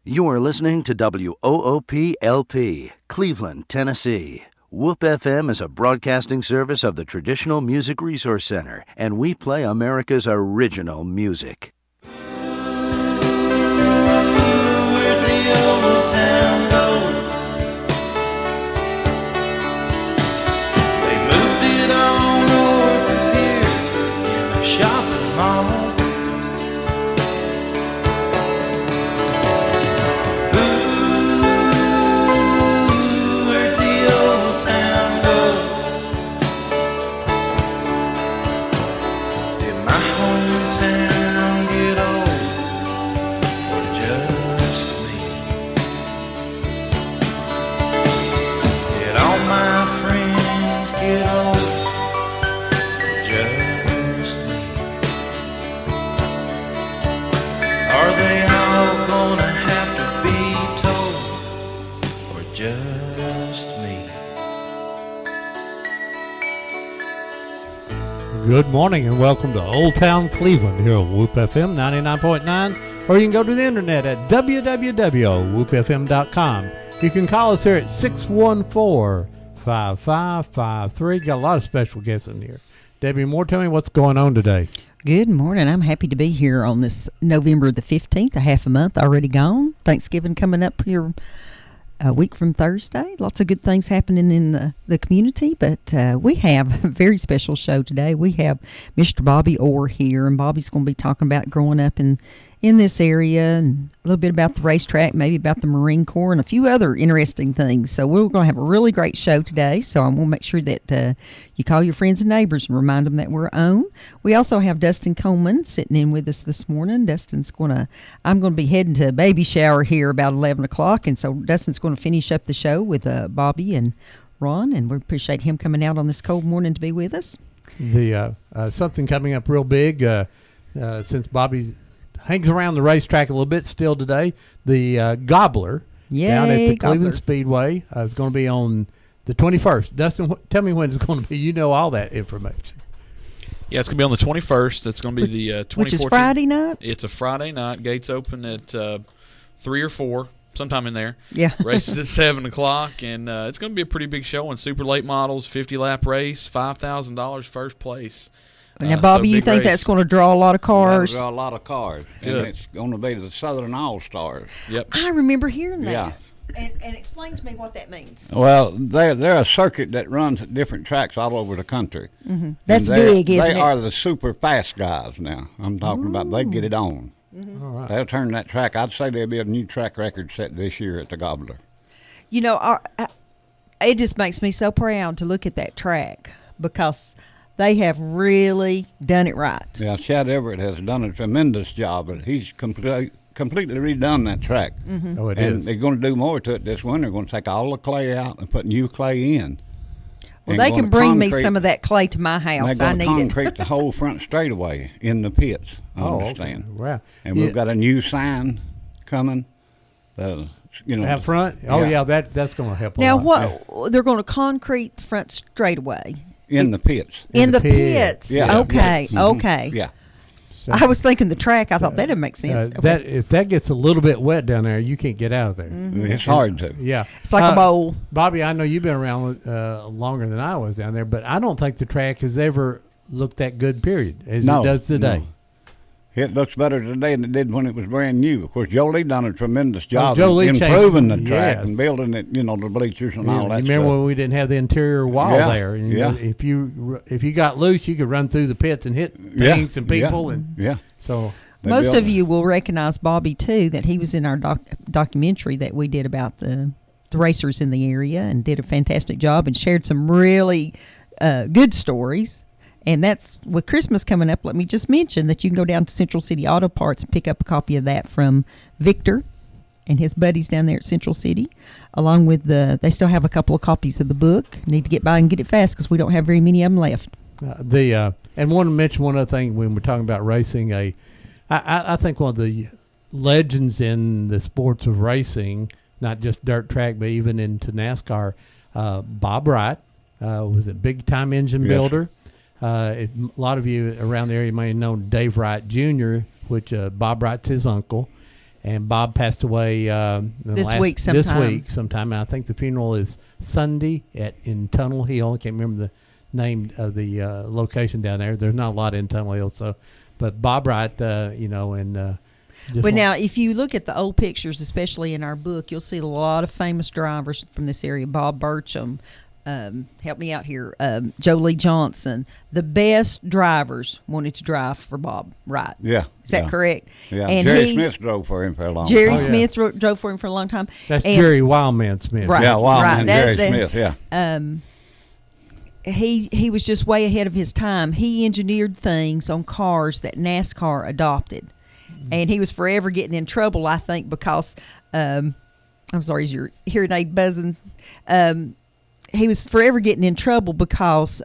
You are listening to WOOP-LP, Cleveland, Tennessee. WOOP FM is a broadcasting service of the Traditional Music Resource Center, and we play America's original music. Where'd the old town go? They moved it all north of here in the shopping mall. Good morning and welcome to Old Town Cleveland here on WOOP FM 99.9, or you can go to the internet at www.woopfm.com. You can call us here at 614-5553. Got a lot of special guests in here. Debbie Moore, tell me what's going on today. Good morning. I'm happy to be here on this November the 15th, a half a month already gone. Thanksgiving coming up here a week from Thursday. Lots of good things happening in the community, but we have a very special show today. We have Mr. Bobby Orr here, and Bobby's going to be talking about growing up in this area and a little bit about the racetrack, maybe about the Marine Corps, and a few other interesting things. So we're going to have a really great show today, so I want to make sure that you call your friends and neighbors and remind them that we're on. We also have Dustin Coleman sitting in with us this morning. I'm going to be heading to a baby shower here about 11 o'clock, and so Dustin's going to finish up the show with Bobby and Ron, and we appreciate him coming out on this cold morning to be with us. The something coming up real big since Bobby hangs around the racetrack a little bit still today. The Gobbler down at the Cleveland Speedway is going to be on the 21st. Dustin, tell me when it's going to be. You know all that information. Yeah, it's going to be on the 21st. It's going to be the 2014. Which is Friday night? It's a Friday night. Gates open at 3 or 4, sometime in there. Yeah. Races at 7 o'clock, and it's going to be a pretty big show on super late models, 50-lap race, $5,000 first place. Now, Bobby, you think that's going to draw a lot of cars? Draw a lot of cars. Good. And it's going to be the Southern All-Stars. Yep. I remember hearing that. Yeah. And explain to me what that means. Well, they're a circuit that runs at different tracks all over the country. Mm-hmm. That's big, isn't it? They are the super fast guys now. I'm talking about they get it on. Mm-hmm. All right. They'll turn that track. I'd say there'll be a new track record set this year at the Gobbler. You know, it just makes me so proud to look at that track because they have really done it right. Yeah, Chad Everett has done a tremendous job, but he's completely redone that track. Mm-hmm. Oh, it and is. they're going to do more to it this winter. They're going to take all the clay out and put new clay in. Well, And they gonna can bring me concrete- some of that clay to my house. They're I going to need it. concrete the whole front straightaway in the pits, I understand. Okay. Wow. And we've got a new sign coming. Out front? Oh, yeah, that's going to help a Now, lot. they're going to concrete the front straightaway In the pits. in the pits. pits. Yeah. Okay, Yes. Mhm. okay. Yeah. I was thinking the track. I thought that didn't make sense. Okay. If that gets a little bit wet down there, you can't get out of there. Mm-hmm. It's hard to. Yeah. It's like a bowl. Bobby, I know you've been around longer than I was down there, but I don't think the track has ever looked that good, period, as No, it does today. no. It looks better today than it did when it was brand new. Of course, Jolie done a tremendous job Jolie in changed- improving the track yes. and building it, the bleachers and all that You remember stuff. when we didn't have the interior wall Yeah, there? And, yeah. If you got loose, you could run through the pits and hit things and people, and Yeah. so. They Most built of it. you will recognize Bobby too. That he was in our documentary that we did about the racers in the area, and did a fantastic job and shared some really good stories. And that's with Christmas coming up. Let me just mention that you can go down to Central City Auto Parts and pick up a copy of that from Victor and his buddies down there at Central City, along with they still have a couple of copies of the book. Need to get by and get it fast because we don't have very many of them left. And want to mention one other thing when we're talking about racing. I think one of the legends in the sports of racing, not just dirt track, but even into NASCAR, Bob Wright was a big-time engine builder. A lot of you around the area may know Dave Wright Jr., which Bob Wright's his uncle. And Bob passed away This week This sometime. week sometime. And I think the funeral is Sunday in Tunnel Hill. I can't remember the name of the location down there. There's not a lot in Tunnel Hill, so. But Bob Wright, and. But now, if you look at the old pictures, especially in our book, you'll see a lot of famous drivers from this area. Bob Burcham, help me out here, Joe Lee Johnson. The best drivers wanted to drive for Bob Wright. Yeah. Is that correct? Yeah. And Jerry Smith drove for him for a long Jerry time. Smith drove for him for a long time. That's And- Jerry Wildman Smith. Right. Yeah, Wildman right. Jerry That- Smith, yeah. He was just way ahead of his time. He engineered things on cars that NASCAR adopted. And he was forever getting in trouble, I think, because I'm sorry, is your hearing aid buzzing? He was forever getting in trouble because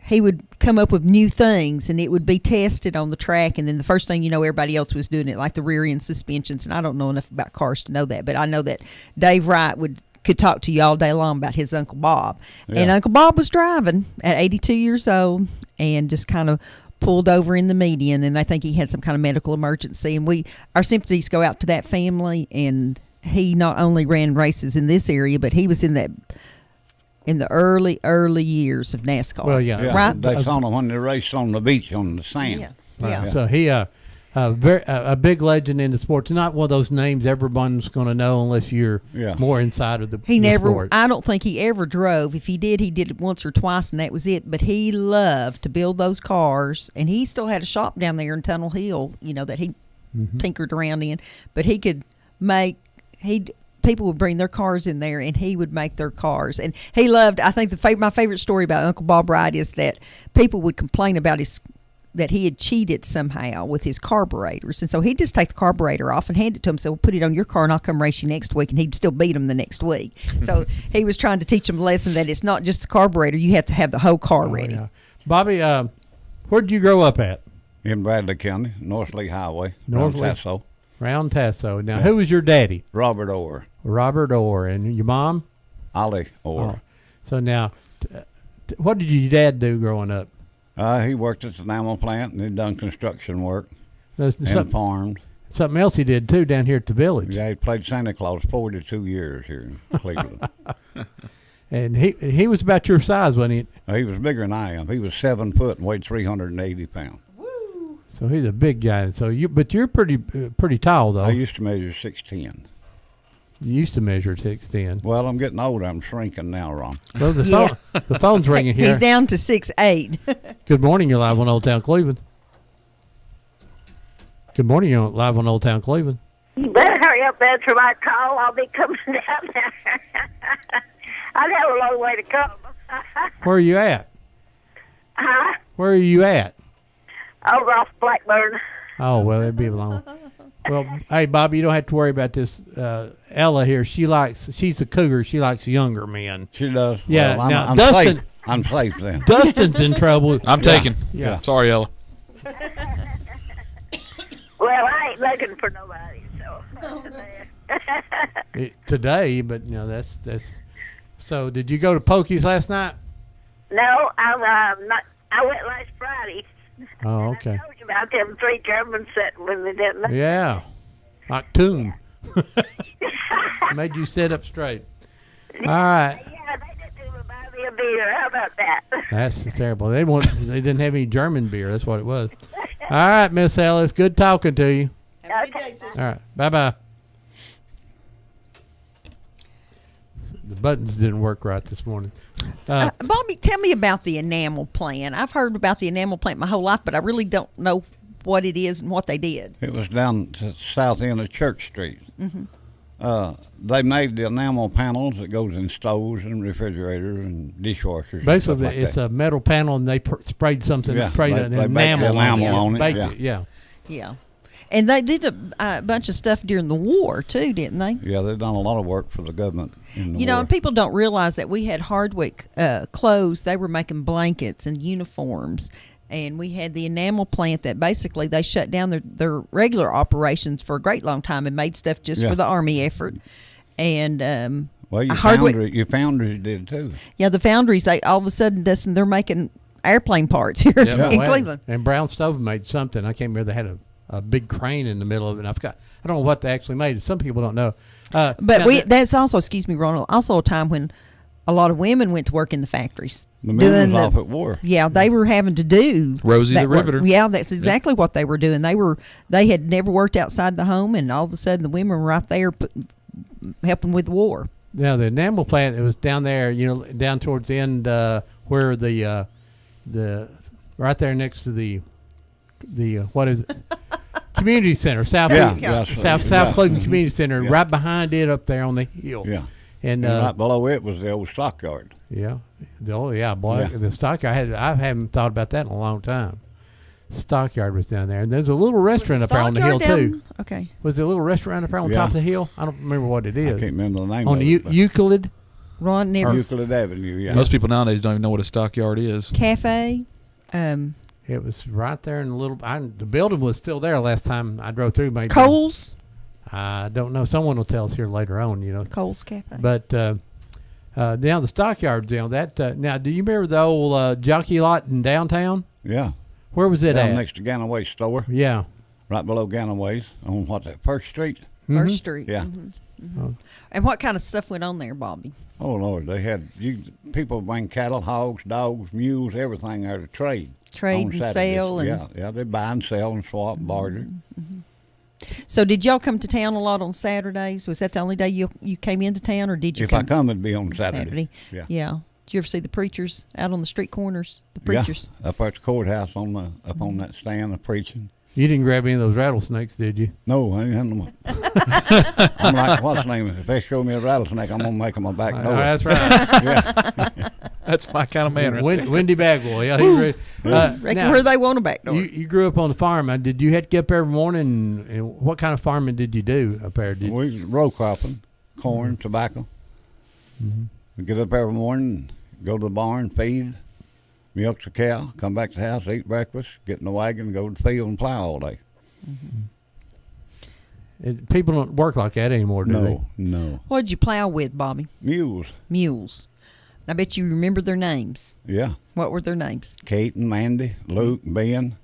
he would come up with new things and it would be tested on the track, and then the first thing you know, everybody else was doing it, like the rear end suspensions. And I don't know enough about cars to know that, but I know that Dave Wright could talk to you all day long about his Uncle Bob. Yeah. And Uncle Bob was driving at 82 years old and just kind of pulled over in the median, and I think he had some kind of medical emergency. And our sympathies go out to that family. And he not only ran races in this area, but he was in the early years of NASCAR. Well, yeah. Yeah, Right. they saw him when they raced on the beach on the sand. Yeah. Right. Yeah. So he a big legend in the sports. Not one of those names everyone's going to know unless you're Yeah. more inside of the He the never, sport. I don't think he ever drove. If he did it once or twice, and that was it. But he loved to build those cars, and he still had a shop down there in Tunnel Hill, that he tinkered around in. But he could people would bring their cars in there, and he would make their cars. And he loved, I think my favorite story about Uncle Bob Wright is that people would complain about that he had cheated somehow with his carburetors. And so he'd just take the carburetor off and hand it to him. So we'll put it on your car and I'll come race you next week. And he'd still beat him the next week. So he was trying to teach him a lesson that it's not just the carburetor. You have to have the whole car ready. Yeah. Bobby, where'd you grow up at? In Bradley County, North Lee Highway, North North Lee. Tasso. Round Tasso. Now, who was your daddy? Robert Orr, Robert Orr. And your mom? Ollie Orr. Oh. So now, what did your dad do growing up? He worked at the enamel plant and he'd done construction work There's and farmed. something else he did, too, down here at the village. Yeah, he played Santa Claus 42 years here in Cleveland. And he was about your size, wasn't he? He was bigger than I am. He was 7 foot and weighed 380 pounds. So he's a big guy. So but you're pretty tall, though. I used to measure 6'10". You used to measure 6'10". Well, I'm getting older. I'm shrinking now, Ron. Well, the Yeah. the phone's ringing here. He's down to 6'8". Good morning. You're live on Old Town Cleveland. Good morning. You're live on Old Town Cleveland. You better hurry up, answer my call. I'll be coming down there. I have a long way to come. Where are you at? Huh? Where are you at? Over off Blackburn. Oh, well, that'd be long. Well, hey, Bobby, you don't have to worry about this. Ella here, she's a cougar. She likes younger men. She does. Yeah, Well, now, I'm Dustin- safe. I'm safe then. Dustin's in trouble. I'm taken. Yeah. Sorry, Ella. Well, I ain't looking for nobody, so. Today, but that's. So, did you go to Pokey's last night? No, I'm not. I went last Friday. Oh, okay. I told you about them 3 Germans sitting with me, didn't I? Yeah, like tune. Made you sit up straight. All right. Yeah, they didn't even buy me a beer. How about that? That's terrible. They didn't have any German beer. That's what it was. All right, Miss Ellis. Good talking to you. Okay. All right. Bye-bye. The buttons didn't work right this morning. Bobby, tell me about the enamel plant. I've heard about the enamel plant my whole life, but I really don't know what it is and what they did. It was down to the south end of Church Street. Mm-hmm. They made the enamel panels that goes in stoves and refrigerators and dishwashers. and Basically, stuff like it's that. a metal panel, and they sprayed something. Yeah, Sprayed they an baked the enamel enamel on it, Baked yeah. it, yeah. Yeah. And they did a bunch of stuff during the war, too, didn't they? Yeah, they've done a lot of work for the government. In the You know, war. and people don't realize that we had Hardwick clothes. They were making blankets and uniforms. And we had the enamel plant that basically they shut down their regular operations for a great long time and made stuff just Yeah. for the Army effort. And Well, Hardwick, your foundry did too. yeah, the foundries, they all of a sudden, Dustin, they're making airplane parts here Yeah. in Well, Cleveland. And Brown Stove made something. I can't remember. They had a a big crane in the middle of it. And I don't know what they actually made. Some people don't know. But now that's also, excuse me, Ronald, also a time when a lot of women went to work in the factories. The men was off at war. Yeah, they were having to do Rosie that the work. Riveter. Yeah, that's exactly what they were doing. They had never worked outside the home, and all of a sudden the women were right there helping with the war. Now the enamel plant, it was down there, down towards the end where the right there next to the what is it? Community Center, South Cleveland Community Center, Yeah. right behind it up there on the hill. Yeah. And right below it was the old stockyard. yeah, boy, Yeah. the stockyard. I haven't thought about that in a long time. Stockyard was down there, and there's a little restaurant up there on the hill too. Okay. Was there a little restaurant up there on top of the hill? I don't remember what it I is. can't remember the name On of the it. but Euclid. Ron never. Euclid Avenue, yeah. Most people nowadays don't even know what a stockyard is. Cafe. It was right there in a little. The building was still there last time I drove through. Maybe Coles. I don't know. Someone will tell us here later on. Coles Cafe. But down the stockyards, that. Now, do you remember the old jockey lot in downtown? Yeah. Where was it Down at? next to Ganaway's store, Yeah. right below Ganaway's on First Street. First Street. Yeah. And what kind of stuff went on there, Bobby? Oh Lord, they had people bring cattle, hogs, dogs, mules, everything there to trade. Trade on and Saturdays. sell and- yeah, they buy and sell and swap, barter. So did y'all come to town a lot on Saturdays? Was that the only day you came into town, or did you If come I come, it'd be on Saturday. Saturday? Yeah. Did you ever see the preachers out on the street corners? The preachers. Yeah, up at the courthouse up on that stand of preaching. You didn't grab any of those rattlesnakes, did you? No, I ain't had no. I'm like, what's the name? If they show me a rattlesnake, I'm gonna make them a back door. That's right. Yeah. That's my kind of man right there. Wendy Bagwell. Yeah, he ready. Reckon Now, where they want a back door. you grew up on the farm. Did you have to get up every morning? And what kind of farming did you do up there? We row cropping, corn, tobacco. We get up every morning, go to the barn, feed, milk the cow, come back to the house, eat breakfast, get in the wagon, go to the field and plow all day. People don't work like that anymore, do they? No. What did you plow with, Bobby? Mules. Mules. I bet you remember their names. Yeah. What were their names? Kate and Mandy, Luke, Ben.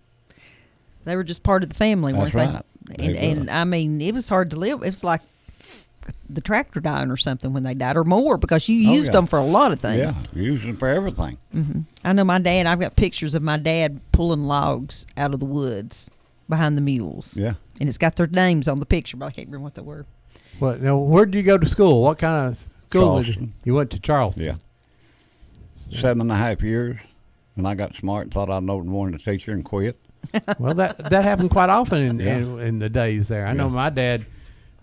They were just part of the family, That's weren't right. they? And I mean, it was hard to live. It was like the tractor dying or something when they died, or more, because you used yeah. them for a lot of things. Yeah, use them for everything. I know my dad. I've got pictures of my dad pulling logs out of the woods behind the mules. Yeah. And it's got their names on the picture, but I can't remember what they were. Now, where did you go to school? What kind of school did Charleston. you went to? Charleston. Yeah. 7.5 years. And I got smart and thought I knowed more than a teacher and quit. Well, that happened quite often in the days there. I know my dad.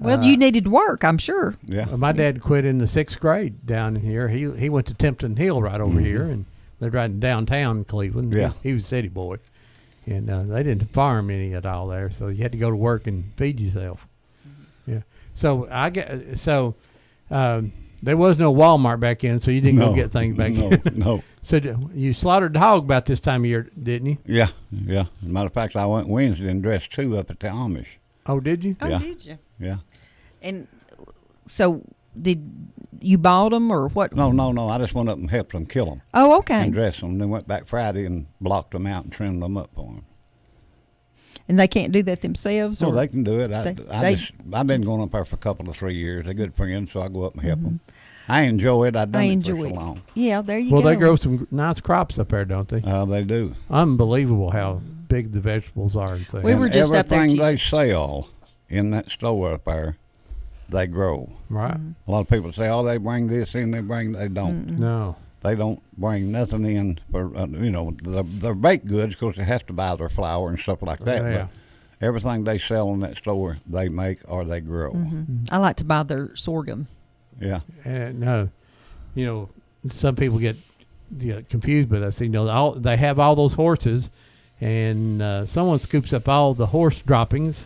Well, you needed to work, I'm sure. Yeah. My dad quit in the 6th grade down here. He went to Tempton Hill right over here and lived right in downtown Cleveland. Yeah. He was a city boy, and they didn't farm any at all there, so you had to go to work and feed yourself. Yeah. So there was no Walmart back then, so you didn't go get things back then. No. So you slaughtered the hog about this time of year, didn't you? Yeah. As a matter of fact, I went Wednesday and dressed 2 up at the Amish. Oh, did you? Oh, Yeah. did you? Yeah. And so did you bought them or what? No. I just went up and helped them kill them Oh, okay. and dress them. Then went back Friday and blocked them out and trimmed them up for them. And they can't do that themselves? So or they can do it. They- I've been going up there for a couple of 3 years. They're good friends, so I go up and help them. I enjoy it. I've done I it enjoy for so it. long. Yeah, there you Well, go. they grow some nice crops up there, don't they? They do. Unbelievable how big the vegetables are and things. We were And just up there. everything they sell in that store up there, they grow. Right? A lot of people say, "Oh, they bring this in." They don't. No. They don't bring nothing in for their baked goods, because they have to buy their flour and stuff like that. Yeah. But everything they sell in that store, they make or they grow. I like to buy their sorghum. Yeah. And some people get confused with us. They have all those horses, and someone scoops up all the horse droppings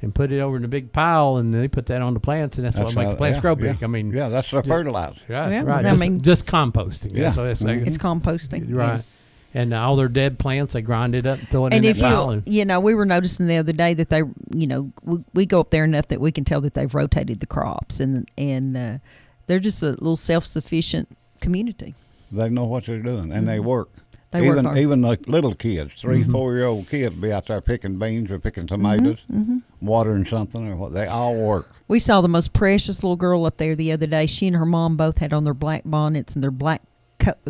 and put it over in a big pile, and they put that on the plants, and that's what makes the plants grow big. I mean, yeah, that's their fertilizer. right, Yeah, right. I mean- Just composting. Yeah. So it's It's composting. right. Yes. And all their dead plants, they grind it up and throw it And in if that pile. we were noticing the other day that they, we go up there enough that we can tell that they've rotated the crops, and they're just a little self-sufficient community. They know what they're doing, and they work. They work even hard. even the little kids, 3, 4-year-old kids, be out there picking beans or picking tomatoes, watering something or what. They all work. We saw the most precious little girl up there the other day. She and her mom both had on their black bonnets and their black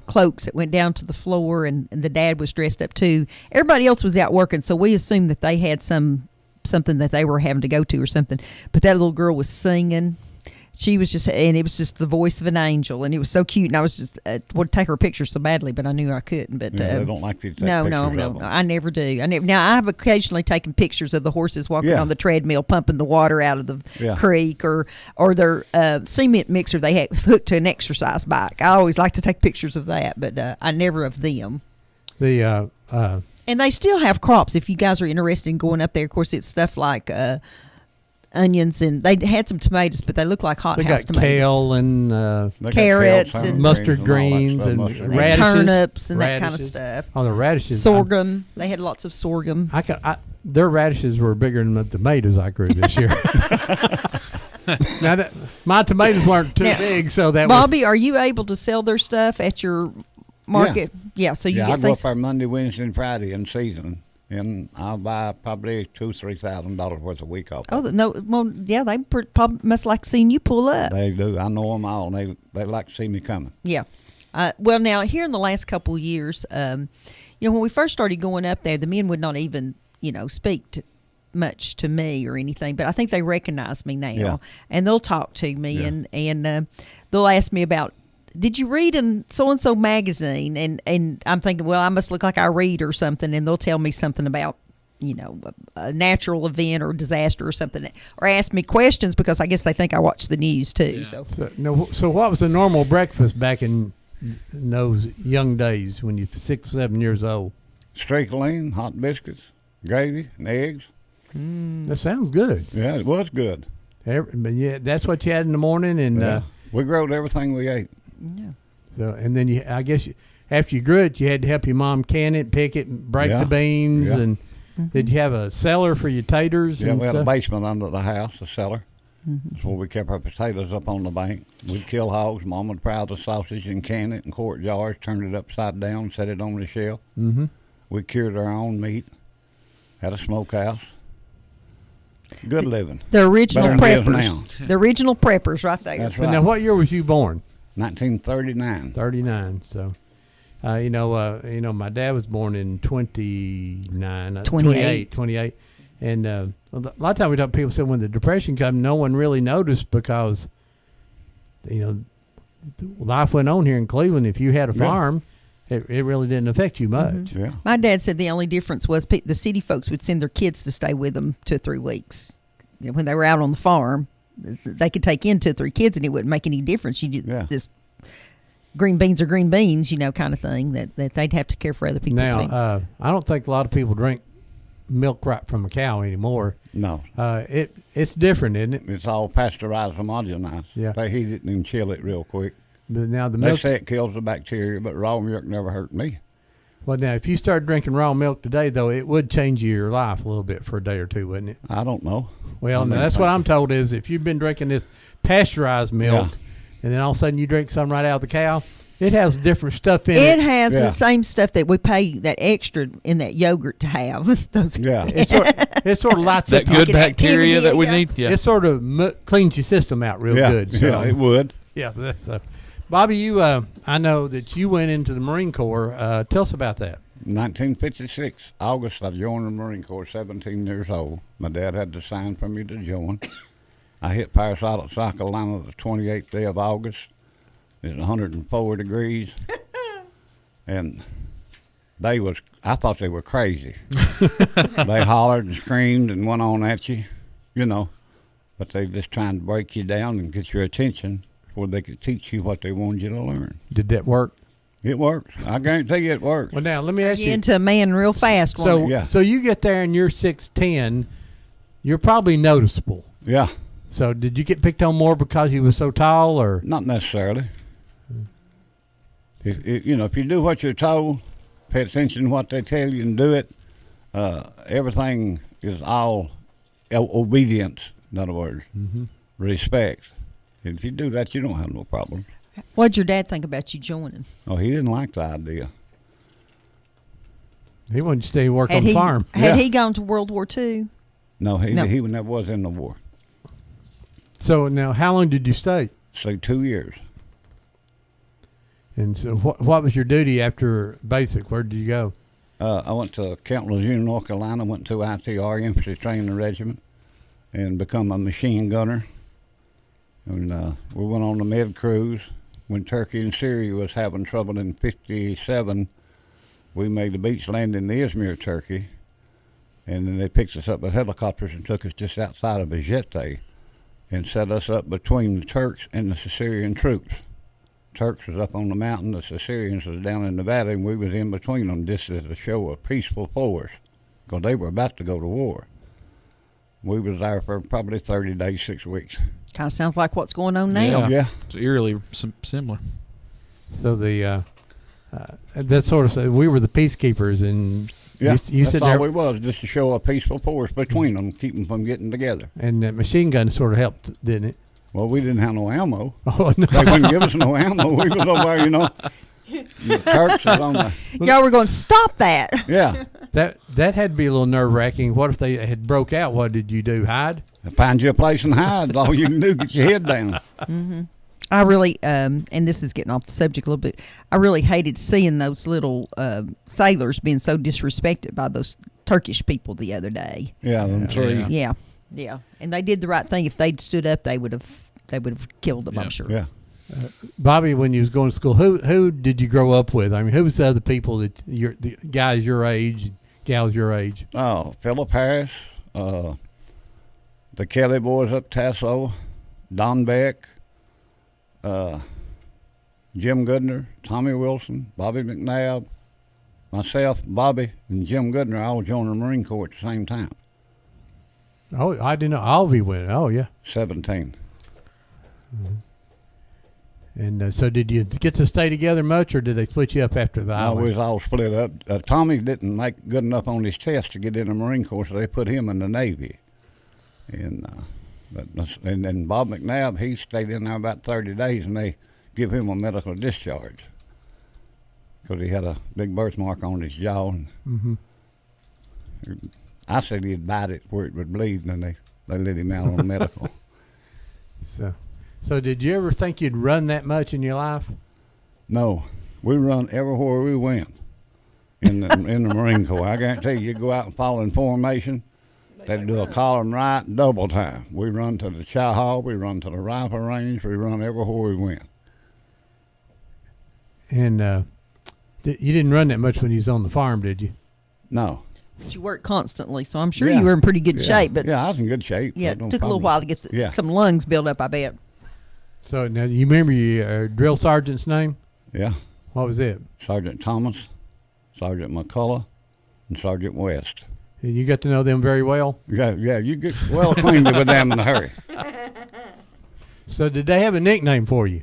cloaks that went down to the floor, and the dad was dressed up too. Everybody else was out working, so we assumed that they had something that they were having to go to or something. But that little girl was singing. She was just, and it was just the voice of an angel, and it was so cute. And I was just would take her picture so badly, but I knew I couldn't. But Yeah, they don't like you to take no, pictures of them. I never do. Now I've occasionally taken pictures of the horses walking Yeah. on the treadmill, pumping the water out of the Yeah. creek, or their cement mixer they had hooked to an exercise bike. I always like to take pictures of that, but I never of them. The And they still have crops. If you guys are interested in going up there, of course, it's stuff like onions, and they had some tomatoes, but they look like they hothouse got tomatoes. kale and They got Carrots kale, sour and mustard all that greens stuff, and mustard And greens. radishes, turnips and that kind of radishes. stuff. Oh, the radishes. Sorghum. They had lots of sorghum. Their radishes were bigger than the tomatoes I grew this year. Now that my tomatoes weren't too Now, big, so that Bobby, are you able to sell their stuff at your market? Yeah, so you Yeah, I get go things. up there Monday, Wednesday, and Friday in season, and I'll buy probably $2,000-3,000 worth of week off. Oh, no. Well, yeah, they probably must like seeing you pull up. They do. I know them all. And they like to see me coming. Yeah. Well, now, here in the last couple of years, when we first started going up there, the men would not even, speak much to me or anything, but I think they recognize me now. Yeah. And they'll talk to me, Yeah. and they'll ask me about, did you read in so-and-so magazine? And I'm thinking, well, I must look like I read or something, and they'll tell me something about, a natural event or disaster or something, or ask me questions because I guess they think I watch the news too. Yeah. So what was the normal breakfast back in those young days when you're 6, 7 years old? Streak-a-lean, hot biscuits, gravy, and eggs. That sounds good. Yeah, it was good. But yeah, that's what you had in the morning, and Yeah. We growed everything we ate. so and then I guess after you grew it, you had to help your mom can it, pick it, and break Yeah. the beans, Yeah. and did you have a cellar for your taters? Yeah, and we had a stuff? basement under the house, a cellar. That's where we kept our potatoes up on the bank. We'd kill hogs. Mom would fry the sausage and can it in quart jars, turn it upside down, set it on the shelf. Mm-hmm. We cured our own meat. Had a smokehouse. Good living. The original Better than it is preppers. now. The original preppers right there. That's So right. now, what year was you born? 1939. 39. So, my dad was born in 29, 28. 28. And a lot of times we talk, people say when the Depression came, no one really noticed because, life went on here in Cleveland. If you had a Yeah. farm, it really didn't affect you much. Yeah. My dad said the only difference was the city folks would send their kids to stay with them 2 or 3 weeks. When they were out on the farm, they could take in 2 or 3 kids, and it wouldn't make any difference. This green beans are green beans, kind of thing that they'd have to care for other people's things. Now, I don't think a lot of people drink milk right from a cow anymore. No. It's different, isn't it? It's all pasteurized, homogenized. Yeah. They heat it and chill it real quick. But now the They milk. say it kills the bacteria, but raw milk never hurt me. Well, now if you start drinking raw milk today, though, it would change your life a little bit for a day or two, wouldn't it? I don't know. Well, I now mean, that's what I'm told is if you've been drinking this pasteurized milk, and then all of a sudden you drink some right out of the cow, it has different stuff in It it. has Yeah. the same stuff that we pay that extra in that yogurt to have. Those Yeah. It sort of lights That up. good Get bacteria activity, that we yeah. need. Yeah. It sort of cleans your system out real Yeah. good. So, Yeah, it would. yeah. That's Bobby, you, I know that you went into the Marine Corps. Tell us about that. 1956, August, I joined the Marine Corps, 17 years old. My dad had to sign for me to join. I hit Paris Island, South Carolina, the 28th day of August. It was 104 degrees. And I thought they were crazy. They hollered and screamed and went on at you, but they just trying to break you down and get your attention before they could teach you what they wanted you to learn. Did that work? It works. I guarantee you it works. Well, now let me ask get you. into a man real fast. So, won't it? Yeah. so you get there and you're 6'10", you're probably noticeable. Yeah. So did you get picked on more because you were so tall, or? Not necessarily. If you do what you're told, pay attention to what they tell you and do it, everything is all obedience, in other words, respect. If you do that, you don't have no problem. What'd your dad think about you joining? Oh, he didn't like the idea. He wanted to stay and work Had on the he farm. had Yeah. he gone to World War II? No, he No. never was in the war. So now, how long did you stay? So 2 years. And so, what was your duty after basic? Where did you go? I went to Camp Lejeune, North Carolina. Went to ITR, Infantry Training Regiment, and become a machine gunner. And we went on the med cruise. When Turkey and Syria was having trouble in '57, we made the beach landing in Izmir, Turkey. And then they picked us up with helicopters and took us just outside of Bijete and set us up between the Turks and the Syrian troops. Turks was up on the mountain, the Syrians was down in the valley, and we was in between them just as a show of peaceful force, because they were about to go to war. We was there for probably 30 days, 6 weeks. Kind of sounds like what's going on now. Yeah. It's eerily similar. So that sort of we were the peacekeepers, and Yeah, you that's sit all there, we was, just to show a peaceful force between them, keep them from getting together. and that machine gun sort of helped, didn't it? Well, we didn't have no ammo. Oh no! They wouldn't give us no ammo. We was over there, The Turks was on the, Y'all were going, stop that. yeah. That had to be a little nerve wracking. What if they had broke out? What did you do? Hide? Find you a place and hide. All you can do, get your head down. I really, and this is getting off the subject a little bit, I really hated seeing those little sailors being so disrespected by those Turkish people the other day. Yeah, them three. Yeah. Yeah. And they did the right thing. If they'd stood up, they would have killed them, Yeah. I'm sure. Yeah. Bobby, when you was going to school, who did you grow up with? I mean, who was the other people the guys your age, gals your age? Oh, Philip Harris, the Kelly boys up Tasso, Don Beck, Jim Goodner, Tommy Wilson, Bobby McNabb, myself, Bobby, and Jim Goodner all joined the Marine Corps at the same time. Oh, I didn't know. Alvy went. Oh, yeah. 17. And so did you get to stay together much, or did they split you up after the No, island? we was all split up. Tommy didn't make good enough on his test to get in the Marine Corps, so they put him in the Navy. And then Bob McNabb, he stayed in there about 30 days, and they give him a medical discharge because he had a big birthmark on his jaw. And I said he'd bite it where it would bleed, and then they let him out on medical. So did you ever think you'd run that much in your life? No, we run everywhere we went in the Marine Corps. I guarantee you go out and fall in formation. They'd do a column right, double time. We run to the chow hall, we run to the rifle range, we run everywhere we went. And you didn't run that much when you was on the farm, did you? No. But you worked constantly, so I'm sure Yeah. you were in pretty good shape. But yeah, I was in good shape. yeah, it No took a little problem. while to get some lungs built up, I bet. So now you remember your drill sergeant's name? Yeah, What was it? Sergeant Thomas, Sergeant McCullough, and Sergeant West. And you got to know them very well. Yeah, you get well acquainted with them in a hurry. So did they have a nickname for you?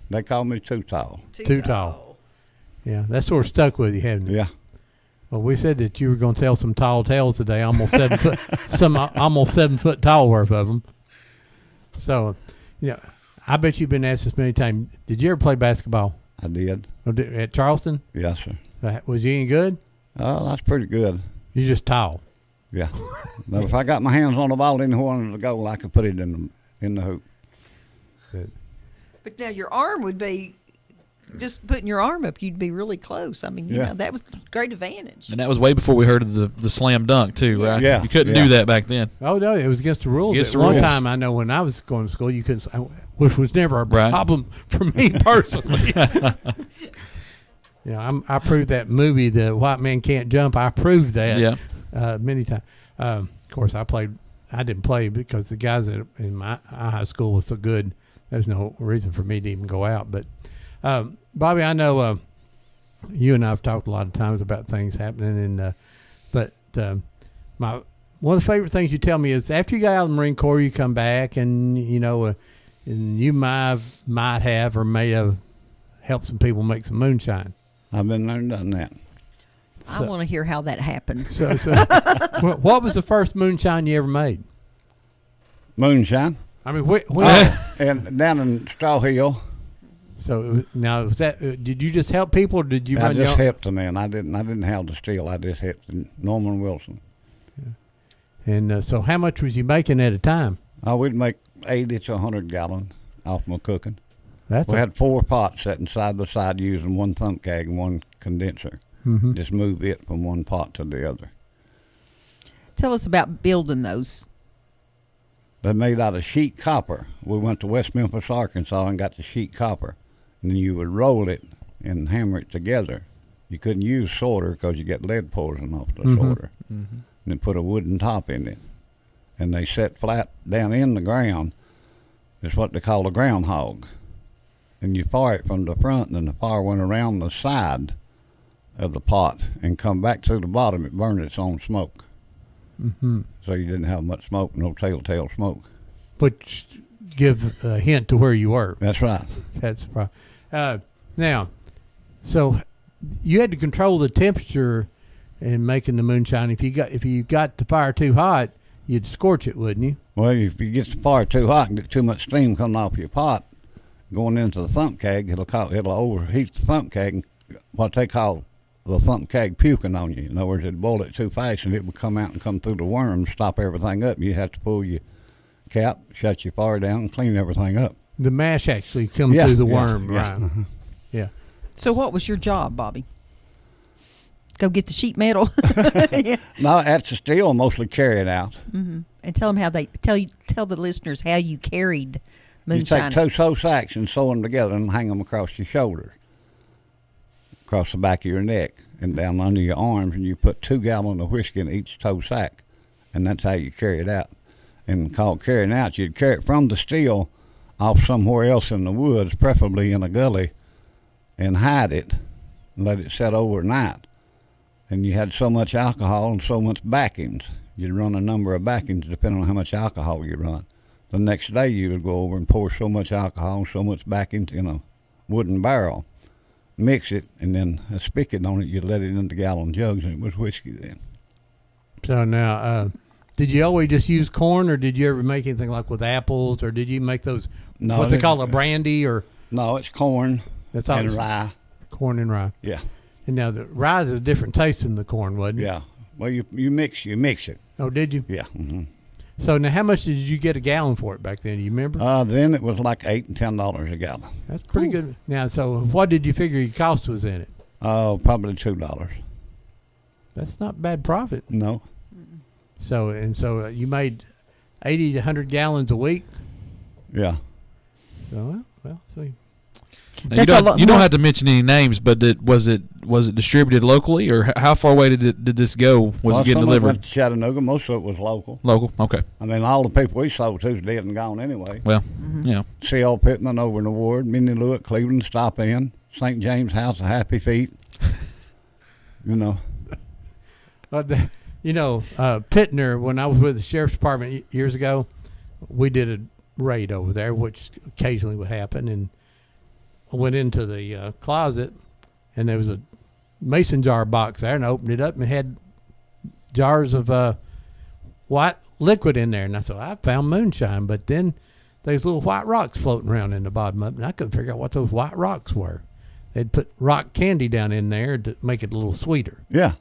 They called me Too Tall. Too tall. Yeah, that sort of stuck with you, hadn't it? Yeah. Well, we said that you were going to tell some tall tales today, almost 7 foot, almost 7 foot tall worth of them. So, yeah, I bet you've been asked this many times. Did you ever play basketball I did. at Charleston? Yes, sir. Was you any good? Oh, that's pretty good. You're just tall. Yeah. Now, if I got my hands on the ball anywhere under the goal, I could put it in the hoop. But now your arm would be just putting your arm up. You'd be really close. I mean, you Yeah. know, that was a great advantage. And that was way before we heard of the slam dunk too, right? Yeah, You couldn't yeah. do that back then. Oh, no, it was against the rules. Against At the one rules. time, I know when I was going to school, you couldn't, which was never a Right. problem for me personally. I proved that movie, The White Man Can't Jump. I proved that many times. Of course, I didn't play because the guys in my high school was so good. There's no reason for me to even go out. But, Bobby, I know you and I have talked a lot of times about things happening, and one of the favorite things you tell me is after you got out of the Marine Corps, you come back and and you might have or may have helped some people make some moonshine. I've been there and done that. I want to hear how that happens. So what was the first moonshine you ever made? Moonshine. I mean, when And down in Straw Hill. So now, was that? Did you just help people, or did you I run your just own? helped them in. I didn't have the steel. I just helped Norman Wilson. And so, how much was you making at a time? We'd make 80 to 100 gallon off my cooking. That's We had 4 pots sitting side by side using one thump keg and one condenser. Mhm. Just move it from one pot to the other. Tell us about building those. They're made out of sheet copper. We went to West Memphis, Arkansas, and got the sheet copper. And then you would roll it and hammer it together. You couldn't use solder because you get lead poisoning off the solder. Mm-hmm. And then put a wooden top in it. And they set flat down in the ground. It's what they call a groundhog. And you fire it from the front, and then the fire went around the side of the pot and come back to the bottom. It burned its own smoke. Mm-hmm. So you didn't have much smoke, no telltale smoke. Which give a hint to where you were. That's right. That's right. Now, so you had to control the temperature in making the moonshine. If you got the fire too hot, you'd scorch it, wouldn't you? Well, if you get the fire too hot and get too much steam coming off your pot, going into the thump keg, it'll overheat the thump keg, and what they call the thump keg puking on you. In other words, it'd boil it too fast, and it would come out and come through the worms, stop everything up. You have to pull your cap, shut your fire down, and clean everything up. The mash actually comes Yeah, through the yeah, worm, yeah. right? Yeah. So what was your job, Bobby? Go get the sheet metal. Yeah. No, that's the steel mostly carried out. And tell them how they tell the listeners how you carried You moonshine. take 2 sew sacks and sew them together and hang them across your shoulders, across the back of your neck, and down under your arms, and you put 2 gallons of whiskey in each tow sack, and that's how you carry it out. And called carrying out, you'd carry it from the steel off somewhere else in the woods, preferably in a gully, and hide it and let it set overnight. And you had so much alcohol and so much backings. You'd run a number of backings depending on how much alcohol you run. The next day you would go over and pour so much alcohol and so much backings in a wooden barrel, mix it, and then a spigot on it, you'd let it into gallon jugs, and it was whiskey then. So now, did you always just use corn, or did you ever make anything like with apples, or did you make those No, what they it- call a brandy, or No, it's corn that's all and rye. corn and rye? Yeah, And now the rye is a different taste than the corn, wasn't it? yeah. Well, you mix it. Oh, did you? Yeah. Mm-hmm. So now, how much did you get a gallon for it back then? Do you remember? Then it was like $8 and $10 a gallon. That's pretty good. Now, so what did you figure your cost was in it? Probably $2. That's not bad profit. No. So you made 80 to 100 gallons a week. Yeah. So well, see. Now, That's a lot you don't more- have to mention any names, but was it distributed locally, or how far away did this go? Was it getting some of delivered went to Chattanooga. Most of it was local. local? Okay. I mean, all the people we sold to's dead and gone anyway. Well, yeah. C.L. Pittman over in the Ward, Minnie Lewitt, Cleveland, Stop In, St. James House of Happy Feet. You know. Pittner, when I was with the sheriff's department years ago, we did a raid over there, which occasionally would happen. And I went into the closet, and there was a mason jar box there, and I opened it up and it had jars of white liquid in there. And I said, I found moonshine, but then there's little white rocks floating around in the bottom of it, and I couldn't figure out what those white rocks were. They'd put rock candy down in there to make it a little sweeter. Yeah.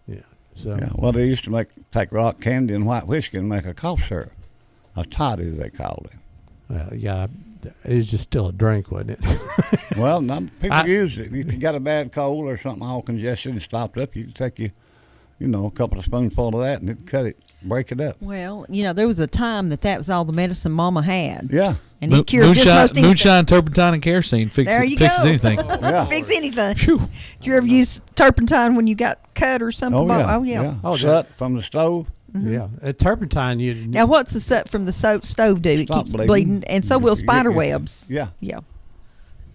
Yeah. So Yeah. Well, they used to take rock candy and white whiskey and make a cough syrup. A toddy, they called it. yeah, it was just still a drink, wasn't it? Well, people used it. If you got a bad cold or something all congested and stopped up, you could take a couple of spoonfuls of that and it'd cut it, break it up. Well, there was a time that was all the medicine Mama had. Yeah. And it cured just most anything. Moonshine, turpentine, and kerosene There you fixes go. anything. Yeah. Fix anything. Phew. Did you ever use turpentine when you got cut or something? Oh, yeah. Oh, yeah. Oh, Soot from the stove. Yeah, turpentine. Now, what's the soot from the stove do? It Stop keeps bleeding. bleeding, and so will You spider get- webs. Yeah. Yeah.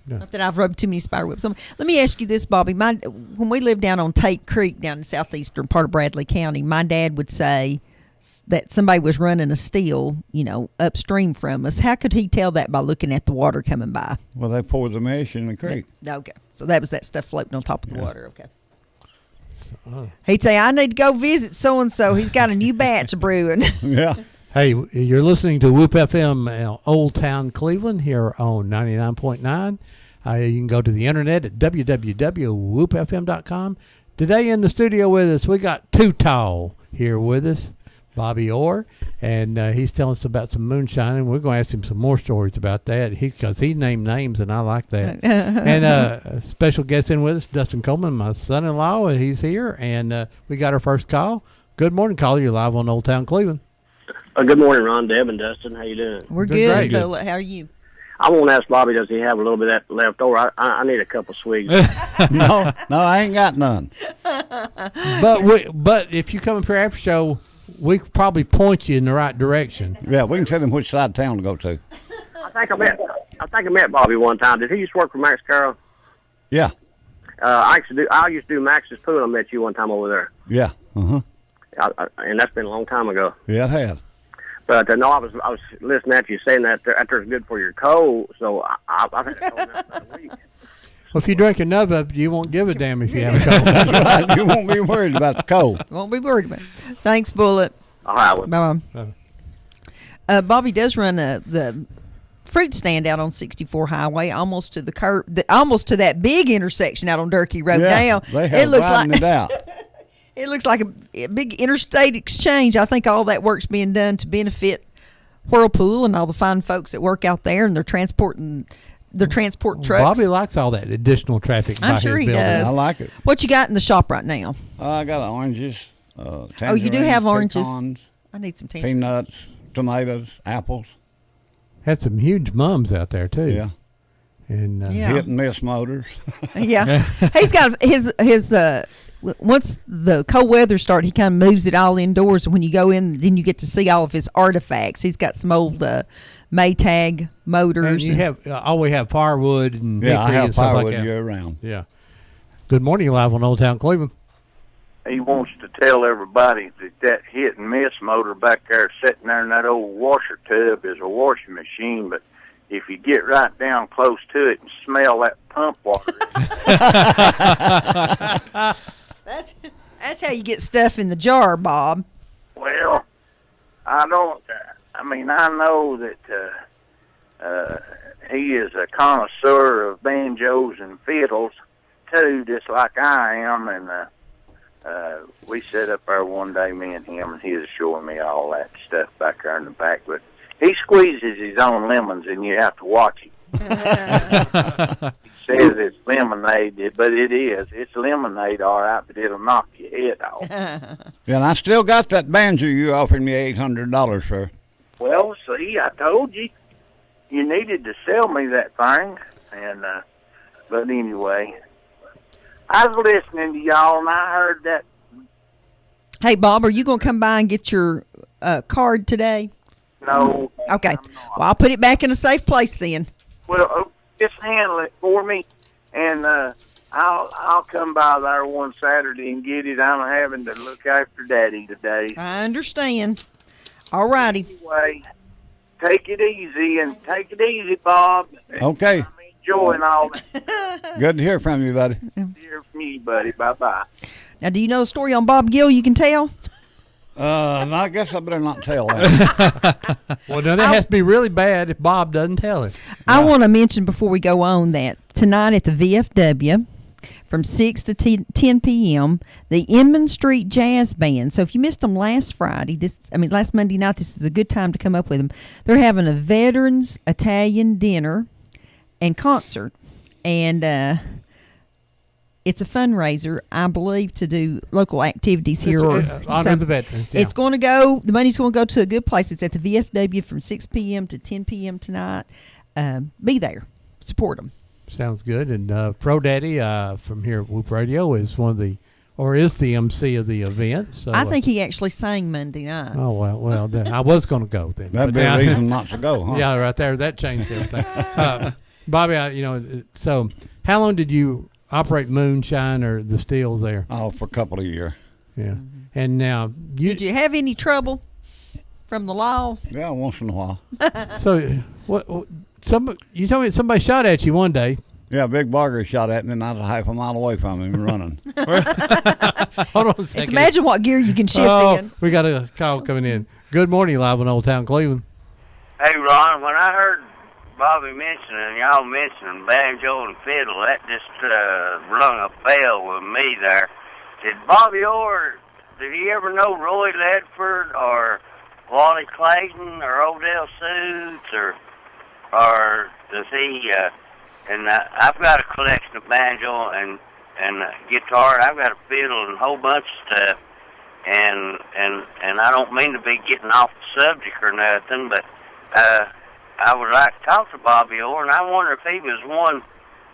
Yeah. Not that I've rubbed too many spider webs on. Let me ask you this, Bobby. When we lived down on Tate Creek down in southeastern part of Bradley County, my dad would say that somebody was running a still, upstream from us. How could he tell that by looking at the water coming by? Well, they poured the mesh in the creek. Okay. So that was that stuff floating on top of the Yeah. water. Okay. He'd say, I need to go visit so-and-so. He's got a new batch brewing. Yeah. Hey, you're listening to Whoop FM, Old Town Cleveland, here on 99.9. You can go to the internet at www.whoopfm.com. Today in the studio with us, we got Too Tall here with us, Bobby Orr, and he's telling us about some moonshine, and we're going to ask him some more stories about that because he named names, and I like that. And a special guest in with us, Dustin Coleman, my son-in-law. He's here, and we got our first call. Good morning, caller. You're live on Old Town Cleveland. Good morning, Ron, Deb, and Dustin. How you doing? We're Doing good, great. Bullet. How are you? I want to ask Bobby, does he have a little bit of that left over? I need a couple swigs. No, I ain't got none. But if you come up here after show, we could probably point you in the right direction. Yeah, we can tell him which side of town to go to. I think I met Bobby one time. Did he used to work for Max Carroll? Yeah, I used to do Max's pool. I met you one time over there. yeah, And that's been a long time ago. yeah, it has. But no, I was listening at you saying that after it's good for your cold. So I think I told him that about a week. Well, if you drink enough of it, you won't give a damn if you have a cold. That's right. You won't be worried about the cold. Won't be worried about it. Thanks, Bullet. All right. Well, Bye-bye. Bobby does run the fruit stand out on 64 Highway, almost to the curb, almost to that big intersection out on Durkee Road. Yeah, Now they have it looks widened like it out. it looks like a big interstate exchange. I think all that work's being done to benefit Whirlpool and all the fine folks that work out there, and they're transporting their transport trucks. Bobby likes all that additional traffic. I'm by sure his he building. does. I like it. What you got in the shop right now? I got oranges. Oh, you do have tangerines, oranges. pecans, I need some tangerines. peanuts, tomatoes, apples. Had some huge mums out there too. Yeah, And Yeah. hit and miss motors. Yeah, he's got his once the cold weather started, he kind of moves it all indoors, and when you go in, then you get to see all of his artifacts. He's got some old Maytag motors. And you have always have firewood and Yeah, I hickory have and stuff like firewood that. year round. Yeah. Good morning, you're live on Old Town Cleveland. He wants to tell everybody that hit and miss motor back there sitting there in that old washer tub is a washing machine, but if you get right down close to it and smell that pump water. That's how you get stuff in the jar, Bob. Well, I know that he is a connoisseur of banjos and fiddles, too, just like I am, and we sat up there one day, me and him, and he was showing me all that stuff back there in the back, but he squeezes his own lemons, and you have to watch him. He says it's lemonade, but it is. It's lemonade, all right, but it'll knock your head off. Yeah, and I still got that banjo you offered me $800 for. Well, see, I told you needed to sell me that thing, and but anyway, I was listening to y'all, and I heard that. Hey, Bob, are you going to come by and get your card today? No. Okay. I'm not. Well, I'll put it back in a safe place then. Well, just handle it for me, and I'll come by there one Saturday and get it. I'm having to look after Daddy today. I understand. All righty. Anyway, take it easy, Bob. Okay. I'm enjoying all that. Good to hear from you, buddy. Hear from you, buddy. Bye-bye. Now, do you know a story on Bob Gill you can tell? I guess I better not tell that. Well, now that has to be really bad if Bob doesn't tell it. I want to mention before we go on that tonight at the VFW from 6 to 10 p.m., the Inman Street Jazz Band. So if you missed them last Monday night, this is a good time to come up with them. They're having a Veterans Italian dinner and concert. And it's a fundraiser, I believe, to do local activities here. Honor the veterans. Yeah. It's going to go, the money's going to go to a good place. It's at the VFW from 6 p.m. to 10 p.m. tonight. Be there. Support them. Sounds good. And Fro Daddy from here at Whoop Radio is is the MC of the event. So I think he actually sang Monday night. Oh, well, then I was going to go then. That'd be a reason not to go, huh? Yeah, right there. That changed everything. Bobby, so how long did you operate Moonshine or the Steels there? Oh, for a couple of years. Yeah. And now Did you have any trouble from the law? Yeah, once in a while. So you told me somebody shot at you one day. Yeah, Big Barger shot at me, and I was a half a mile away from him running. Hold on a second. It's imagine what gear you can shift in. We got a call coming in. Good morning, live on Old Town Cleveland. Hey, Ron, when I heard Bobby mentioning, y'all mentioning banjo and fiddle, that just rung a bell with me there. Did Bobby Orr, did he ever know Roy Ledford or Wally Clayton or Odell Suits or does he? And I've got a collection of banjo and guitar. I've got a fiddle and a whole bunch of stuff. And I don't mean to be getting off the subject or nothing, but I would like to talk to Bobby Orr, and I wonder if he was one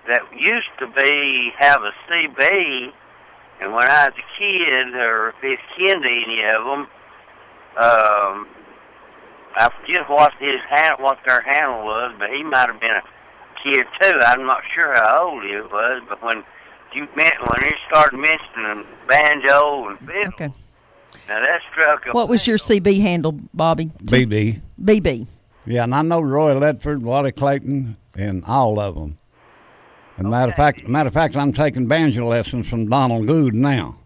that used to have a CB, and when I was a kid, or if he's kin to any of them, I forget what their handle was, but he might have been a kid too. I'm not sure how old he was, but when you started mentioning banjo and fiddle, Okay. now that struck a What was your CB handle, Bobby? BB. BB. Yeah, and I know Roy Ledford, Wally Clayton, and all of them. And matter of fact, I'm taking banjo lessons from Donald Good now.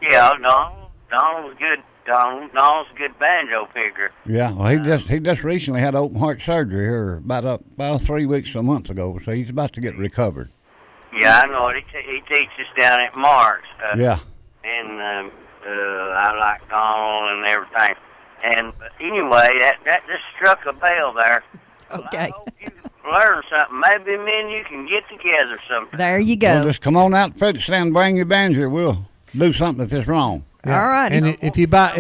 Yeah, Donald was good. Donald's a good banjo picker. Yeah, well, he just recently had open heart surgery here about 3 weeks to a month ago, so he's about to get recovered. Yeah, I know it. He teaches down at Mark's. Yeah. And I like Donald and everything. And anyway, that just struck a bell there. Okay. Well, I hope you learn something. Maybe me and you can get together sometime. There you go. Well, just come on out to Frederick Stand and bring your banjo. We'll do something if it's wrong. Yeah. All right. And if you buy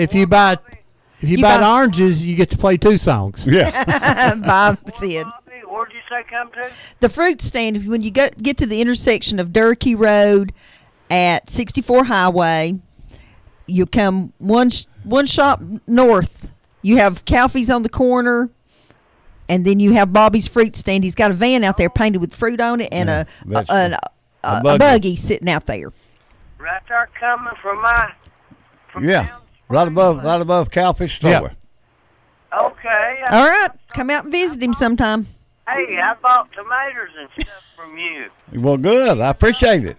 the oranges, you get to play 2 songs. Yeah. Bob said. Where'd you say come to? The fruit stand, when you get to the intersection of Durkee Road at 64 Highway, you come one shop north. You have Calfee's on the corner, and then you have Bobby's fruit stand. He's got a van out there painted with fruit on it and a buggy sitting out there. Right there coming from Yeah, right above Calfee's store. Yeah. Okay. All right. Come out and visit him sometime. Hey, I bought tomatoes and stuff from you. Well, good. I appreciate it.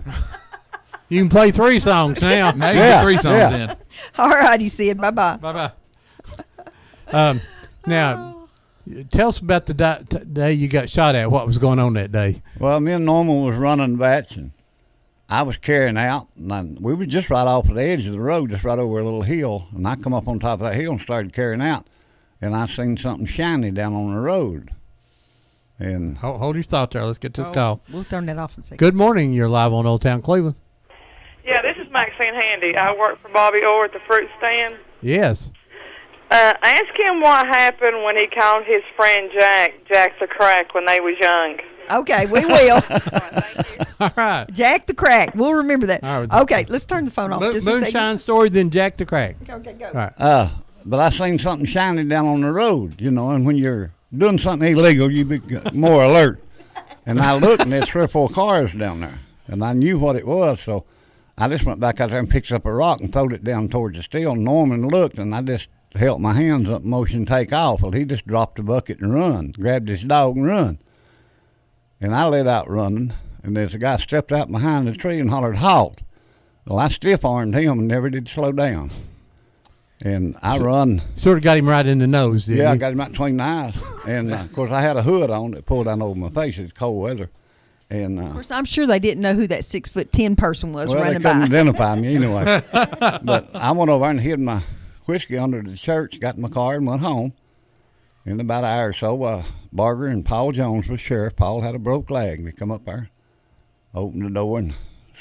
You can play 3 songs now. Now you get 3 songs in. All righty, Sid. Bye-bye. Bye-bye. Now, tell us about the day you got shot at. What was going on that day? Well, me and Norman was running bats, and I was carrying out, and we were just right off of the edge of the road, just right over a little hill, and I come up on top of that hill and started carrying out, and I seen something shiny down on the road. And Hold your thought there. Let's get to this call. We'll turn that off in a second. Good morning. You're live on Old Town Cleveland. Yeah, this is Maxine Handy. I work for Bobby Orr at the fruit stand. Yes. Ask him what happened when he called his friend Jack the Crack, when they was young. Okay, we will. Thank you. All right. Jack the Crack. We'll remember that. All right. Okay, let's turn the phone off just a second. Moonshine Story, then Jack the Crack. Okay, go. All right. but I seen something shiny down on the road, and when you're doing something illegal, you be more alert. And I looked, and there's 3 or 4 cars down there, and I knew what it was, so I just went back out there and picked up a rock and throwed it down towards the steel. Norman looked, and I just held my hands up, motion take off. Well, he just dropped the bucket and run, grabbed his dog and run. And I let out running, and there's a guy stepped out behind the tree and hollered, "Halt!" Well, I stiff-armed him and never did slow down. And I run. Sort of got him right in the nose, didn't you? I got him right between the eyes. And, of course, I had a hood on that pulled down over my face. It's cold weather. And Of course, I'm sure they didn't know who that 6'10" person was well, running they couldn't by. identify me anyway. But I went over and hid my whiskey under the church, got in my car, and went home. In about an hour or so, Barger and Paul Jones was sheriff. Paul had a broke leg. They come up there, opened the door, and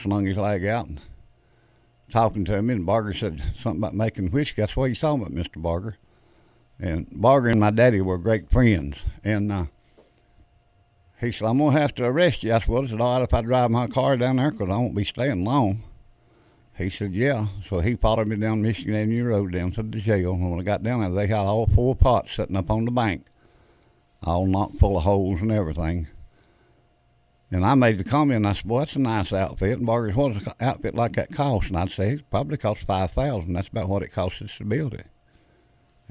slung his leg out, and talking to me. And Barger said something about making whiskey. That's what he's talking about, Mr. Barger. And Barger and my daddy were great friends. And he said, "I'm going to have to arrest you." I said, "Well, is it all right if I drive my car down there? Because I won't be staying long." He said, "Yeah." So he followed me down Michigan Avenue Road down to the jail. And when I got down there, they had all 4 pots sitting up on the bank, all knocked full of holes and everything. And I made the comment, and I said, "Boy, that's a nice outfit." And Barger said, "What does an outfit like that cost?" And I'd say, "It probably cost $5,000. That's about what it cost us to build it."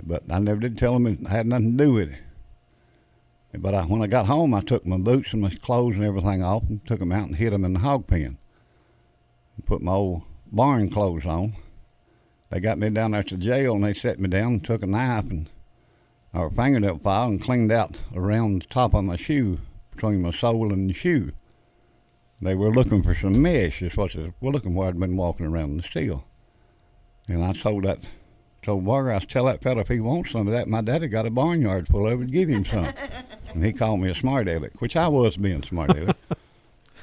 But I never did tell him it had nothing to do with it. But when I got home, I took my boots and my clothes and everything off and took them out and hid them in the hog pen. And put my old barn clothes on. They got me down there to jail, and they set me down and took a knife and or fingernail file and cleaned out around the top of my shoe, between my sole and the shoe. They were looking for some mesh, is what they were looking for. I'd been walking around the steel. And I told Barger, I tell that fella if he wants some of that, my daddy got a barnyard full of it, give him some. And he called me a smart aleck, which I was being smart aleck.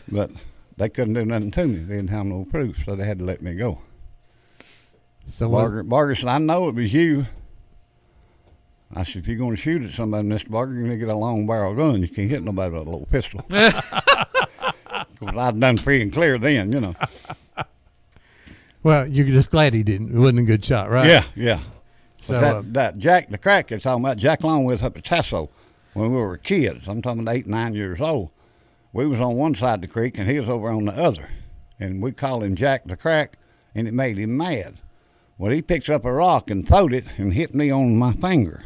But they couldn't do nothing to me. They didn't have no proof, so they had to let me go. So Barger said, I know it was you. I said, if you're going to shoot at somebody, Mr. Barger, you're going to get a long barrel gun. You can't hit nobody with a little pistol. Because I'd done free and clear then, you know. Well, you're just glad he didn't. It wasn't a good shot, right? Yeah, yeah. So that Jack the Crack you're talking about, Jack Long was up at Tasso when we were kids. I'm talking about 8, 9 years old. We was on one side of the creek and he was over on the other. And we called him Jack the Crack, and it made him mad. Well, he picked up a rock and throwed it and hit me on my finger.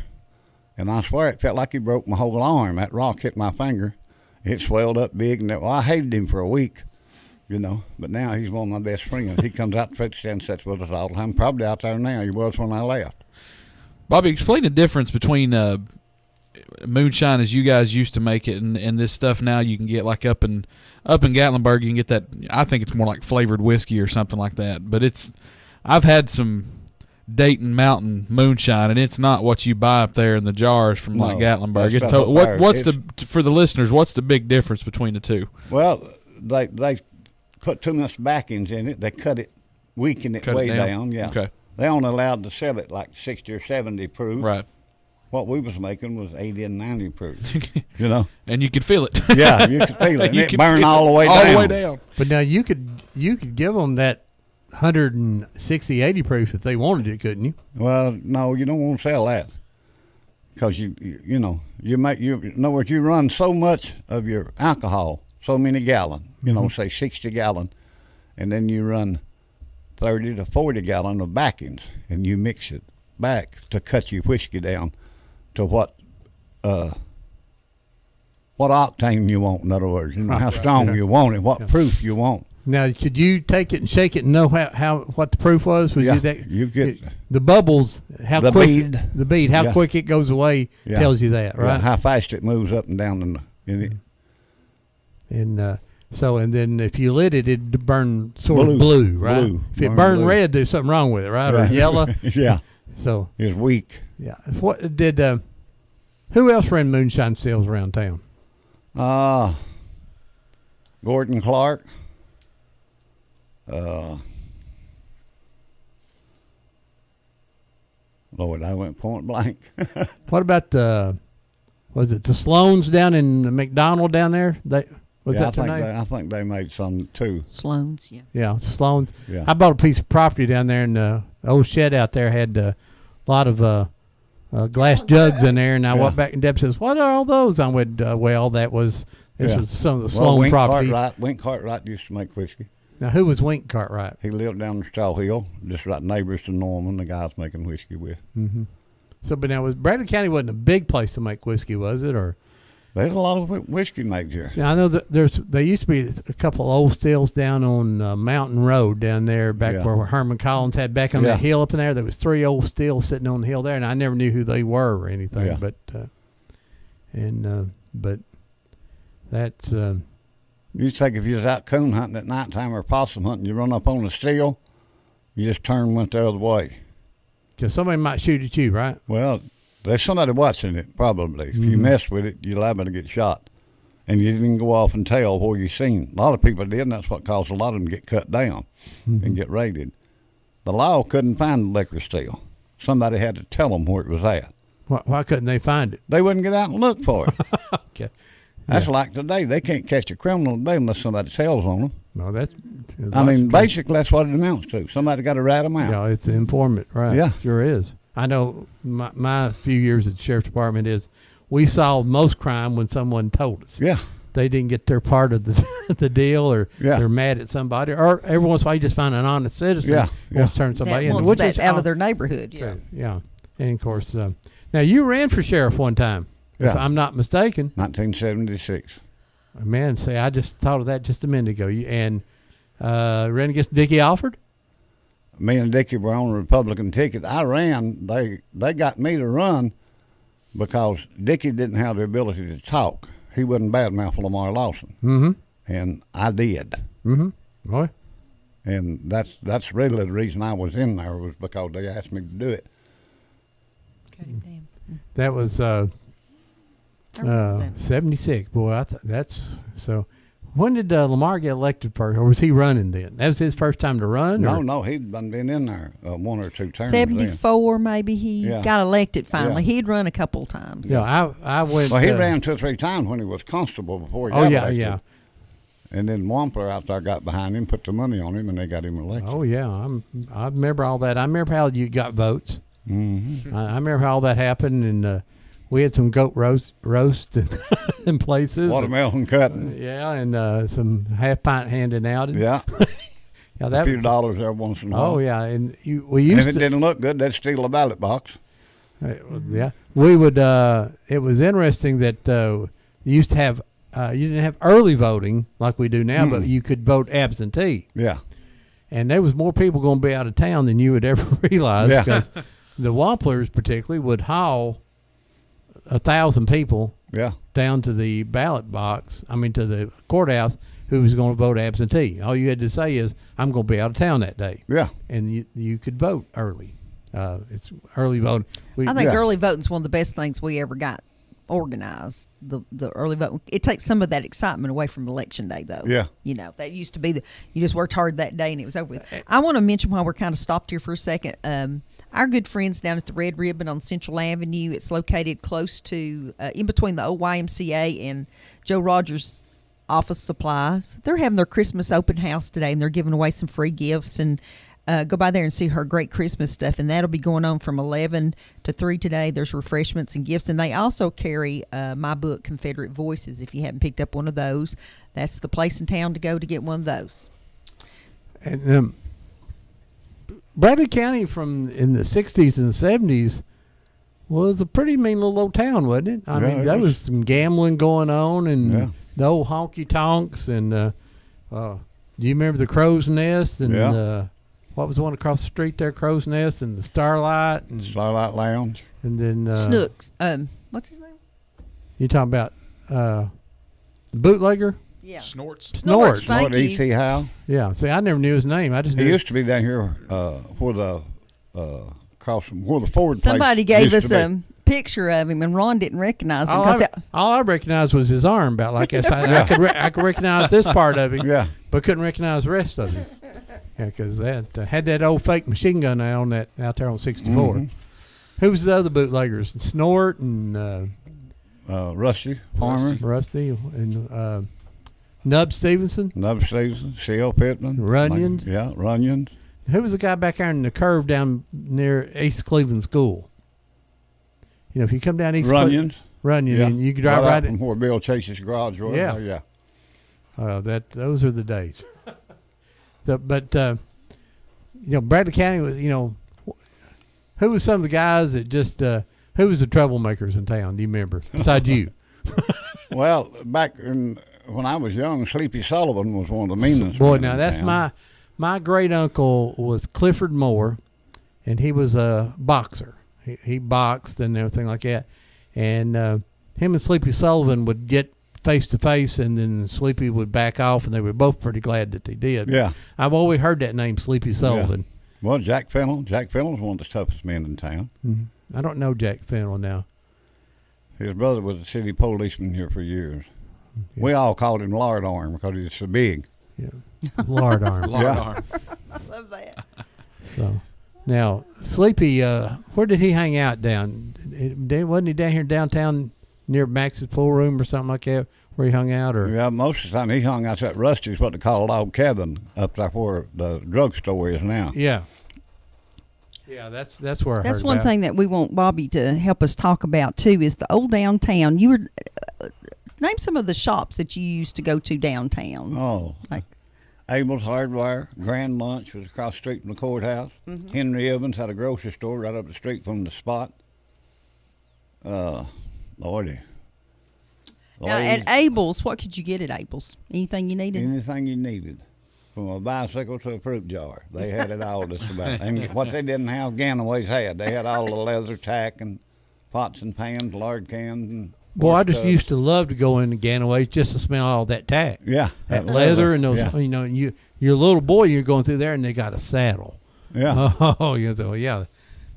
And I swear it felt like he broke my whole arm. That rock hit my finger. It swelled up big, and I hated him for a week, you know. But now he's one of my best friends. He comes out to Fred and sits with us all the time. Probably out there now. He was when I left. Bobby, explain the difference between moonshine as you guys used to make it and this stuff now you can get like up in Gatlinburg. You can get that. I think it's more like flavored whiskey or something like that. But I've had some Dayton Mountain moonshine, and it's not what you buy up there in the jars from like Gatlinburg. It's for the listeners, what's the big difference between the two? Well, they put too much backings in it. They cut it, weaken it way down. Yeah. Okay. They only allowed to sell it like 60 or 70 proof. Right. What we was making was 80 and 90 proof. You know. And you could feel it. Yeah, you could feel it. And it burned all the way down. All the way down. But now you could give them that 160, 80 proof if they wanted it, couldn't you? Well, no, you don't want to sell that, because you run so much of your alcohol, so many gallon, say 60 gallon, and then you run 30 to 40 gallon of backings, and you mix it back to cut your whiskey down to what octane you want. In other words, how strong you want it, what proof you want. Now, could you take it and shake it and know what the proof was? You get the bubbles, how quick the bead, how quick it goes away tells you that, right? Yeah, how fast it moves up and down in it. And then if you lit it, it'd burn sort of blue, right? Blue. If it burned red, there's something wrong with it, right? Or yellow. Yeah. So it's weak. Yeah. What did? Who else ran moonshine sales around town? Gordon Clark. Lord, I went point blank. What about was it the Sloans down in McDonald down there? That their name? I think they made some too. Sloans, yeah. Yeah, Sloans. Yeah. I bought a piece of property down there, and the old shed out there had a lot of glass jugs in there. And I walked back, and Deb says, "What are all those?" I went, "Well, that was was some of the Sloan property." Wink Cartwright used to make whiskey. Now, who was Wink Cartwright? He lived down the Straw Hill, just right neighbors to Norman, the guy I was making whiskey with. Mm-hmm. So, but now, Bradley County wasn't a big place to make whiskey, was it? Or there's a lot of whiskey made here. Yeah, I know that there used to be a couple of old stills down on Mountain Road down there, back where Herman Collins had back on that hill up in there. There was 3 old stills sitting on the hill there, and I never knew who they were or anything. Yeah. But that's. You think if you was out coon hunting at nighttime or possum hunting, you run up on a still, you just turn and went the other way. Because somebody might shoot at you, right? Well, there's somebody watching it, probably. If you mess with it, you're liable to get shot. And you didn't go off and tell where you seen. A lot of people did, and that's what caused a lot of them to get cut down and get raided. The law couldn't find the liquor still. Somebody had to tell them where it was at. Why couldn't they find it? They wouldn't get out and look for it. Okay. That's like today. They can't catch a criminal today unless somebody tells on them. No, basically, that's what it amounts to. Somebody got to rat them out. Yeah, it's an informant, right? Yeah. Sure is. I know my few years at the Sheriff's Department is we solved most crime when someone told us. Yeah. They didn't get their part of the deal, or they're mad at somebody, or every once in a while you just find an honest citizen wants to turn somebody in. Which is out of their neighborhood. Yeah. Yeah. And, of course, now you ran for sheriff one time. Yeah. If I'm not mistaken. 1976. Man, say, I just thought of that just a minute ago. And ran against Dickie Alford? Me and Dickie were on a Republican ticket. I ran. They got me to run, because Dickie didn't have the ability to talk. He wouldn't badmouth Lamar Lawson, and I did. Boy. And that's really the reason I was in there, was because they asked me to do it. Okay, damn. That was I remember that. 76. Boy, that's so. When did Lamar get elected first, or was he running then? That was his first time to run? No, he'd been in there 1 or 2 terms. 74, maybe he got elected finally. Yeah. He'd run a couple of times. Yeah, I went. Well, he ran 2 or 3 times when he was constable before he got elected. Yeah. And then Wampler out there got behind him, put the money on him, and they got him elected. Oh yeah, I remember all that. I remember how you got votes. Mm-hmm. I remember how all that happened, and we had some goat roast in places. Watermelon cutting. Yeah, and some half pint handing out. Yeah. Yeah, a few dollars every once in a while. Oh yeah, and we used and if it didn't look good, they'd steal a ballot box. Yeah, we would. It was interesting that you used to have. You didn't have early voting like we do now, but you could vote absentee. Yeah. And there was more people going to be out of town than you would ever realize. Yeah. Because the Wamplers particularly would haul 1,000 people down to the ballot box, to the courthouse, who was going to vote absentee. All you had to say is, I'm going to be out of town that day. Yeah. And you could vote early. It's early voting. I think early voting is one of the best things we ever got organized. The early vote, it takes some of that excitement away from election day, though. Yeah. That used to be you just worked hard that day and it was over with. I want to mention, while we're kind of stopped here for a second, our good friends down at the Red Ribbon on Central Avenue. It's located close to in between the old YMCA and Joe Rogers Office Supplies. They're having their Christmas open house today, and they're giving away some free gifts. And go by there and see her great Christmas stuff, and that'll be going on from 11 to 3 today. There's refreshments and gifts, and they also carry my book, Confederate Voices. If you haven't picked up one of those, that's the place in town to go to get one of those. And Bradley County in the 60s and 70s was a pretty mean little old town, wasn't it? I mean, there was some gambling going on, and the old honky tonks, and do you remember the Crow's Nest? And what was the one across the street there? Crow's Nest and the Starlight. And Starlight Lounge. And then Snooks. What's his name? You talking about the bootlegger? Yeah. Snorts. Thank you. E.T. Howe. Yeah. See, I never knew his name. I just knew He used to be down here where the across from where the Ford. Somebody place gave used us to be. a picture of him, and Ron didn't recognize him. All I recognized was his arm, about like this. I could recognize this part of him, but couldn't recognize the rest of him. Yeah, because that had that old fake machine gun out there on 64. Mm-hmm. Who was the other bootleggers? Snort and Rusty Farmer, Rusty and Nub Stevenson, Shell Pittman, Runyons. Runyons. Who was the guy back there in the curve down near East Cleveland School? If you come down East Runyons, and you could drive right from where Bill Chase's garage was. Yeah. Those are the days. But Bradley County was, who was some of the guys that just, who was the troublemakers in town? Do you remember? Besides you. Well, back when I was young, Sleepy Sullivan was one of the meanest. Boy, now that's my great uncle was Clifford Moore, and he was a boxer. He boxed and everything like that. And him and Sleepy Sullivan would get face to face, and then Sleepy would back off, and they were both pretty glad that they did. Yeah. I've always heard that name, Sleepy Sullivan. Yeah. Well, Jack Fennell. Jack Fennell's one of the toughest men in town. Mm-hmm. I don't know Jack Fennell now. His brother was a city policeman here for years. Yeah. We all called him Lard Arm because he was so big. Yeah. Lard Arm. Arm. I love that. So, now, Sleepy, where did he hang out down? Wasn't he down here downtown near Max's pool room or something like that, where he hung out? Or yeah, most of the time he hung out at Rusty's, what they call a log cabin, up there where the drugstore is now. Yeah. Yeah, that's where I That's heard one about. thing that we want Bobby to help us talk about too, is the old downtown. You were name some of the shops that you used to go to downtown. Oh, like Abel's Hardware, Grand Lunch was across the street from the courthouse. Mm-hmm. Henry Evans had a grocery store right up the street from the spot. Lordy. Now, at Abel's, what could you get at Abel's? Anything you needed? Anything you needed. From a bicycle to a fruit jar. They had it all just about. And what they didn't have, Ganaway's had. They had all the leather tack and pots and pans, lard cans. And Boy, I just tubs. used to love to go in the Ganaways just to smell all that tack. Yeah. That leather and those, Yeah. you know, and you're a little boy, you're going through there and they got a saddle. Yeah. Oh, you know, yeah.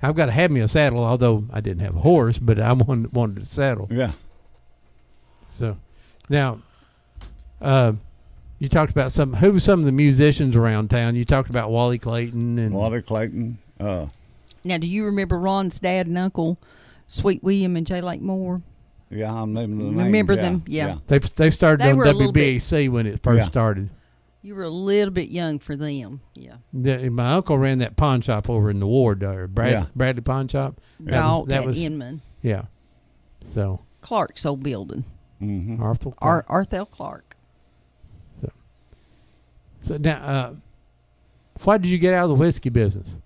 I've got to have me a saddle, although I didn't have a horse, but I wanted a saddle. Yeah. So, now, you talked about who were some of the musicians around town? You talked about Wally Clayton and Wally Clayton. Now, do you remember Ron's dad and uncle, Sweet William and J. Lake Moore? Yeah, I'm naming the names. Remember yeah. them? Yeah. they started They on were a little bit- WBAC when it first Yeah. started. You were a little bit young for them. Yeah. My uncle ran that pawn shop over in the ward, Yeah. Bradley Pawn Shop. Galt at Inman. Yeah. So Clark's old building. Mm-hmm. Arthur Clark. Arthel Clark. So now, why did you get out of the whiskey business?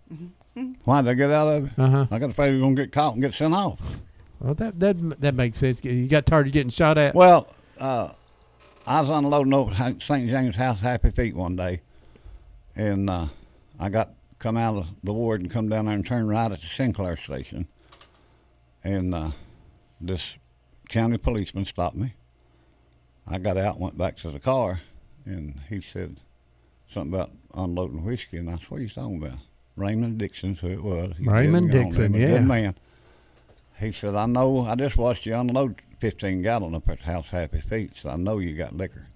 Why did I get out of it? Uh-huh. I got afraid we were going to get caught and get sent off. Well, that makes sense. You got tired of getting shot at. Well, I was unloading over St. James House Happy Feet one day, and I come out of the ward and come down there and turn right at the Sinclair station, and this county policeman stopped me. I got out, went back to the car, and he said something about unloading whiskey, and I said, "What are you talking about?" Raymond Dixon's who it was. He Raymond lived on Dixon, there, a yeah. good man. He said, "I know. I just watched you unload 15 gallon up at House Happy Feet, so I know you got liquor."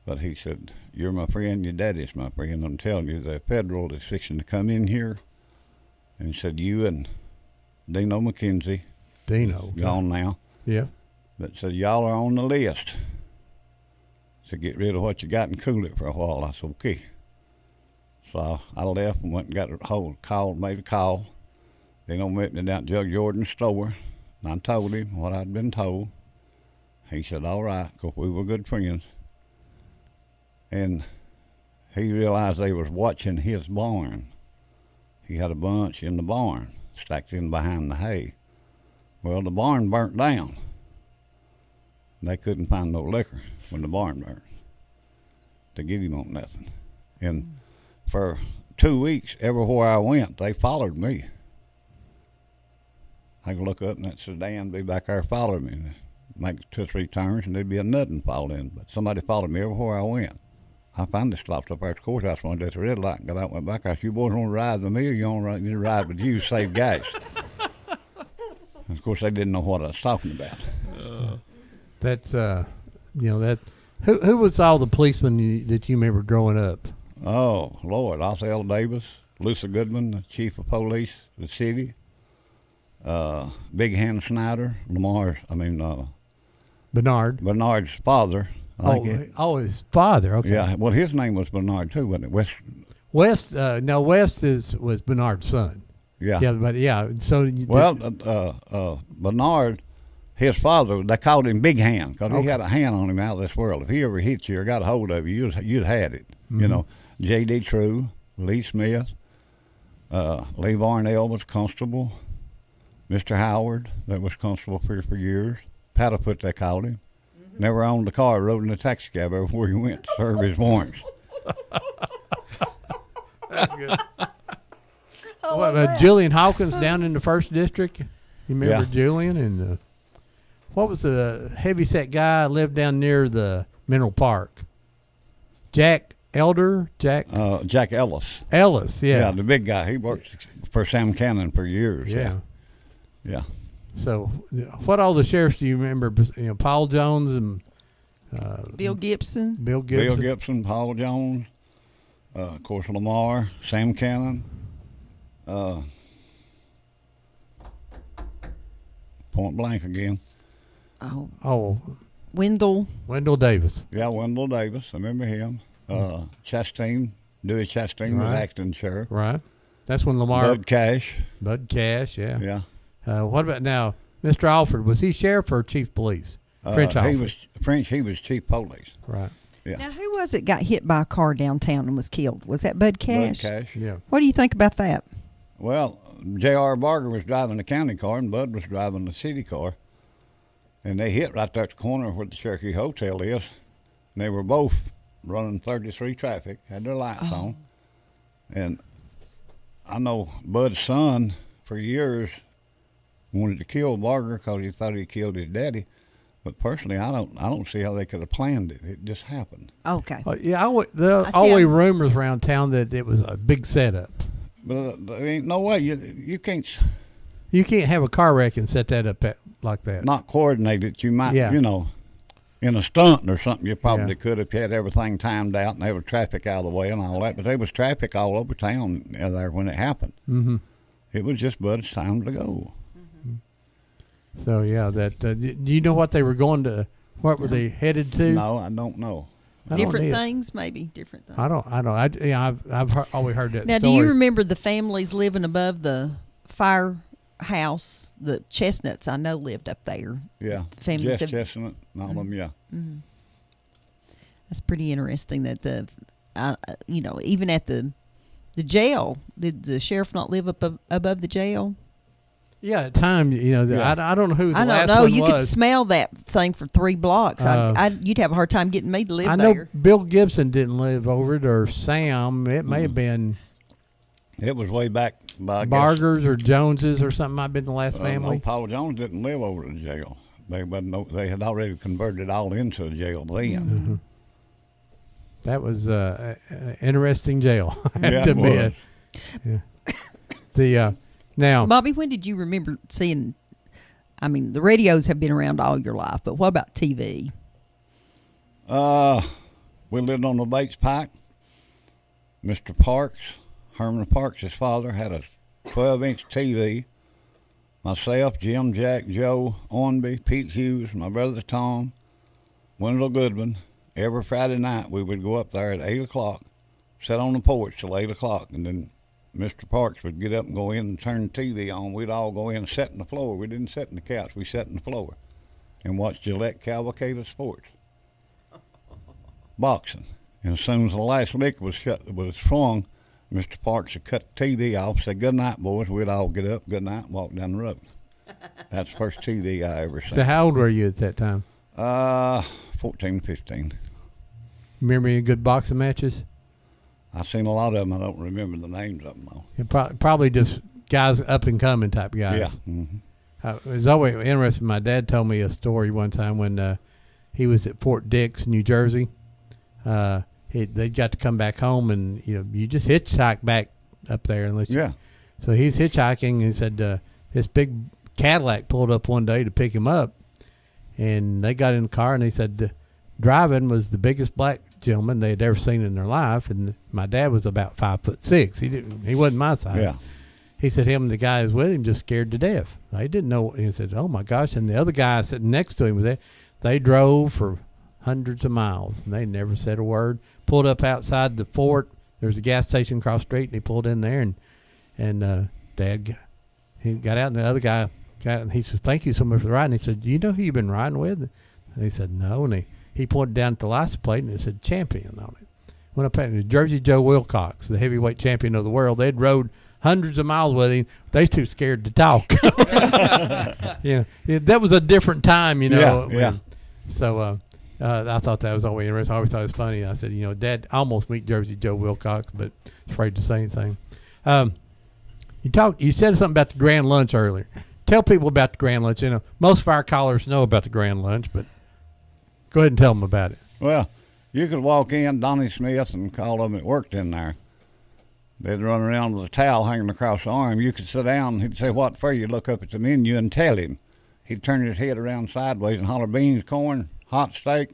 But he said, "You're my friend. Your daddy's my friend. I'm telling you, the federal is fixing to come in here." And he said, "You and Dino McKenzie, Dino. gone now, Yeah. but said y'all are on the list. So get rid of what you got and cool it for a while." I said, "Okay." So I left and went and got made a call. Dino met me down at Jug Jordan's store, and I told him what I'd been told. He said, "All right," because we were good friends. And he realized they was watching his barn. He had a bunch in the barn, stacked in behind the hay. Well, the barn burnt down. They couldn't find no liquor when the barn burned to get him on nothing. And for 2 weeks, everywhere I went, they followed me. I could look up and that sedan be back there following me, make 2 or 3 turns, and there'd be a nothing fall in. But somebody followed me everywhere I went. I finally stopped up there at the courthouse one day at the red light and got out and went back. I said, "You boys want to ride with me or you want me to ride with you, save gas?" And of course, they didn't know what I was talking about. That's who was all the policemen that you remember growing up? Oh, Lord, Oswald Davis, Lucy Goodman, the chief of police of the city, Big Hand Snyder, Bernard's father. His father. Okay. Yeah, well, his name was Bernard too, wasn't it? West was Bernard's son. Yeah. Yeah, but yeah. So Bernard, his father, they called him Big Hand because he had a hand on him out of this world. If he ever hit you or got a hold of you, you'd had it. Mm-hmm. You know, J.D. True, Lee Smith, Lee Varnell was constable. Mr. Howard, that was constable for years. Paddlefoot, they called him. Never owned a car, rode in a taxi cab everywhere he went to serve his warrants. That's good. Jillian Hawkins down in the 1st District. You remember Jillian? And what was the heavyset guy lived down near the Mineral Park? Jack Ellis. Ellis, yeah. Yeah, the big guy. He worked for Sam Cannon for years. Yeah. Yeah. So, what all the sheriffs do you remember? Paul Jones and Bill Gibson. Bill Gibson, Paul Jones, of course Lamar, Sam Cannon, point blank again. Oh. Wendell Davis. Yeah, Wendell Davis. I remember him. Chastain, Dewey Chastain was acting sheriff. Right. That's when Lamar. Bud Cash, yeah. Yeah. What about now, Mr. Alford? Was he sheriff or chief police? French Alford. He was chief police. Right. Yeah. Now, who was it got hit by a car downtown and was killed? Was that Bud Cash? Bud Cash. Yeah. What do you think about that? Well, J.R. Barger was driving the county car and Bud was driving the city car. And they hit right there at the corner where the Cherokee Hotel is. And they were both running 33 traffic, had their lights on. And I know Bud's son for years wanted to kill Barger because he thought he killed his daddy. But personally, I don't see how they could have planned it. It just happened. Okay. Yeah, there are always rumors around town that it was a big setup. But there ain't no way you can't. You can't have a car wreck and set that up like that. Not coordinated. You might, in a stunt or something, you probably Yeah. could if you had everything timed out and there was traffic out of the way and all that. But there was traffic all over town there when it happened. Mm-hmm. It was just Bud's time to go. So yeah, do you know what they were going to? What were they headed to? No, I don't know. Different things, maybe different things. I've always heard that. Now, story. do you remember the families living above the firehouse? The Chestnuts, I know, lived up there. Yeah, Families Jess Chestnut and all of them, yeah. Mm-hmm. That's pretty interesting that even at the jail, did the sheriff not live up above the jail? Yeah, at times, I don't know who the I last don't know. one You was. could smell that thing for 3 blocks. You'd have a hard time getting me to live I there. know Bill Gibson didn't live over it, or Sam. It may have been. It was way back by Bargers or Joneses or something. Might have been the last family. No, Paul Jones didn't live over the jail. They had already converted it all into a jail then. Mm-hmm. That was an interesting jail. I have Yeah, to it admit. Yeah. Now, Bobby, when did you remember seeing? I mean, the radios have been around all your life, but what about TV? We lived on the Bates Pike. Mr. Parks, Herman Parks, his father, had a 12-inch TV. Myself, Jim, Jack, Joe, Ornby, Pete Hughes, my brother Tom, Wendell Goodwin. Every Friday night we would go up there at 8 o'clock, sit on the porch till 8 o'clock, and then Mr. Parks would get up and go in and turn the TV on. We'd all go in and sit on the floor. We didn't sit on the couch. We sat on the floor and watched Gillette Cavalcade of Sports. Boxing. And as soon as the last lick was swung, Mr. Parks would cut the TV off, say, "Good night, boys." We'd all get up, good night, and walk down the road. That's the first TV I ever seen. so how old were you at that time? 14, 15. Remember any good boxing matches? I've seen a lot of them. I don't remember the names of them, though. Probably just guys up and coming type guys. Yeah. Mm-hmm. It was always interesting. My dad told me a story one time when he was at Fort Dix, New Jersey. They got to come back home, and you just hitchhike back up there unless Yeah. So he's hitchhiking, and he said this big Cadillac pulled up one day to pick him up, and they got in the car, and they said driving was the biggest black gentleman they had ever seen in their life, and my dad was about 5'6". He wasn't my size. Yeah. He said him and the guy who was with him just scared to death. They didn't know. He said, "Oh my gosh!" And the other guy sitting next to him was there. They drove for hundreds of miles, and they never said a word. Pulled up outside the fort. There's a gas station across the street, and he pulled in there, and Dad, he got out, and the other guy got out, and he said, "Thank you so much for the ride." And he said, "Do you know who you've been riding with?" And he said, "No." And he pointed down at the license plate, and it said "Champion" on it. Went up there, Jersey Joe Wilcox, the heavyweight champion of the world. They'd rode hundreds of miles with him. They too scared to talk. That was a different time, Yeah. So I thought that was always interesting. I always thought it was funny. I said, Dad almost meet Jersey Joe Wilcox, but afraid to say anything. You said something about the Grand Lunch earlier. Tell people about the Grand Lunch. Most fire callers know about the Grand Lunch, but go ahead and tell them about it. Well, you could walk in, Donnie Smith and all of them that worked in there. They'd run around with a towel hanging across the arm. You could sit down. He'd say, "What for?" You'd look up at the menu and tell him. He'd turn his head around sideways and holler, "Beans, corn, hot steak,"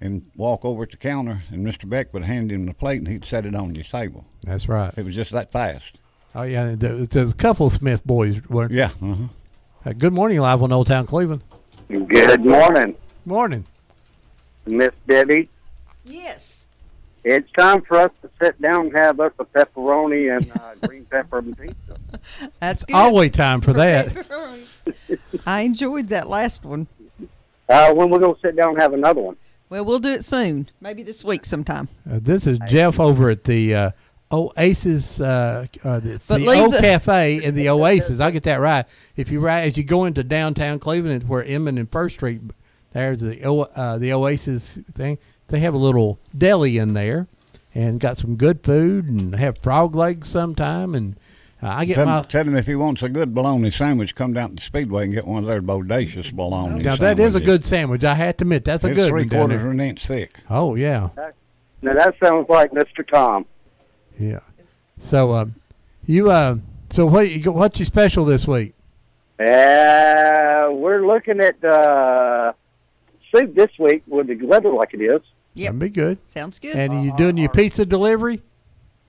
and walk over at the counter, and Mr. Beck would hand him the plate, and he'd set it on his table. That's right. It was just that fast. Oh, yeah. There's a couple of Smith boys. Yeah. Good morning, live on Old Town Cleveland. Good morning, Morning. Miss Debbie. Yes. It's time for us to sit down and have us a pepperoni and green pepper and pizza. That's good. Always time for that. I enjoyed that last one. When we're going to sit down and have another one? Well, we'll do it soon. Maybe this week sometime. This is Jeff over at the Oasis, the leave Old the- Cafe in the Oasis. I'll get that right. If you as you go into downtown Cleveland, it's where Inman and First Street, there's the Oasis thing. They have a little deli in there, and got some good food, and have frog legs sometime, and I get tell him if he wants a good bologna sandwich, come down to the Speedway and get one of their bodacious bologna. Now that is a good sandwich. I have to admit that's a it's good one. It's 3/4 of an inch thick. Oh yeah. Now that sounds like Mr. Tom. Yeah. So so what's your special this week? We're looking at soup this week with the weather like it is. Yep. That'd be good. Sounds good. And are you doing your pizza delivery?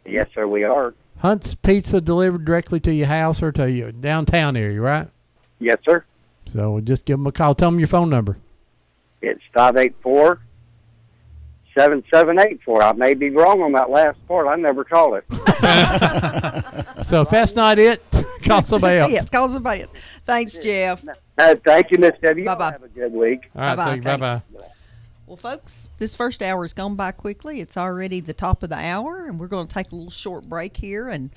Yes, sir, we are. Hunt's Pizza delivered directly to your house or to your downtown area, right? Yes, sir. So just give them a call. Tell them your phone number. It's 584-7784. I may be wrong on that last part. I never call it. So if that's not it, call somebody else. Yes, call somebody else. Thanks, Jeff. Thank you, Miss Debbie. Bye-bye. Have a good week. All right, Bye-bye. bye-bye. Well, folks, this first hour has gone by quickly. It's already the top of the hour, and we're going to take a little short break here and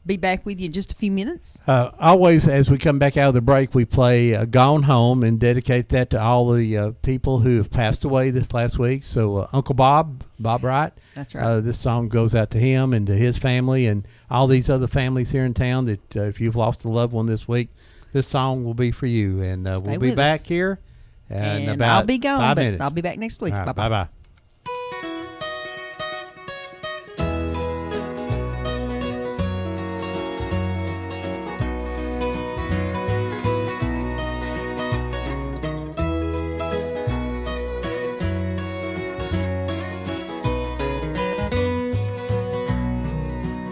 be back with you in just a few minutes. Always, as we come back out of the break, we play Gone Home and dedicate that to all the people who have passed away this last week. So Uncle Bob Wright. That's right. This song goes out to him and to his family and all these other families here in town that if you've lost a loved one this week, this song will be for you. And we'll be back here. And about I'll be gone, 5 but minutes. I'll be back next week. All right, Bye-bye. bye-bye.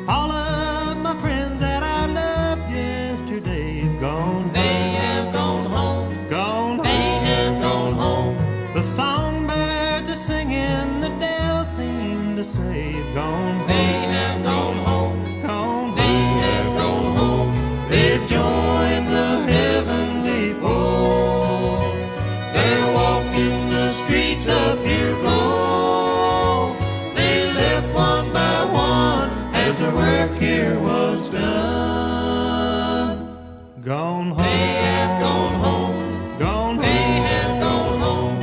All of my friends that I loved yesterday have gone. They have gone home. Gone home. They have gone home. The songbirds are singing. The dells seem to say have gone home. They have gone home. Gone home. They have gone home. They've joined the heavenly fold. They're walking the streets of pure gold. They left one by one as their work here was done. Gone home. They have gone home. Gone home. They have gone home.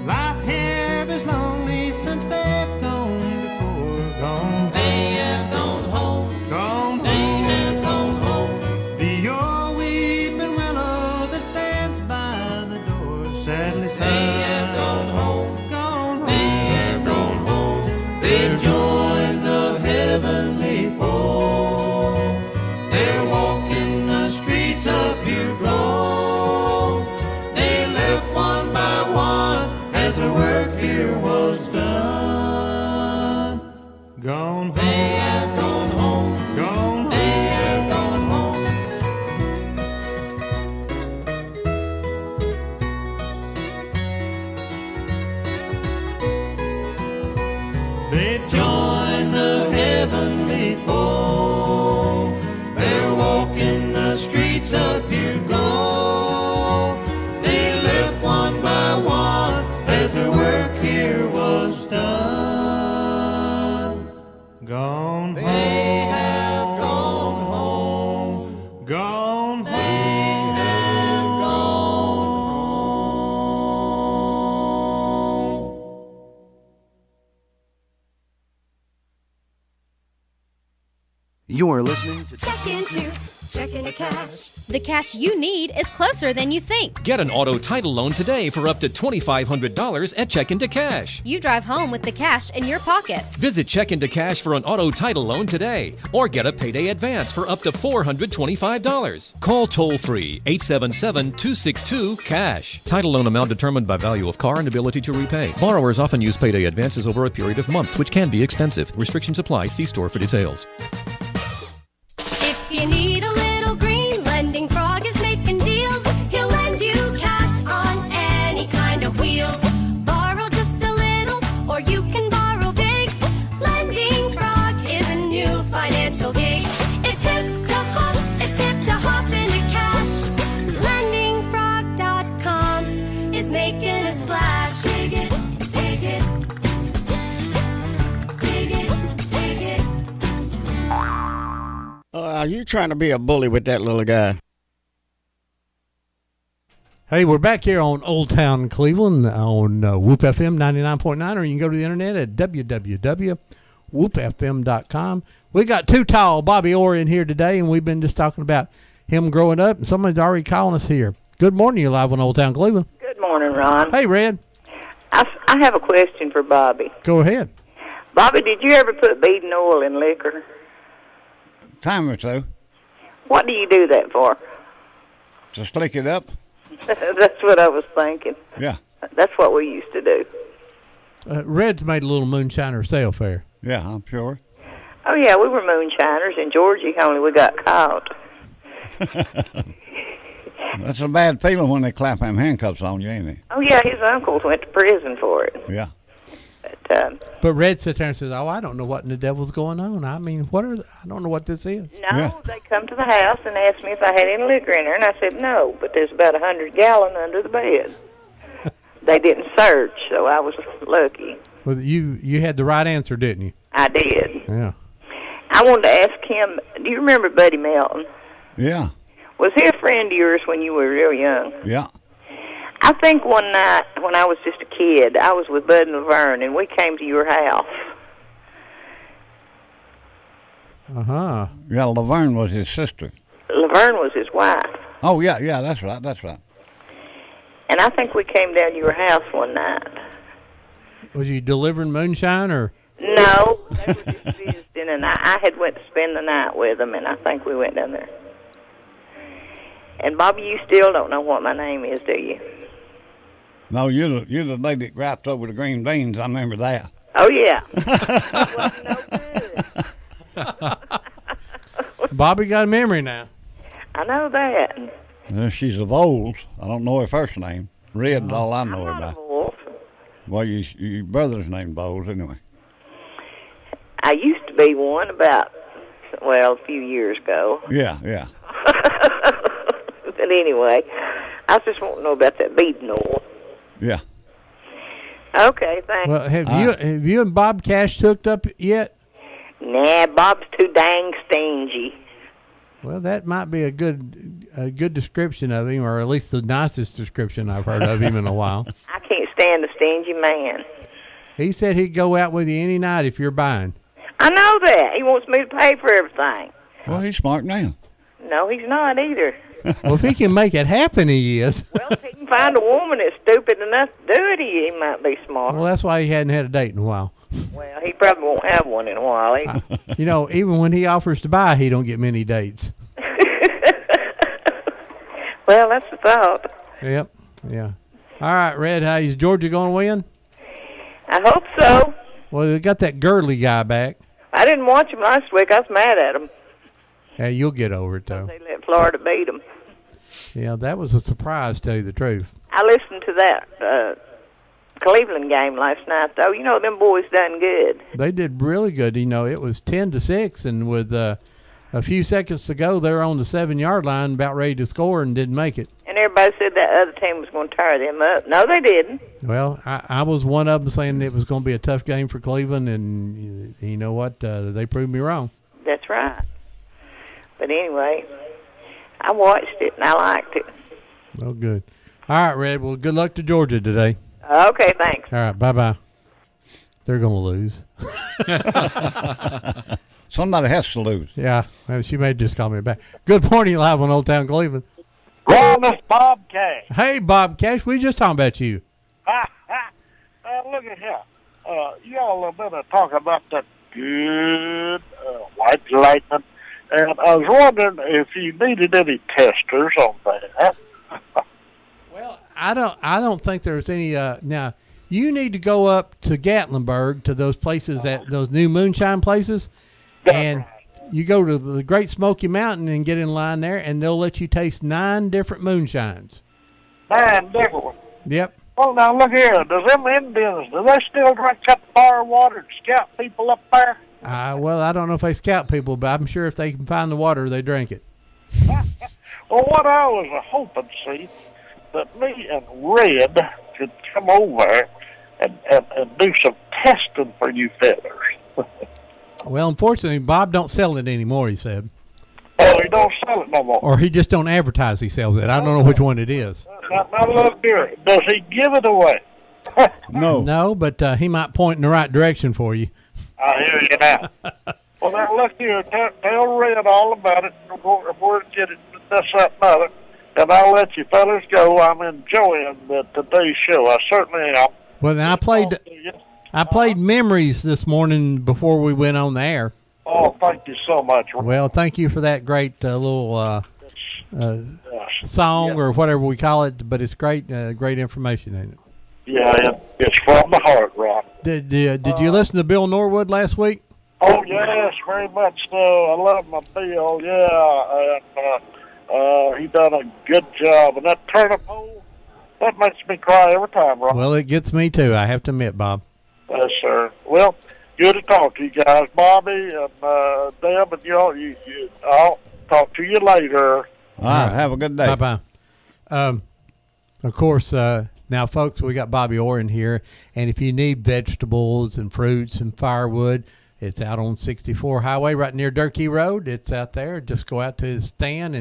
Life here is lonely since they've gone before. Gone. They have gone home. Gone. They have gone home. The old weeping willow that stands by the door sadly sighs. They have gone home. Gone home. They have gone home. They've joined the heavenly fold. They're walking the streets of pure gold. They left one by one as their work here was done. Gone home. They have gone home. Gone home. They have gone home. They've joined the heavenly fold. They're walking the streets of pure gold. They left one by one as their work here was done. Gone home. They have gone home. Gone home. They have gone home. You are listening to Check into cash. The cash you need is closer than you think. Get an auto title loan today for up to $2,500 at Check Into Cash. You drive home with the cash in your pocket. Visit Check Into Cash for an auto title loan today or get a payday advance for up to $425. Call toll-free 877-262-CASH. Title loan amount determined by value of car and ability to repay. Borrowers often use payday advances over a period of months, which can be expensive. Restrictions apply. See store for details. If you need a little green, Lending Frog is making deals. He'll lend you cash on any kind of wheels. Borrow just a little, or you can borrow big. Lending Frog is a new financial gig. It's hip to hop into cash. LendingFrog.com is making a splash. Dig it, dig it, dig you trying to be a bully with that little guy. Hey, we're back here on Old Town Cleveland on Whoop FM 99.9, or you can go to the internet at www.whoopfm.com. We got Too Tall Bobby Orr in here today, and we've been just talking about him growing up, and somebody's already calling us here. Good morning, you're live on Old Town Cleveland. Good morning, Ron. Hey, Red. I have a question for Bobby. Go ahead. Bobby, did you ever put beating oil in liquor? Time or two. What do you do that for? To slick it up. That's what I was thinking. Yeah. That's what we used to do. Red's made a little moonshiner sale fair. Yeah, I'm sure. Oh, yeah, we were moonshiners in Georgia, only we got caught. That's a bad feeling when they clap them handcuffs on you, ain't it? Oh, yeah, his uncles went to prison for it. Yeah. But Red sits there and says, "Oh, I don't know what in the devil's going on. I mean, I don't know what this is." No, they come to the house and asked me if I had any liquor in there, and I said no, but there's about 100-gallon under the bed. They didn't search, so I was lucky. Well, you had the right answer, didn't you? I did. Yeah. I wanted to ask him, do you remember Buddy Melton? Yeah. Was he a friend of yours when you were real young? Yeah. I think one night when I was just a kid, I was with Bud and Laverne, and we came to your house. Uh-huh. Yeah, Laverne was his sister. Laverne was his wife. Oh, yeah, that's right. And I think we came down to your house one night. Was you delivering moonshine or? No, they were just visiting, and I had went to spend the night with them, and I think we went down there. And Bobby, you still don't know what my name is, do you? No, you're the lady that griped over the green beans. I remember that. Oh, yeah. Bobby got a memory now. I know that. She's of old. I don't know her first name. Red's all I know her by. Well, your brother's named Bowles, anyway. I used to be one about, a few years ago. Yeah. But anyway, I just want to know about that beating oil. Yeah. Okay, thanks. Well, have you and Bob Cash hooked up yet? Nah, Bob's too dang stingy. Well, that might be a good description of him, or at least the nicest description I've heard of him in a while. I can't stand a stingy man. He said he'd go out with you any night if you're buying. I know that. He wants me to pay for everything. Well, he's smart now. No, he's not either. Well, if he can make it happen, he is. Well, if he can find a woman that's stupid enough to do it, he might be smart. Well, that's why he hadn't had a date in a while. Well, he probably won't have one in a while either. You know, even when he offers to buy, he don't get many dates. Well, that's the thought. Yep. Yeah. All right, Red, is Georgia going to win? I hope so. Well, they got that Gurley guy back. I didn't watch him last week. I was mad at him. Yeah, you'll get over it, though. They let Florida beat them. Yeah, that was a surprise, to tell you the truth. I listened to that Cleveland game last night, though. You know, them boys done good. They did really good. You know, it was 10-6, and with a few seconds to go, they were on the 7-yard line, about ready to score, and didn't make it. And everybody said that other team was going to tear them up. No, they didn't. Well, I was one of them saying it was going to be a tough game for Cleveland, and you know what? They proved me wrong. That's right. But anyway, I watched it, and I liked it. Oh, good. All right, Red. Well, good luck to Georgia today. Okay, thanks. All right, bye-bye. They're going to lose. Somebody has to lose. Yeah, well, she may just call me back. Good morning, live on Old Town Cleveland. Well, Miss Bob Cash. Hey, Bob Cash, we just talking about you. Look at here. Y'all better talk about that good white lightning. And I was wondering if you needed any testers on that. Well, I don't think there's any. Now, you need to go up to Gatlinburg to those places, those new moonshine places, and you go to the Great Smoky Mountain and get in line there, and they'll let you taste 9 different moonshines. 9 different ones. Yep. Well, now look here. Does them Indians, do they still drink that fire water and scout people up there? Well, I don't know if they scout people, but I'm sure if they can find the water, they drink it. Well, what I was hoping, see, that me and Red could come over and do some testing for you fellas. Well, unfortunately, Bob don't sell it anymore, he said. don't sell it no more. Or he just don't advertise he sells it. I don't know which one it is. Now look here. Does he give it away? No, but he might point in the right direction for you. I hear you now. Well, now look here. Tell Red all about it. Where to get it, this, that, and other. And I'll let you fellas go. I'm enjoying today's show. I certainly am. Well, now I played Memories this morning before we went on the air. Oh, thank you so much. Well, thank you for that great little song or whatever we call it. But it's great, great information, ain't it? Yeah, it's from the heart, Ron. Did you listen to Bill Norwood last week? Oh, yes, very much so. I love my Bill, yeah. And he done a good job. And that turnip hole, that makes me cry every time, Ron. Well, it gets me too, I have to admit, Bob. Yes, sir. Well, good to talk to you guys, Bobby and Deb, and I'll talk to you later. All right, have a good day. Bye-bye. Of course, now, folks, we got Bobby Orr in here, and if you need vegetables and fruits and firewood, it's out on 64 Highway right near Durkee Road. It's out there. Just go out to his stand,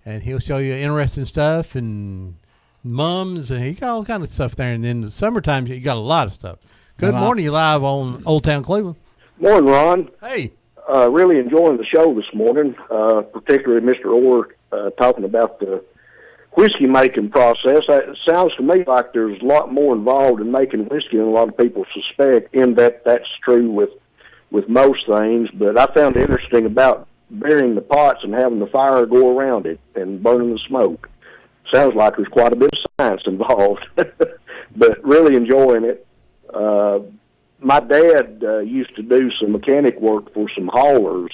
and he'll show you interesting stuff and mums, and he got all kind of stuff there. And in the summertime, he got a lot of stuff. Good morning. You live on Old Town Cleveland. Morning, Ron. Hey. Really enjoying the show this morning, particularly Mr. Orr talking about the whiskey making process. It sounds to me like there's a lot more involved in making whiskey than a lot of people suspect, in that that's true with most things. But I found it interesting about burying the pots and having the fire go around it and burning the smoke. Sounds like there's quite a bit of science involved, but really enjoying it. My dad used to do some mechanic work for some haulers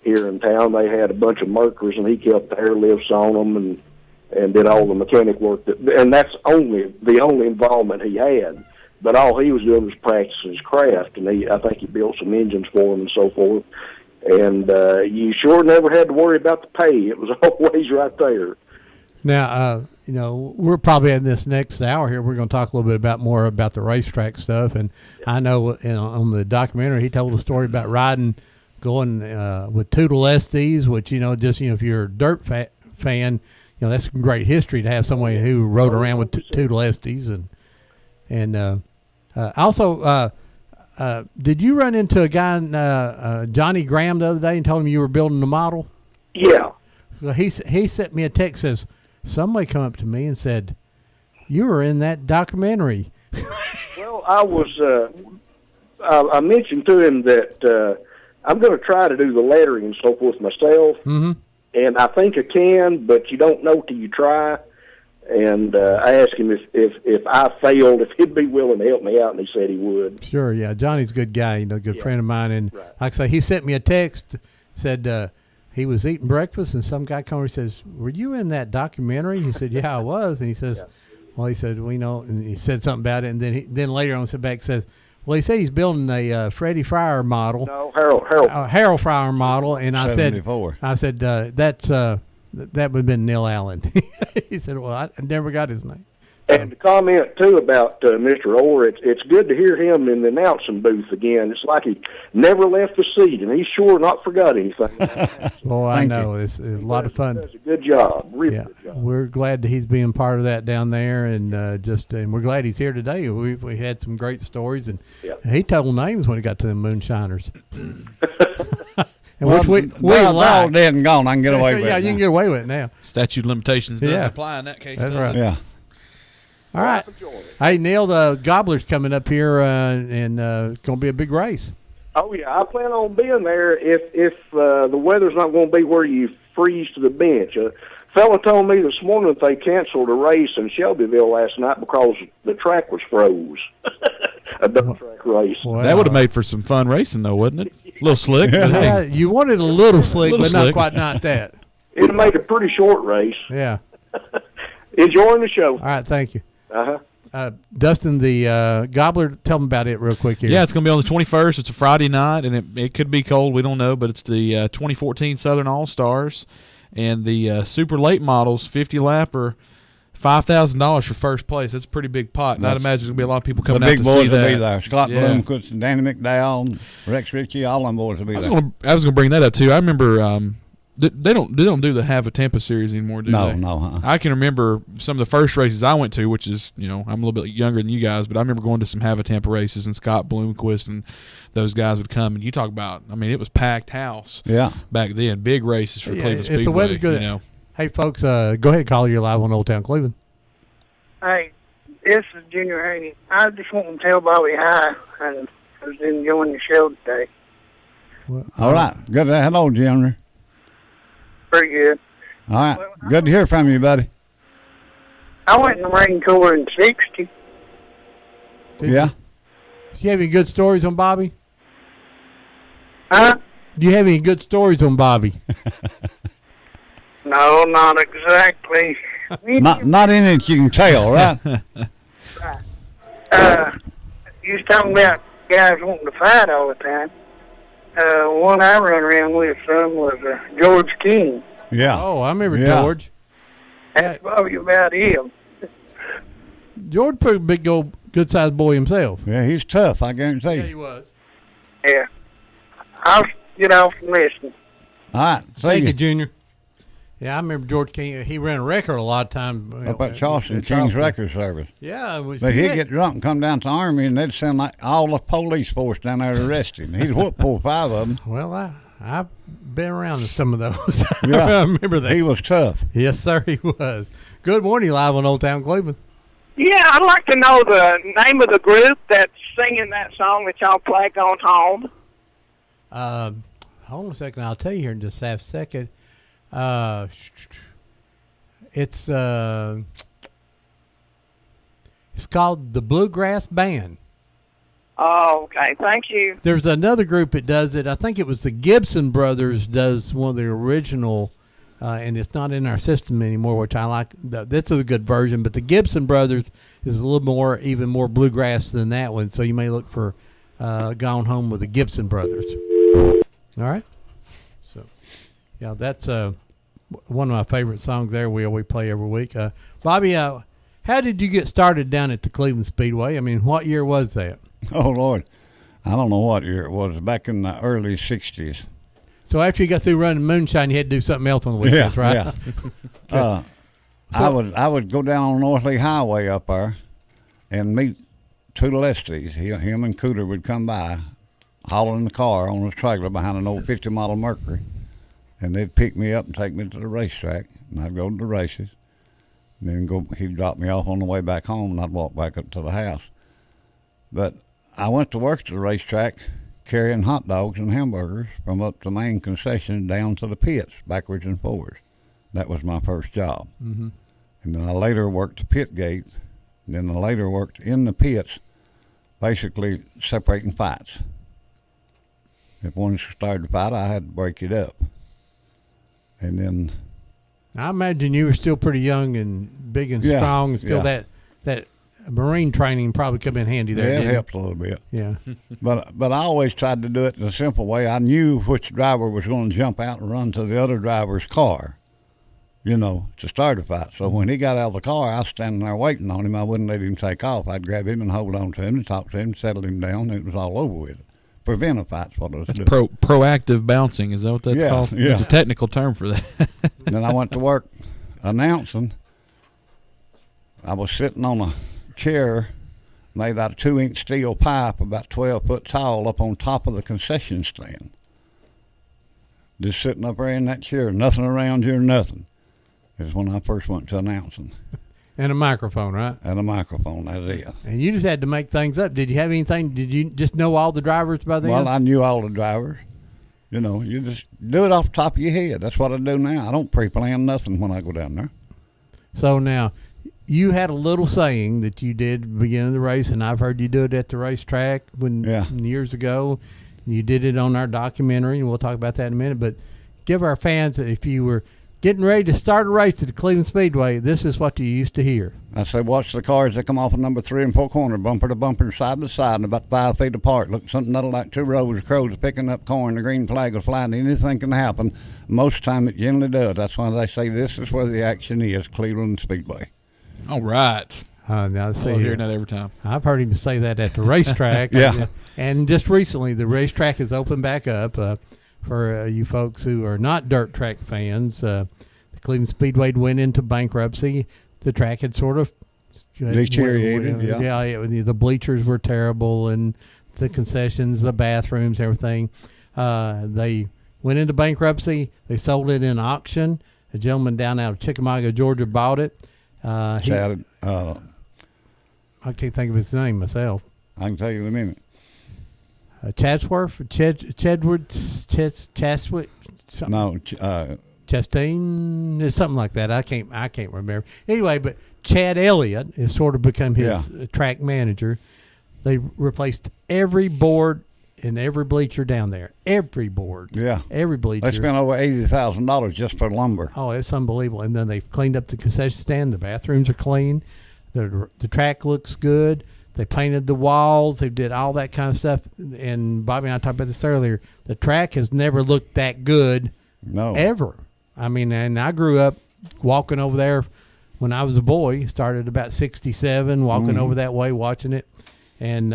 here in town. They had a bunch of Mercuries, and he kept the air lifts on them and did all the mechanic work. And that's the only involvement he had. But all he was doing was practicing his craft, and I think he built some engines for him and so forth. And you sure never had to worry about the pay. It was always right there. Now, we're probably in this next hour here. We're going to talk a little bit more about the racetrack stuff. And I know on the documentary, he told a story about going with Tootle Estes, which, if you're a dirt fan, that's great history to have somebody who rode around with Tootle Estes. And also, did you run into a guy, Johnny Graham, the other day and told him you were building a model? Yeah. Well, he sent me a text, says, somebody come up to me and said, you were in that documentary. Well, I was, I mentioned to him that I'm going to try to do the lettering and so forth myself. Mm-hmm. And I think I can, but you don't know till you try. And I asked him if I failed, if he'd be willing to help me out, and he said he would. Sure, yeah. Johnny's a good guy, good friend of mine. And like I say, he sent me a text, said he was eating breakfast, and some guy came over and says, were you in that documentary? He said, yeah, I was. And he says, well, he said, and he said something about it. And then later on, said back, says, well, he said he's building a Freddie Fryer model. No, Harold. Harold Fryer model. And I 74. said, that would have been Neil Allen. He said, well, I never got his name. And to comment, too, about Mr. Orr, it's good to hear him in the announcing booth again. It's like he never left the seat, and he's sure not forgot anything. Well, I know. It's a lot of fun. He does a good job, really good job. We're glad that he's being part of that down there, and and we're glad he's here today. We had some great stories, and he told names when he got to the Moonshiners. And well, which we all dead and gone. I can get away with it. Yeah, you can get away with it now. Statute of limitations doesn't apply in that case. That's right. Yeah. All right. Hey, Neil, the Gobbler's coming up here, and it's going to be a big race. Oh, yeah. I plan on being there if the weather's not going to be where you freeze to the bench. A fella told me this morning that they canceled a race in Shelbyville last night because the track was froze. A dirt track race. Wow. That would have made for some fun racing, though, wouldn't it? A little slick. But hey. You wanted a little slick, Little but slick. not that. It would have made a pretty short race. Yeah. Enjoying the show. All right, thank you. Uh-huh. Dustin, the Gobbler, tell them about it real quick here. Yeah, it's going to be on the 21st. It's a Friday night, and it could be cold. We don't know, but it's the 2014 Southern All-Stars. And the super late models, 50-lapper, $5,000 for first place. That's a pretty big pot, and I'd imagine there's going to be a lot of people coming out to see that. The big boys will be there. Scott Bloomquist, Danny McDowell, Rex Ritchie, all them boys will be there. I was going to bring that up, too. I remember They don't do the Have a Tampa series anymore, do No, they? no. I can remember some of the first races I went to, which is, I'm a little bit younger than you guys, but I remember going to some Have a Tampa races, and Scott Bloomquist and those guys would come, and you talk about, it was packed house. Yeah. Back then, big races for Cleveland Speedway. If the weather's good, hey folks, go ahead and call. You're live on Old Town Cleveland. Hey, this is Junior Haney. I just want to tell Bobby hi, and I was enjoying the show today. All right. Good. Hello, Junior. Pretty good. All right. Good to hear from you, buddy. I went in the Marine Corps in '60. Yeah. Do you have any good stories on Bobby? Huh? Do you have any good stories on Bobby? No, not exactly. Not any that you can tell, right? You was talking about guys wanting to fight all the time. One I run around with was George King. Yeah. Oh, I remember Yeah. George. That's probably about him. George pretty big, good sized boy himself. Yeah, he's tough, I guarantee you. Yeah, he was. Yeah. I'll get off and listen. All right. See Thank you. you, Junior. Yeah, I remember George King. He ran a record a lot of times. Up at Charleston, King's Record Service. Yeah. But he'd get drunk and come down to the Army, and they'd send like all the police force down there to arrest him. He'd whoop 4 or 5 of them. Well, I've been around some of those. Yeah. I remember that. He was tough. Yes, sir, he was. Good morning, live on Old Town Cleveland. Yeah, I'd like to know the name of the group that's singing that song that y'all play going home. Hold on a second. I'll tell you here in just a second. It's called the Bluegrass Band. Oh, okay. Thank you. There's another group that does it. I think it was the Gibson Brothers does one of the original, and it's not in our system anymore, which I like. This is a good version, but the Gibson Brothers is a little more, even more bluegrass than that one. So you may look for Gone Home with the Gibson Brothers. All right. So, yeah, that's one of my favorite songs there we play every week. Bobby, how did you get started down at the Cleveland Speedway? I mean, what year was that? Oh, Lord. I don't know what year it was. Back in the early 60s. So after you got through running moonshine, you had to do something else on the weekends, right? Yeah. I would go down on North Lee Highway up there and meet two Lesties. Him and Cooter would come by, hauling the car on his trailer behind an old 50 model Mercury, and they'd pick me up and take me to the racetrack, and I'd go to the races. And then he'd drop me off on the way back home, and I'd walk back up to the house. But I went to work at the racetrack carrying hot dogs and hamburgers from up the main concession down to the pits, backwards and forwards. That was my first job. Mm-hmm. And then I later worked the pit gate. And then I later worked in the pits, basically separating fights. If one started to fight, I had to break it up. And then... I imagine you were still pretty young and big and strong, and still that Marine training probably come in handy there. Yeah, it didn't helped a little bit. Yeah. But I always tried to do it in a simple way. I knew which driver was going to jump out and run to the other driver's car, to start a fight. So when he got out of the car, I was standing there waiting on him. I wouldn't let him take off. I'd grab him and hold on to him and talk to him, settle him down, and it was all over with. Prevent a fight's what I was doing. Proactive bouncing, is that what that's called? Yeah. It's a technical term for that. Then I went to work announcing. I was sitting on a chair made out of 2-inch steel pipe about 12 foot tall up on top of the concession stand. Just sitting up there in that chair, nothing around you or nothing. Is when I first went to announcing. And a microphone, right? And a microphone, that's it. And you just had to make things up. Did you have anything? Did you just know all the drivers by then? Well, I knew all the drivers. You just do it off the top of your head. That's what I do now. I don't pre-plan nothing when I go down there. So now, you had a little saying that you did at the beginning of the race, and I've heard you do it at the racetrack years ago. You did it on our documentary, and we'll talk about that in a minute. But give our fans, if you were getting ready to start a race at the Cleveland Speedway, this is what you used to hear. I say, watch the cars that come off of number 3 and 4 corner, bumper to bumper, side to side, and about 5 feet apart. Look, something that'll like 2 rows of crows picking up corn. The green flag will fly, and anything can happen. Most of the time, it generally does. That's why they say this is where the action is, Cleveland Speedway. All right. Now see, I hear that every time. I've heard him say that at the racetrack. Yeah. And just recently, the racetrack has opened back up. for you folks who are not dirt track fans. The Cleveland Speedway went into bankruptcy. The track had sort of deteriorated. The bleachers were terrible, and the concessions, the bathrooms, everything. They went into bankruptcy. They sold it in auction. A gentleman down out of Chickamauga, Georgia, bought it. I can't think of his name myself. I can tell you in a minute. Chatsworth, Chastwick. No, Chastain, something like that. I can't remember. Anyway, but Chad Elliott has sort of become his track manager. They replaced every board and every bleacher down there. Every board. Yeah. Every bleacher. They spent over $80,000 just for lumber. Oh, it's unbelievable. And then they've cleaned up the concession stand. The bathrooms are clean. The track looks good. They painted the walls. They did all that kind of stuff. And Bobby and I talked about this earlier. The track has never looked that good. No. Ever. I mean, and I grew up walking over there when I was a boy. Started about 67, walking over that way, watching it. And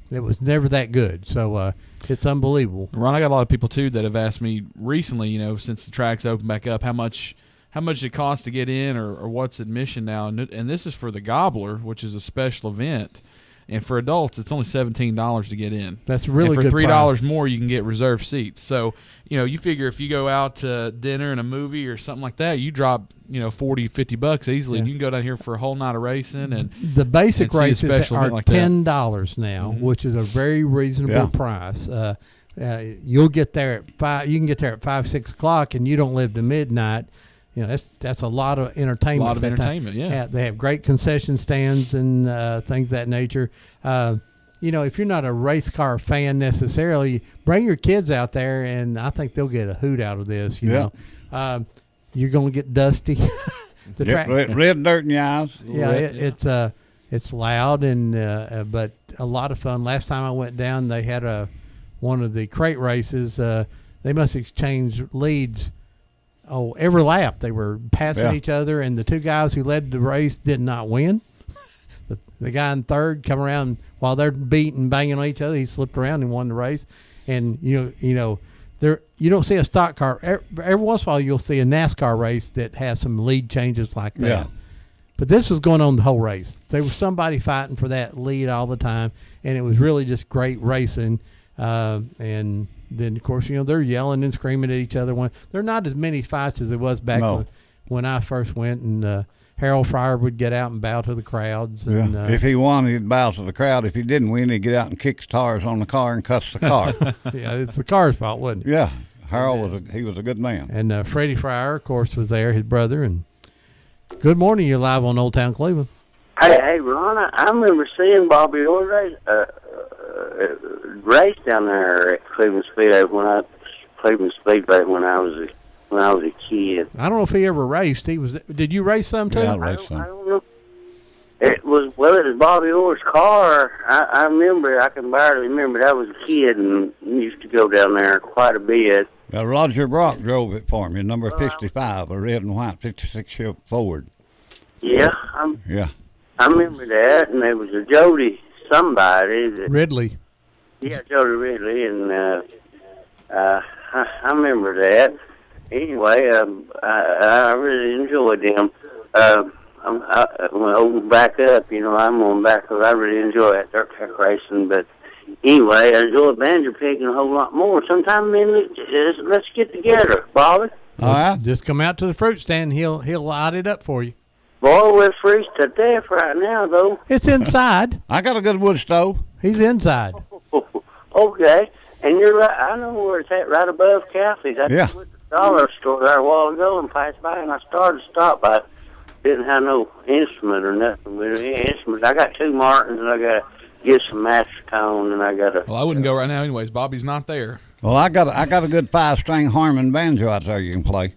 it was never that good. So it's unbelievable. Ron, I got a lot of people, too, that have asked me recently, since the track's opened back up, how much it costs to get in or what's admission now. And this is for the Gobbler, which is a special event. And for adults, it's only $17 to get in. That's really good. And for $3 more, you can get reserved seats. So, you figure if you go out to dinner and a movie or something like that, you drop, $40-$50 easily, and you can go down here for a whole night of racing. And the basic races are like $10 now, which is a very reasonable price. You'll get there at 5. You can get there at 5, 6 o'clock, and you don't live to midnight. That's a lot of entertainment. A lot of entertainment, yeah. They have great concession stands and things of that nature. If you're not a race car fan necessarily, bring your kids out there, and I think they'll get a hoot out of this. You know, you're going to get dusty. Red dirt in your eyes. Yeah, it's loud and but a lot of fun. Last time I went down, they had one of the crate races. They must exchange leads. Oh, every lap they were passing each other, and the two guys who led the race did not win. The guy in third come around while they're beating, banging on each other. He slipped around and won the race. And you don't see a stock car every once in a while. You'll see a NASCAR race that has some lead changes like that. Yeah. But this was going on the whole race. There was somebody fighting for that lead all the time, and it was really just great racing. And then, of course, they're yelling and screaming at each other. There are not as many fights as there was back when I first went, and Harold Fryer would get out and bow to the crowds. And, if he won, he'd bow to the crowd. If he didn't win, he'd get out and kick tires on the car and cuss the car. Yeah, it's the car's fault, wasn't it? Yeah, Harold was a good man. And Freddie Fryer, of course, was there, his brother. And good morning, you're live on Old Town Cleveland. Hey, Ron, I remember seeing Bobby Orr race down there at Cleveland Speedway when I was a kid. I don't know if he ever raced. Did you race some too? Yeah, I raced some. I don't know. It was Bobby Orr's car. I remember. I can barely remember. I was a kid and used to go down there quite a bit. Roger Brock drove it for me, number 55, a red and white 56 Chevy Ford. Yeah. I remember that, and there was a Jody somebody. Ridley. Yeah, Jody Ridley, and I remember that. Anyway, I really enjoyed them. When I open back up, I'm going back because I really enjoy that dirt track racing. But anyway, I enjoy banjo picking a whole lot more. Sometime, let's get together, Bobby. All right. Just come out to the fruit stand. He'll light it up for you. Boy, we're freezing to death right now, though. It's inside. I got a good wood stove. He's inside. Okay. And you're right. I know where it's at, right above Catholics. I went to the dollar store there a while ago and passed by, and I started to stop by. Didn't have no instrument or nothing with instruments. I got 2 Martins, and I got to get some master tone, and I got to. Well, I wouldn't go right now, anyways. Bobby's not there. Well, I got a good 5-string Harmon banjo out there you can play.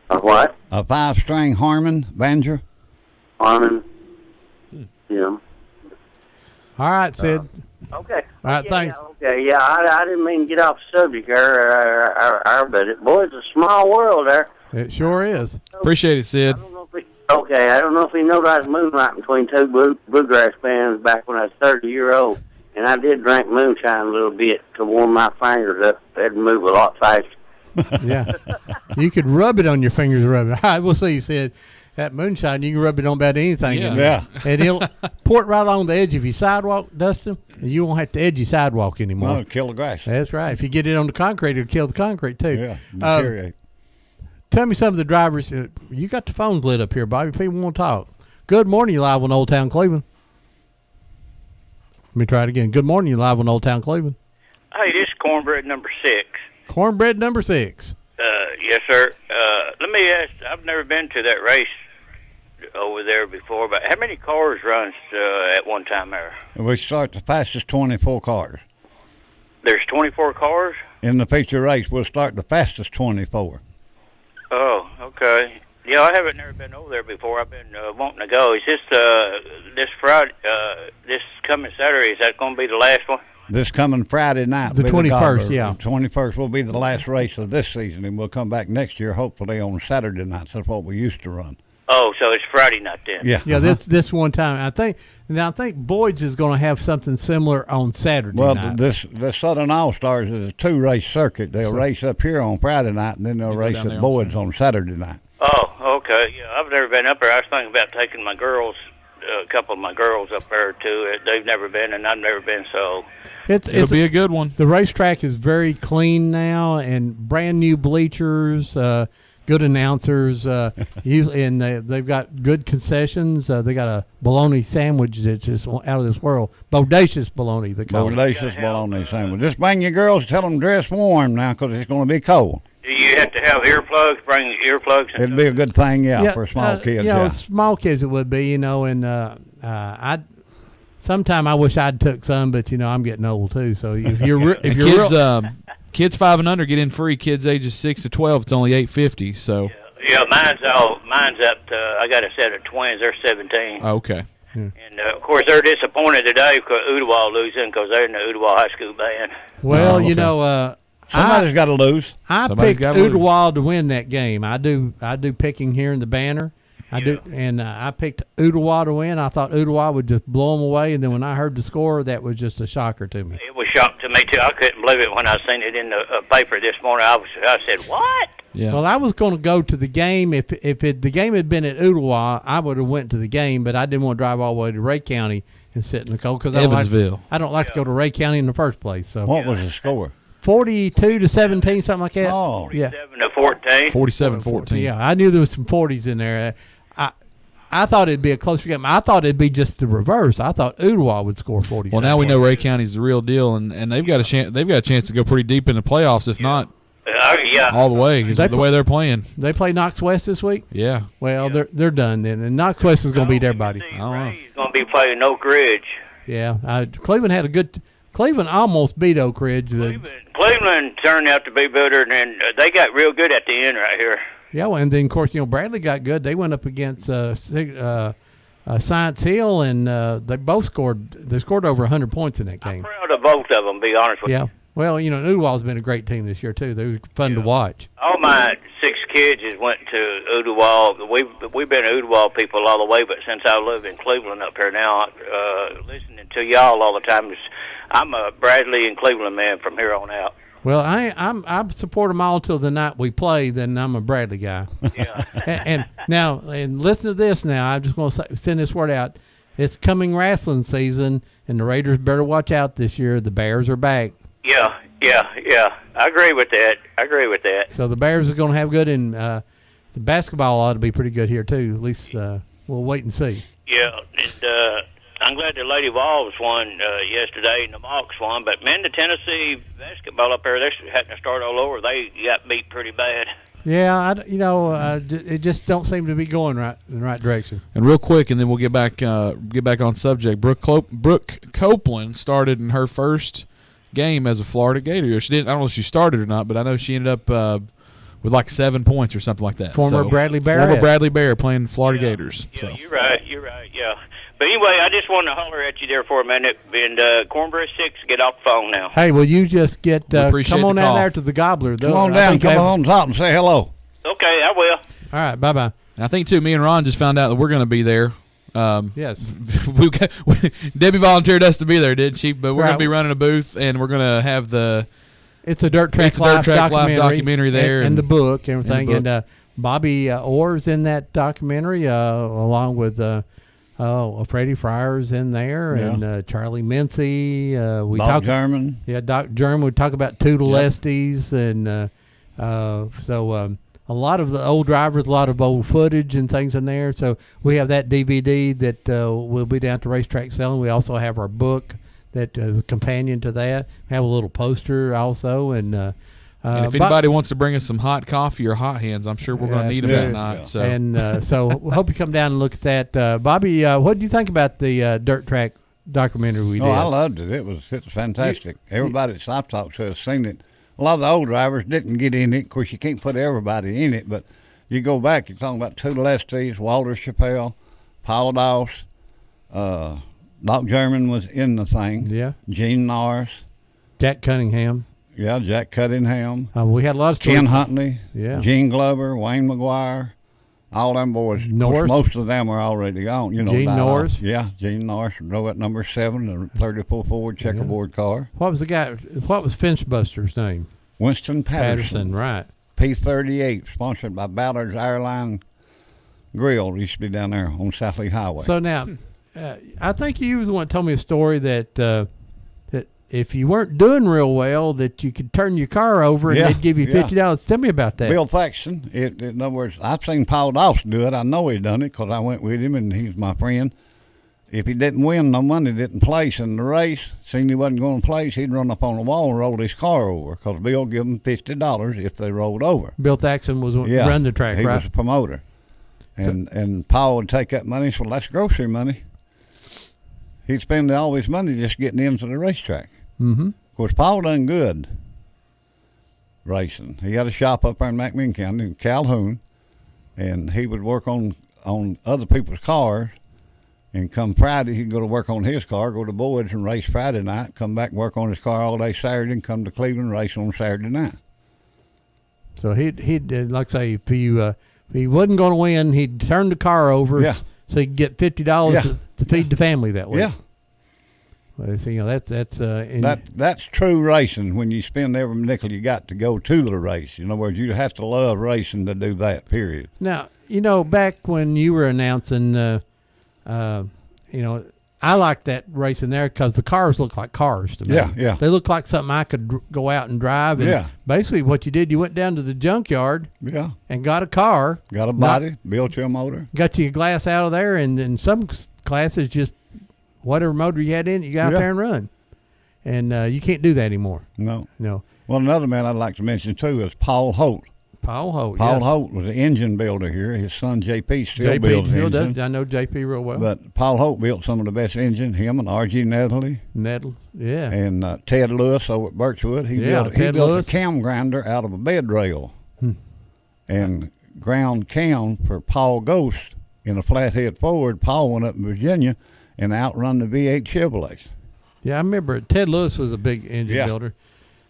A what? A 5-string Harmon banjo. Harmon. Yeah. All right, Sid. Okay. All right, thanks. Yeah, I didn't mean to get off subject there, but it's a small world there. It sure is. Appreciate it, Sid. I don't know if he knows I was moonlighting between 2 bluegrass bands back when I was 30-year-old, And I did drink moonshine a little bit to warm my fingers up. They'd move a lot faster. Yeah. You could rub it on your fingers. Rub it. All right, we'll see. You said that moonshine, you can rub it on about anything. Yeah. And it'll pour it right along the edge of your sidewalk, Dustin, and you won't have to edge your sidewalk anymore. No, it'll kill the grass. That's right. If you get it on the concrete, it'll kill the concrete, too. Yeah, deteriorate. Tell me some of the drivers. You got the phones lit up here, Bobby. People want to talk. Good morning, you live on Old Town Cleveland. Let me try it again. Good morning, you live on Old Town Cleveland. Hey, this is Cornbread number 6. Cornbread number 6. Yes, sir. Let me ask, I've never been to that race over there before, but how many cars runs at one time there? We start the fastest 24 cars. There's 24 cars? In the feature race, we'll start the fastest 24. Oh, okay. Yeah, I haven't never been over there before. I've been wanting to go. Is this this Friday, this coming Saturday, is that going to be the last one? This coming Friday night. The will be 21st, Gobbler. yeah. The 21st will be the last race of this season, and we'll come back next year, hopefully, on Saturday nights. That's what we used to run. Oh, so it's Friday night then? Yeah. Yeah, this one time. I think Boyd's is going to have something similar on Saturday Well, night. the Southern All-Stars is a 2-race circuit. They'll race up here on Friday night, and then they'll race down there at on Boyd's on Saturday night. Oh, okay. Yeah, I've never been up there. I was thinking about taking my girls, a couple of my girls up there, too. They've never been, and I've never been, so... It'll be a good one. The racetrack is very clean now, and brand new bleachers, good announcers, and they've got good concessions. They got a bologna sandwich that's just out of this world. Bodacious bologna, they call it. Bodacious bologna sandwich. Just bring your girls, tell them dress warm now, because it's going to be cold. Do you have to have earplugs? Bring earplugs? And It'd be a good thing, for small kids. You know, small kids it would be, and sometime I wish I'd took some, but I'm getting old too. So if you're kids 5 and under get in free. Kids ages 6 to 12, it's only $8.50. So Yeah, mine's up to, I got a set of twins. They're 17. Okay. And, of course, they're disappointed today because Ooltewah losing because they're in the Ooltewah High School band. Well, somebody's got to lose. I picked Ooltewah to win that game. I do picking here in the banner. I do, and I picked Ooltewah to win. I thought Ooltewah would just blow them away, and then when I heard the score, that was just a shocker to me. It was a shock to me, too. I couldn't believe it when I seen it in the paper this morning. I said, what? Yeah. Well, I was going to go to the game. If the game had been at Ooltewah, I would have went to the game, but I didn't want to drive all the way to Ray County and sit in the cold because Evansville. I don't like to go to Ray County in the first place. So what was the score? 42-17, something like that. Oh, yeah. 47-14. 47-14. Yeah, I knew there was some 40s in there. I thought it'd be a closer game. I thought it'd be just the reverse. I thought Ooltewah would score 40. Well, now we know Ray County's the real deal, and they've got a chance. They've got a chance to go pretty deep in the playoffs, if not all the way. The way they're playing. They play Knox West this week. Yeah. Well, they're done then, and Knox West is going to beat everybody. He's going to be playing Oak Ridge. Yeah, Cleveland had a good. Cleveland almost beat Oak Ridge. Cleveland turned out to be better, and they got real good at the end right here. Yeah, well, and then of course Bradley got good. They went up against Science Hill, and they both scored. They scored over 100 points in that game. I'm proud of both of them, to be honest with you. Yeah. Well, Ooltewah's been a great team this year too. They were fun to watch. All my 6 kids just went to Ooltewah. We've been Ooltewah people all the way, but since I live in Cleveland up here now, listening to y'all all the time, I'm a Bradley and Cleveland man from here on out. Well, I support them all till the night we play. Then I'm a Bradley guy. Yeah. and listen to this. Now I'm just going to send this word out. It's coming wrestling season, and the Raiders better watch out this year. The Bears are back. Yeah. I agree with that. So the Bears are going to have good, and the basketball ought to be pretty good here too. At least we'll wait and see. Yeah, and I'm glad the Lady Vols won yesterday and the Mocs won, but man, the Tennessee basketball up there, they're having to start all over. They got beat pretty bad. Yeah, it just don't seem to be going in the right direction. And real quick, and then we'll get back on subject. Brooke Copeland started in her first game as a Florida Gator. She didn't. I don't know if she started or not, but I know she ended up with like 7 points or something like that. Former Bradley Bear. Former Bradley Bear playing Florida Gators. Yeah, so. You're right. Yeah. But anyway, I just wanted to holler at you there for a minute. And Cornbread 6, get off the phone now. Hey, will you just come on down there to the Gobbler? Come on down, come on top and say hello. Okay, I will. All right, bye-bye. And I think, too, me and Ron just found out that we're going to be there Yes. Debbie volunteered us to be there, didn't she? But we're Right. going to be running a booth, and we're going to have It's a Dirt Track, Live documentary there. and the book, everything. and the And Bobby Orr's in that documentary, along with Freddie Fryer's in there, Yeah. and Charlie Mincy. Doc German. Yeah, Doc German. We talk about Toodle Yep. Estes, and a lot of the old drivers, a lot of old footage and things in there. So we have that DVD that will be down to Racetrack selling. We also have our book that is a companion to that. We have a little poster also, and if anybody wants to bring us some hot coffee or hot hands, I'm sure we're going to need them that night. Yeah. So. And so we hope you come down and look at that. Bobby, what did you think about the Dirt Track documentary we did? Oh, I loved it. It was fantastic. Everybody that I've talked to has seen it. A lot of the old drivers didn't get in it. Of course, you can't put everybody in it, but you go back, you're talking about Toodle Estes, Walter Chappelle, Paul Doss, Doc German was in the thing. Yeah. Gene Norris. Jack Cunningham. Yeah, Jack Cunningham. We had a lot of stories. Ken Huntley. Yeah. Gene Glover, Wayne McGuire. All them boys. Of course, Norris. most of them are already gone. You know, Gene died Norris. off. Yeah, Gene Norris drove at number 7, the 34 Ford checkerboard car. What was Finchbuster's name? Winston Patterson. Right. P-38, sponsored by Ballard's Airline Grill. Used to be down there on South Lee Highway. So now, I think you was the one that told me a story that that if you weren't doing real well, that you could turn your car over and Yeah, they'd give you $50. yeah. Tell me about that. Bill Thaxton. In other words, I've seen Paul Dawson do it. I know he done it because I went with him and he's my friend. If he didn't win, no money didn't place in the race. Seen he wasn't going to place, he'd run up on the wall and roll his car over because Bill give him $50 if they rolled over. Bill Thaxton was running the track, he right? was a promoter. And Paul would take that money, so that's grocery money. He'd spend all his money just getting into the racetrack. Mm-hmm. Of course, Paul done good racing. He got a shop up there in McMinn County, in Calhoun, and he would work on other people's cars. And come Friday, he'd go to work on his car, go to Boyd's and race Friday night, come back and work on his car all day Saturday, and come to Cleveland and race on Saturday night. So he'd like say if he wasn't going to win, he'd turn the car over, Yeah. so he'd get $50 Yeah. to feed the family that way. Yeah. Well, so, That's true racing when you spend every nickel you got to go to the race. In other words, you have to love racing to do that, period. Now, back when you were announcing, I like that racing there because the cars look like cars to me. Yeah, yeah. They look like something I could go out and drive. And Yeah. basically what you did, you went down to the junkyard Yeah. and got a car. Got a body, built you a motor. Got you a glass out of there, and then some classes just whatever motor you had in it, you got out Yeah. there and run. And you can't do that anymore. No. No. Well, another man I'd like to mention, too, is Paul Holt. Paul Holt. Paul yeah. Holt was an engine builder here. His son, JP, still JP builds still engines. does. I know JP real well. But Paul Holt built some of the best engines, him and R.G. Nettley. Yeah. And Ted Lewis over at Birchwood. He built Lewis. a cam grinder out of a bed rail and ground cam for Paul Ghost in a flathead Ford. Paul went up in Virginia and outrun the V8 Chevrolets. Yeah, I remember Ted Lewis was a big engine Yeah. builder.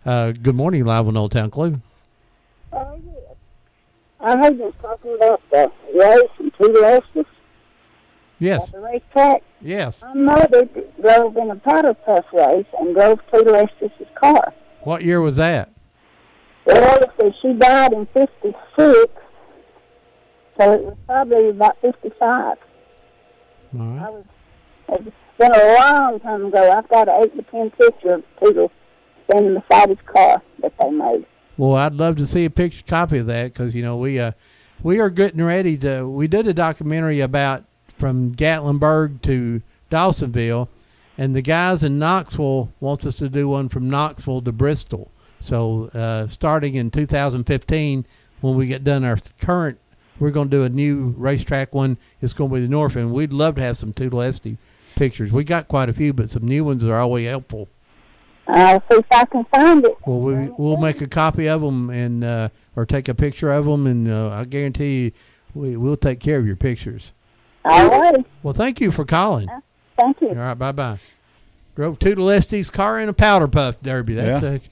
Good morning, live on Old Town Cleveland. I heard you talking about the race and Toodle Estes Yes. at the racetrack. Yes. My mother drove in a powder puff race and drove Toodle Estes' car. What year was that? Well, she died in 56, so it was probably about 55. All right. It's been a long time ago. I've got an 8x10 picture of Toodle standing beside his car that they made. Well, I'd love to see a picture copy of that because we are getting ready to. We did a documentary about from Gatlinburg to Dawsonville, and the guys in Knoxville wants us to do one from Knoxville to Bristol. So starting in 2015, when we get done our current, we're going to do a new racetrack one. It's going to be the North End. We'd love to have some Toodle Estes pictures. We got quite a few, but some new ones are always helpful. I'll see if I can find it. Well, we'll make a copy of them and or take a picture of them, and I guarantee you we'll take care of your pictures. All right. Well, thank you for calling. Thank you. All right, bye-bye. Drove Toodle Estes' car in a powder puff derby. That's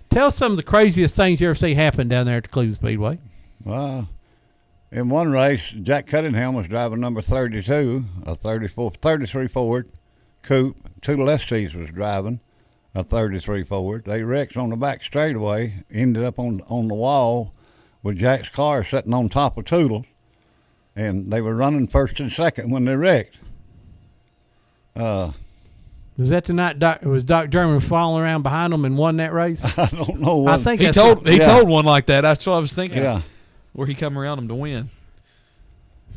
tell us some of the craziest things you ever see happen down there at the Cleveland Speedway. Well, In one race, Jack Cunningham was driving number 32, a 33 Ford coupe. Two Lesties was driving a 33 Ford. They wrecked on the back straightaway, ended up on the wall with Jack's car sitting on top of Toodle, and they were running first and second when they wrecked. Was that the night was Doc German following around behind them and won that race? I don't know. I think he told one like that. That's what I was thinking. Yeah. Where he come around him to win.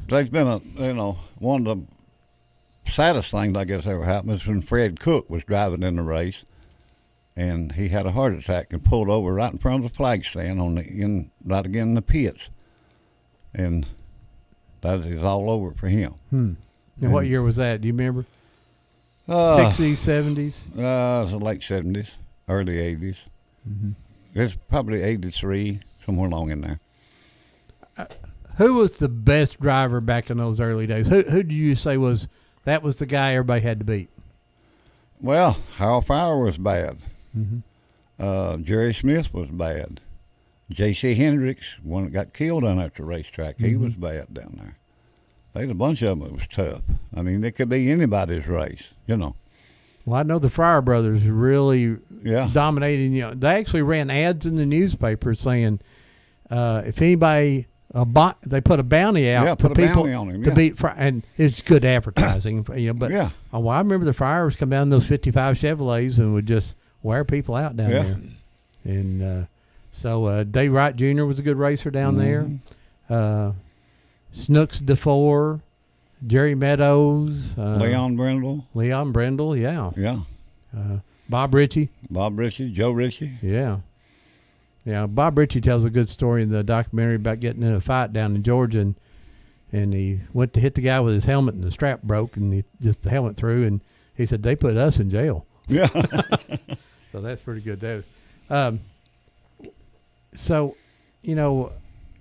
There's been one of the saddest things I guess ever happened is when Fred Cook was driving in the race, and he had a heart attack and pulled over right in front of the flag stand right again in the pits, and that is all over for him. And what year was that? Do you remember? 60s, 70s? It was the late 70s, early 80s. It's probably 83, somewhere along in there. Who was the best driver back in those early days? Who do you say was the guy everybody had to beat? Well, Harold Fowler was bad. Jerry Smith was bad. J.C. Hendricks, one that got killed down at the racetrack, he was bad down there. There's a bunch of them that was tough. I mean, it could be anybody's race, you know. Well, I know the Fryer brothers really dominating. You know, they actually ran ads in the newspaper saying if anybody they put a bounty out to people to beat Fryer, and it's good advertising. You know, but I remember the Fryers come down in those 55 Chevrolets and would just wear people out down there. And so Dave Wright Jr. was a good racer down there. Snooks DeFore, Jerry Meadows, Leon Brindle, yeah. Bob Ritchie, Joe Ritchie. Yeah, Bob Ritchie tells a good story in the documentary about getting in a fight down in Georgia, and he went to hit the guy with his helmet, and the strap broke, and the helmet threw, and he said, they put us in jail. Yeah. So that's pretty good, though. So, you know,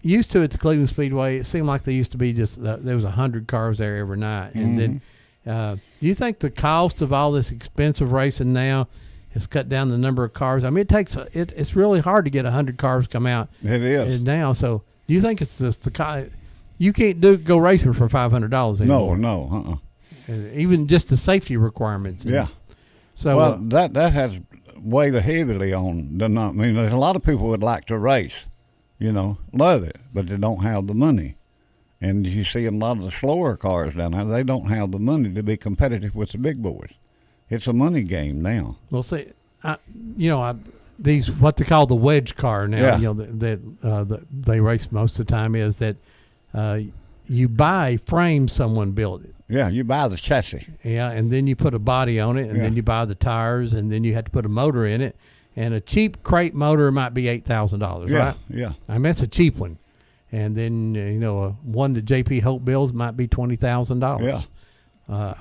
used to at the Cleveland Speedway, it seemed like they used to be just there was 100 cars there every night. And then, do you think the cost of all this expensive racing now has cut down the number of cars? I mean, it's really hard to get 100 cars come out. It is now. So, do you think it's just you can't go racing for $500 anymore? No. Even just the safety requirements. Yeah. So that has weighed heavily on. I mean, there's a lot of people would like to race. You know, love it, but they don't have the money. And you see a lot of the slower cars down there, they don't have the money to be competitive with the big boys. It's a money game now. Well, see, these what they call the wedge car now, you know, that they race most of the time is that you buy frames someone built it. Yeah, you buy the chassis. Yeah, and then you put a body on it, and then you buy the tires, and then you have to put a motor in it. And a cheap crate motor might be $8,000, right? Yeah. I mean, that's a cheap one. And then, one that J.P. Hope builds might be $20,000. Yeah.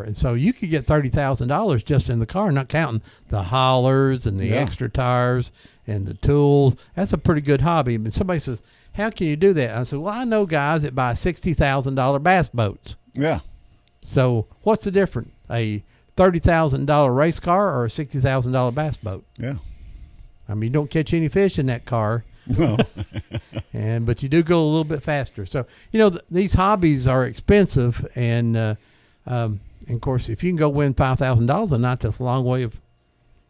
And so you could get $30,000 just in the car, not counting the haulers and the extra tires and the tools. That's a pretty good hobby. But somebody says, how can you do that? I said, well, I know guys that buy $60,000 bass boats. Yeah. So what's the difference? A $30,000 race car or a $60,000 bass boat? Yeah. I mean, you don't catch any fish in that car. No. But you do go a little bit faster. So, these hobbies are expensive. And of course, if you can go win $5,000 a night, that's a long way of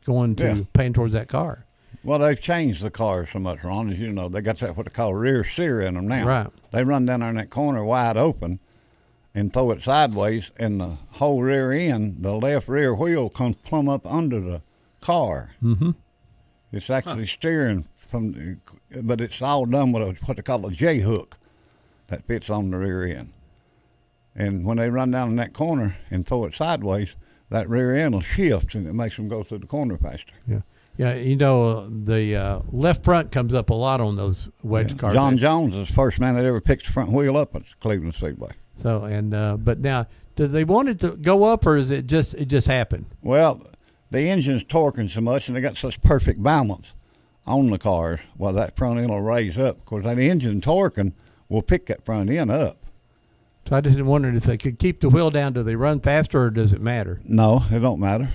going to paying towards that car. Well, they've changed the cars so much, Ron. As you know, they got that what they call rear steer in them now. Right. They run down there in that corner wide open and throw it sideways, and the whole rear end, the left rear wheel, comes plumb up under the car. Mm-hmm. It's actually steering but it's all done with what they call a J-hook that fits on the rear end. And when they run down in that corner and throw it sideways, that rear end will shift, and it makes them go through the corner faster. Yeah. Yeah, the left front comes up a lot on those wedge cars. John Jones is the first man that ever picked the front wheel up at Cleveland Speedway. So but now, do they want it to go up, or is it just happened? Well, the engine's torquing so much, and they got such perfect balance on the cars. Well, that front end will raise up. Of course, that engine torquing will pick that front end up. So I just wondered if they could keep the wheel down. Do they run faster, or does it matter? No, it don't matter.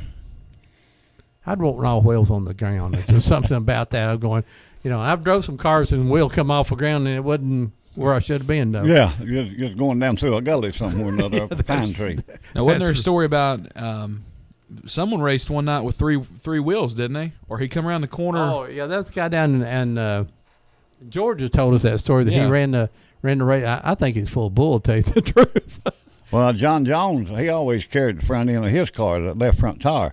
I'd want all wheels on the ground. There's something about that. I'm going, I've drove some cars and the wheel come off the ground and it wasn't where I should have been, though. Yeah, just going down through a gully somewhere or another up a pine tree. Now, wasn't there a story about someone raced one night with three wheels, didn't they? Or he come around the corner? Oh, yeah, that was the guy down in Georgia told us that story that he Yeah. ran the race. I think he's full of bull, to tell you the truth. Well, John Jones, he always carried the front end of his car, the left front tire,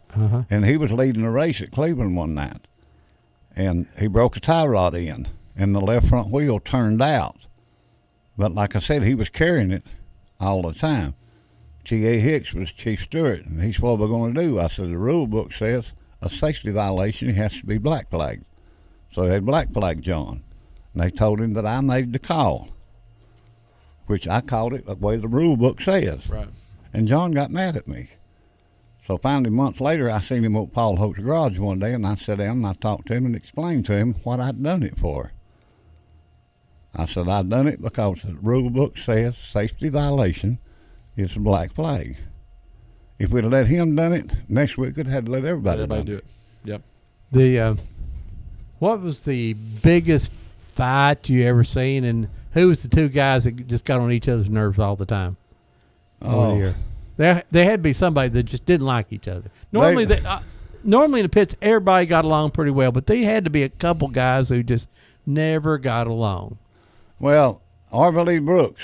and he was leading the race at Cleveland one night, and he broke a tie rod in, and the left front wheel turned out. But like I said, he was carrying it all the time. T.A. Hicks was chief steward, and he said, what are we going to do? I said, the rule book says a safety violation has to be black flagged. So they black flagged John, and they told him that I made the call, which I called it the way the rule book says. Right. And John got mad at me. So finally, months later, I seen him at Paul Holt's garage one day, and I sat down and I talked to him and explained to him what I'd done it for. I said, I'd done it because the rule book says safety violation is a black flag. If we'd have let him done it, next week we'd have had to let everybody do it. Yep. The what was the biggest fight you ever seen, and who was the two guys that just got on each other's nerves all the time? Oh. Here? There had to be somebody that just didn't like each other. Normally, normally in the pits, everybody got along pretty well, but there had to be a couple guys who just never got along. Well, Arvin Lee Brooks,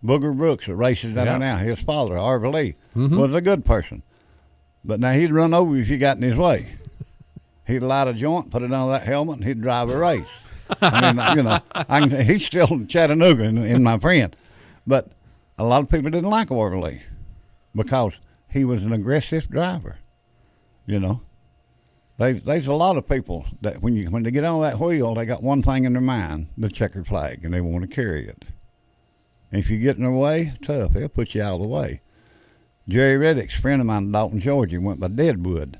Booger Brooks, that races down Yeah. there now, his father, Arvin Lee, Mhm. was a good person. But now he'd run over you if you got in his way. He'd light a joint, put it on that helmet, and he'd drive a race. I mean, you know, he's still in Chattanooga in my friend. But a lot of people didn't like Arvin Lee because he was an aggressive driver, you know. There's a lot of people that when they get on that wheel, they got one thing in their mind, the checkered flag, and they want to carry it. And if you get in their way, tough, they'll put you out of the way. Jerry Reddick's friend of mine in Dalton, Georgia, went by Deadwood,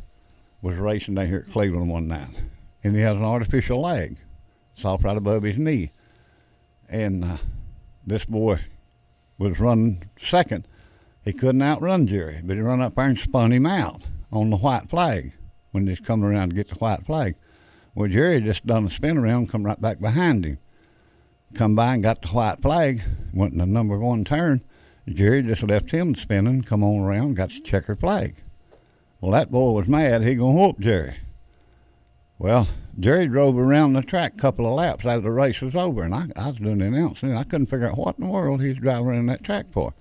was racing down here at Cleveland one night, and he has an artificial leg. It's off right above his knee. And this boy was running second. He couldn't outrun Jerry, but he run up there and spun him out on the white flag when he's coming around to get the white flag. Well, Jerry just done a spin around, come right back behind him. Come by and got the white flag, went in the number one turn. Jerry just left him spinning, come on around, got the checkered flag. Well, that boy was mad. He gonna whoop Jerry. Well, Jerry drove around the track a couple of laps after the race was over, and I was doing the announcing, and I couldn't figure out what in the world he was driving around that track for.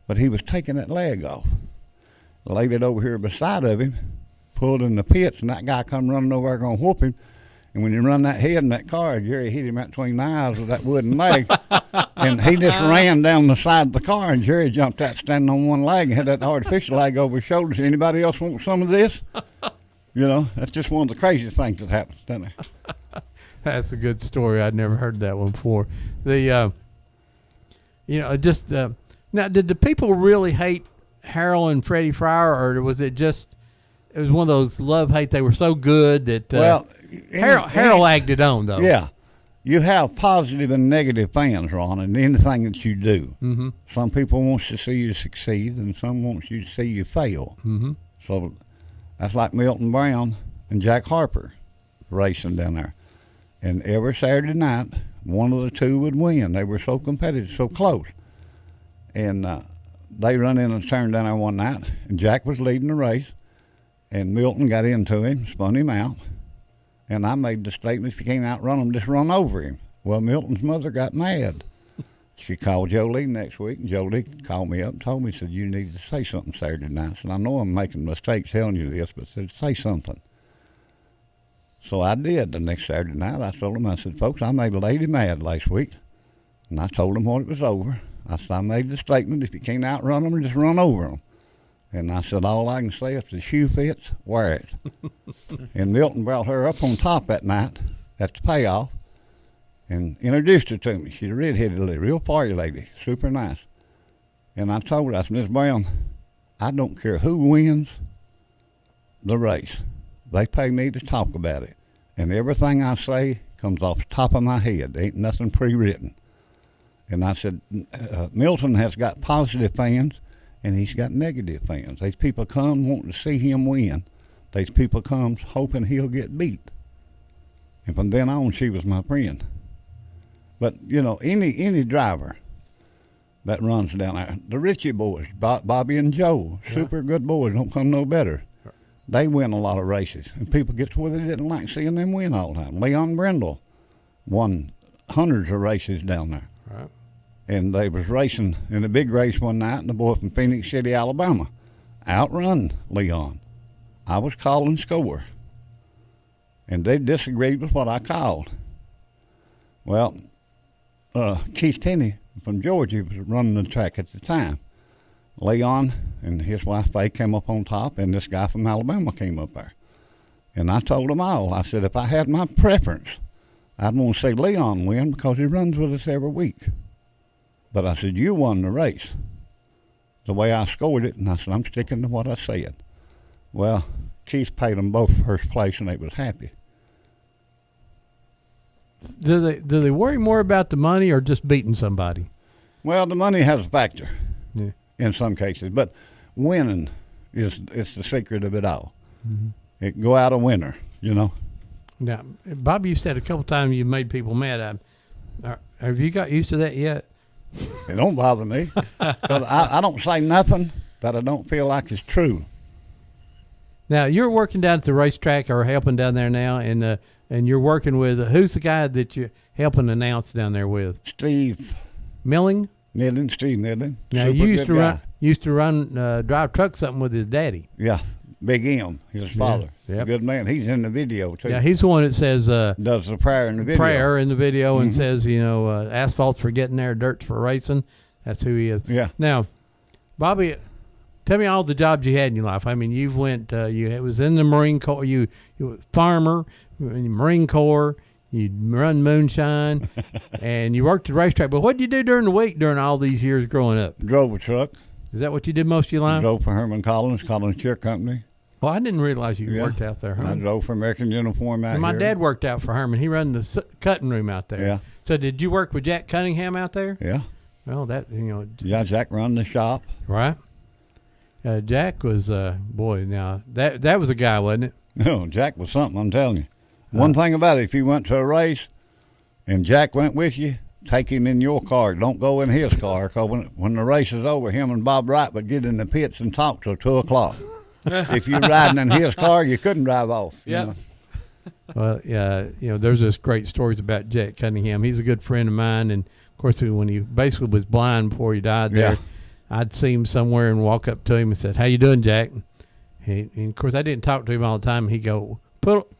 But he was taking that leg off. Laid it over here beside of him, pulled in the pits, and that guy come running over there gonna whoop him. And when he run that head in that car, Jerry hit him right between the eyes with that wooden leg. And he just ran down the side of the car, and Jerry jumped out standing on one leg and had that artificial leg over his shoulders. Anybody else want some of this? You know, that's just one of the craziest things that happens, doesn't it? That's a good story. I'd never heard that one before. The, now, did the people really hate Harold and Freddie Fryer, or was it just, it was one of those love-hate, they were so good that, Harold egged it on, though. Yeah. You have positive and negative fans, Ron, in anything that you do. Mm-hmm. Some people want to see you succeed, and some want you to see you fail. Mm-hmm. So that's like Milton Brown and Jack Harper racing down there. And every Saturday night, one of the two would win. They were so competitive, so close. And they run in and turned down there one night, and Jack was leading the race, and Milton got into him, spun him out. And I made the statement, if you can't outrun him, just run over him. Well, Milton's mother got mad. She called Jolie next week, and Jolie called me up and told me, said, you need to say something Saturday night. I said, I know I'm making mistakes telling you this, but said, say something. So I did. The next Saturday night, I told them, I said, folks, I made a lady mad last week. And I told them when it was over. I said, I made the statement, if you can't outrun them, just run over them. And I said, all I can say, if the shoe fits, wear it. And Milton brought her up on top that night at the payoff and introduced her to me. She's a red-headed lady, real party lady, super nice. And I told her, I said, Miss Brown, I don't care who wins the race. They pay me to talk about it. And everything I say comes off the top of my head. Ain't nothing pre-written. And I said, Milton has got positive fans, and he's got negative fans. These people come wanting to see him win. These people comes hoping he'll get beat. And from then on, she was my friend. But you know, any driver that runs down there, the Ritchie boys, Bobby and Joe, super good boys, don't come no better. They win a lot of races, and people get to where they didn't like seeing them win all the time. Leon Brindle won hundreds of races down there. Right. And they was racing in a big race one night, and the boy from Phoenix City, Alabama, outrun Leon. I was calling score, and they disagreed with what I called. Well, Keith Tenney from Georgia was running the track at the time. Leon and his wife Faye came up on top, and this guy from Alabama came up there. And I told them all, I said, if I had my preference, I'd want to see Leon win because he runs with us every week. But I said, you won the race the way I scored it, and I said, I'm sticking to what I said. Well, Keith paid them both first place, and they was happy. Do they worry more about the money or just beating somebody? Well, the money has a factor. Yeah. In some cases, but winning is the secret of it all. Mm-hmm. It go out a winner, you know. Now, Bobby, you said a couple times you made people mad. Have you got used to that yet? It don't bother me because I don't say nothing that I don't feel like is true. Now you're working down at the racetrack or helping down there now, and you're working with who's the guy that you're helping announce down there with? Steve Milling. Steve Milling. Now you used to run drive truck something with his daddy. Yeah, Big M, his father. Yeah. Yep. Good man. He's in the video too. Yeah, he's the one that says does the prayer in the video. Prayer in the video and Mm-hmm. says, you know, asphalt's for getting there, dirt's for racing. That's who he is. Yeah. Now, Bobby, tell me all the jobs you had in your life. I mean, you went, it was in the Marine Corps. You were farmer in the Marine Corps. You run moonshine, and you worked the racetrack. But what did you do during the week during all these years growing up? Drove a truck. Is that what you did most of your life? Drove for Herman Collins Chair Company. Well, I didn't realize you worked out there, Herman. I drove for American Uniform out and my here. dad worked out for Herman. He ran the cutting room out there. Yeah. So did you work with Jack Cunningham out there? Yeah. Well, that, you know. Yeah, Jack run the shop. Right. Jack was, boy, now, that was a guy, wasn't it? No, Jack was something, I'm telling you. One thing about it, if you went to a race and Jack went with you, take him in your car. Don't go in his car, because when the race is over, him and Bob Wright would get in the pits and talk till 2 o'clock. If you're riding in his car, you couldn't drive off. Yeah. Well, yeah, you know, there's this great stories about Jack Cunningham. He's a good friend of mine, and of course, when he basically was blind before he died there, I'd see him somewhere and walk up to him and said, "How you doing, Jack?" And of course, I didn't talk to him all the time. He'd go,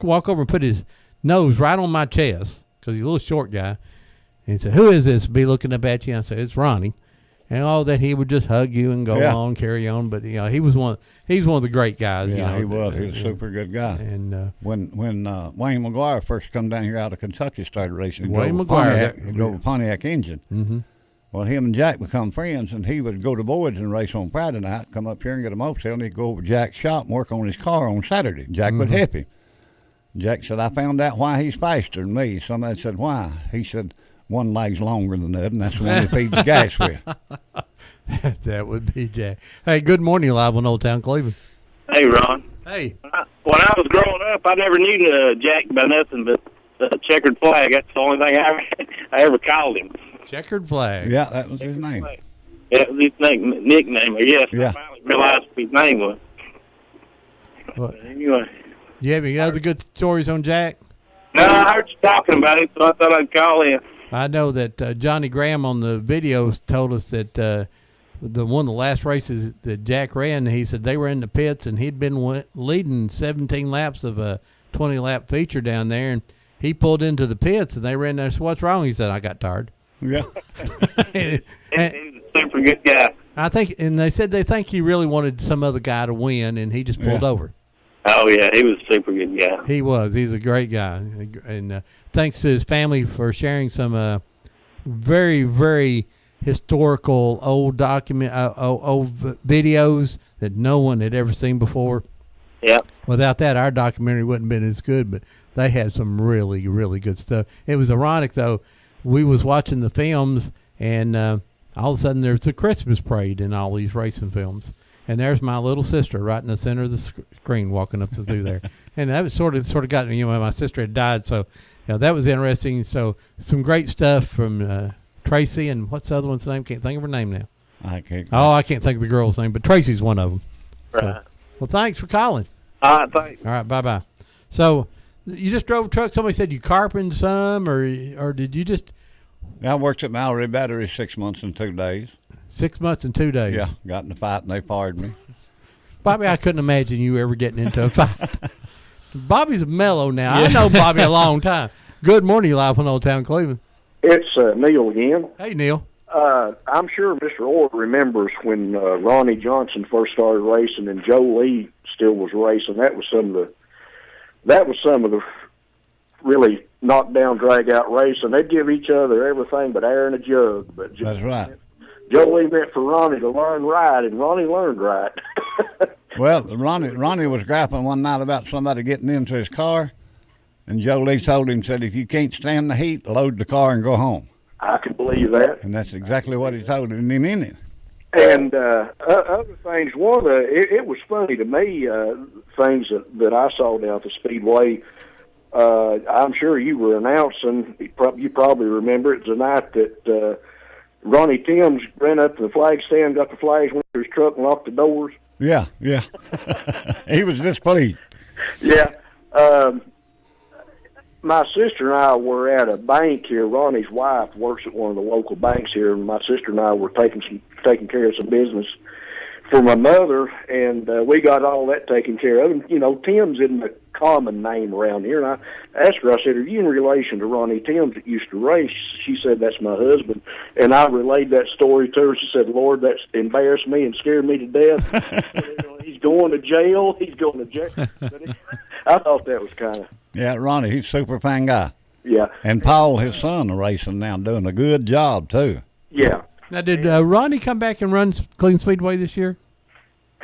walk over and put his nose right on my chest, because he's a little short guy. And he said, "Who is this?" Be looking up at you. I said, "It's Ronnie." And all that, he would just hug you and go on, carry on. But you know, he's one of the great guys. Yeah, you know, he was. He was a super good guy. And when Wayne McGuire first come down here out of Kentucky, started racing. Wayne McGuire, he drove a Pontiac engine. Mm-hmm. Well, him and Jack become friends, and he would go to Boyd's and race on Friday night, come up here and get a motel, and he'd go over to Jack's shop and work on his car on Saturday. Jack would help him. Jack said, "I found out why he's faster than me." Somebody said, "Why?" He said, "One leg's longer than the other, and that's the one he feeds the gas with." That would be Jack. Hey, good morning, live on Old Town Cleveland. Hey, Ron. Hey. When I was growing up, I never knew Jack by nothing but the checkered flag. That's the only thing I ever called him. Checkered flag. Yeah, that was his name. Yeah, it was his nickname. Yes, yeah. I finally realized what his name was. Well, anyway. Do you have any other good stories on Jack? No, I heard you talking about it, so I thought I'd call in. I know that Johnny Graham on the videos told us that the one of the last races that Jack ran, he said they were in the pits and he'd been leading 17 laps of a 20-lap feature down there, and he pulled into the pits and they ran there. So what's wrong? He said, "I got tired." Yeah. He's a super good guy. I think, and they said they think he really wanted some other guy to win, and he just pulled over. Oh, yeah, he was a super good guy. He was. He's a great guy. And thanks to his family for sharing some very, very historical old old videos that no one had ever seen before. Yeah. Without that, our documentary wouldn't have been as good, but they had some really, really good stuff. It was ironic, though. We was watching the films, and all of a sudden there's a Christmas parade in all these racing films. And there's my little sister right in the center of the screen walking up through there. and that was sort of got me. My sister had died, so that was interesting. So some great stuff from Tracy, and what's the other one's name? Can't think of her name now. I can't. Oh, I can't think of the girl's name, but Tracy's one of them. Right. Well, thanks for calling. All right, thanks. All right, bye. So you just drove a truck. Somebody said you carpented some, or did you just? I worked at Mallory Battery 6 months and 2 days. 6 months and 2 days. Yeah, got in a fight and they fired me. Bobby, I couldn't imagine you ever getting into a fight. Bobby's mellow now. I know Bobby a long time. Good morning, live on Old Town Cleveland. It's Neil again. Hey, Neil. I'm sure Mr. Orr remembers when Ronnie Johnson first started racing and Joe Lee still was racing. That was some of the really knockdown, drag out racing. They'd give each other everything but air in a jug. But That's right. Joe Lee meant for Ronnie to learn right, and Ronnie learned right. Well, Ronnie was grappling one night about somebody getting into his car, and Joe Lee told him, said, if you can't stand the heat, load the car and go home. I can believe that. And that's exactly what he told him, and he meant it. And other things, it was funny to me, things that I saw down at the Speedway. I'm sure you were announcing, you probably remember it, the night that Ronnie Timms ran up to the flag stand, got the flags, went to his truck and locked the doors. Yeah. He was displeased. Yeah. My sister and I were at a bank here. Ronnie's wife works at one of the local banks here, and my sister and I were taking care of some business for my mother, and we got all that taken care of. And, Timms isn't a common name around here. And I asked her, I said, are you in relation to Ronnie Timms that used to race? She said, that's my husband. And I relayed that story to her. She said, Lord, that's embarrassed me and scared me to death. He's going to jail. He's going to jail. I thought that was kind of... Yeah, Ronnie, he's a super fan guy. Yeah. And Paul, his son, are racing now, doing a good job, too. Yeah. Now, did Ronnie come back and run Cleveland Speedway this year?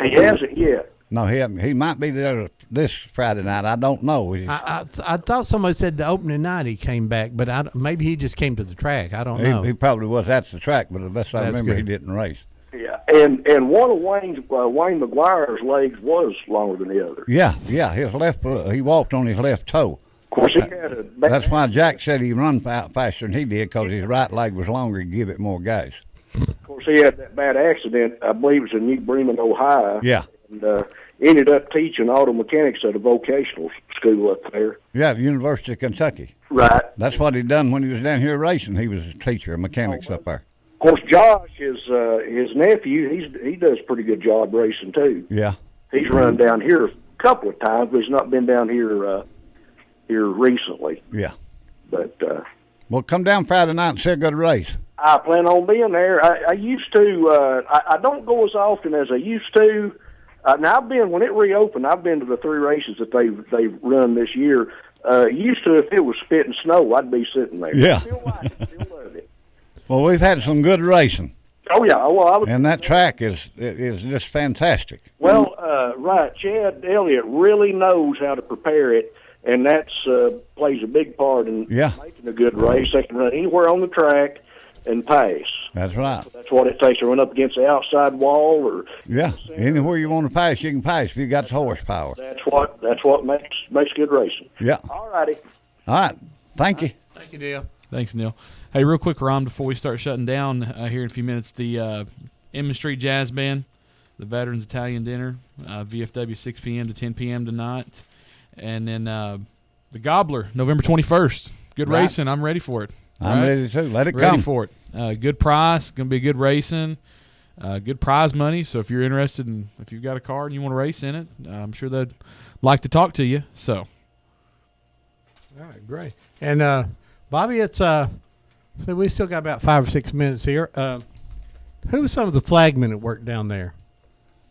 He hasn't yet. No, he hasn't. He might be there this Friday night. I don't know. I thought somebody said the opening night he came back, but maybe he just came to the track. I don't know. He probably was at the track, but the best I That's remember, good. he didn't race. Yeah, and one of Wayne McGuire's legs was longer than the other. Yeah, his left he walked on his left toe. Of course, he had a bad That's why Jack said he run faster than he did, because his right leg was longer. He'd give it more gas. Of course, he had that bad accident. I believe it was in New Bremen, Ohio. Yeah. And ended up teaching auto mechanics at a vocational school up there. Yeah, the University of Kentucky. Right. That's what he done when he was down here racing. He was a teacher of mechanics up there. Of course, Josh, his nephew, he does a pretty good job racing too. Yeah. He's run down here a couple of times, but he's not been down here here recently. Yeah. But well, come down Friday night and see a good race. I plan on being there. I used to. I don't go as often as I used to. Now when it reopened, I've been to the 3 races that they've run this year. Used to, if it was spitting snow, I'd be sitting there. Yeah. Still like it. Still love it. Well, we've had some good racing. Oh yeah. Well, and that track is just fantastic. Well, right. Chad Elliott really knows how to prepare it, and that's plays a big part in making a good race. They can run anywhere on the track and pass. That's right. That's what it takes to run up against the outside wall, or anywhere you want to pass, you can pass if you got the horsepower. That's what makes good racing. Yeah. All righty. All right. Thank you. Thank you, Neil. Thanks, Neil. Hey, real quick, Ron, before we start shutting down here in a few minutes, the Emmons Street Jazz Band, the Veterans Italian Dinner, VFW 6 p.m. to 10 p.m. tonight. And then the Gobbler, November 21st. Good racing. I'm ready for it. I'm ready too. Let it come. Ready for it. Good price. Going to be good racing. Good prize money. So if you're interested in, if you've got a car and you want to race in it, I'm sure they'd like to talk to you. So. All right, great. And Bobby, it's so we still got about 5 or 6 minutes here. Who was some of the flagmen that worked down there?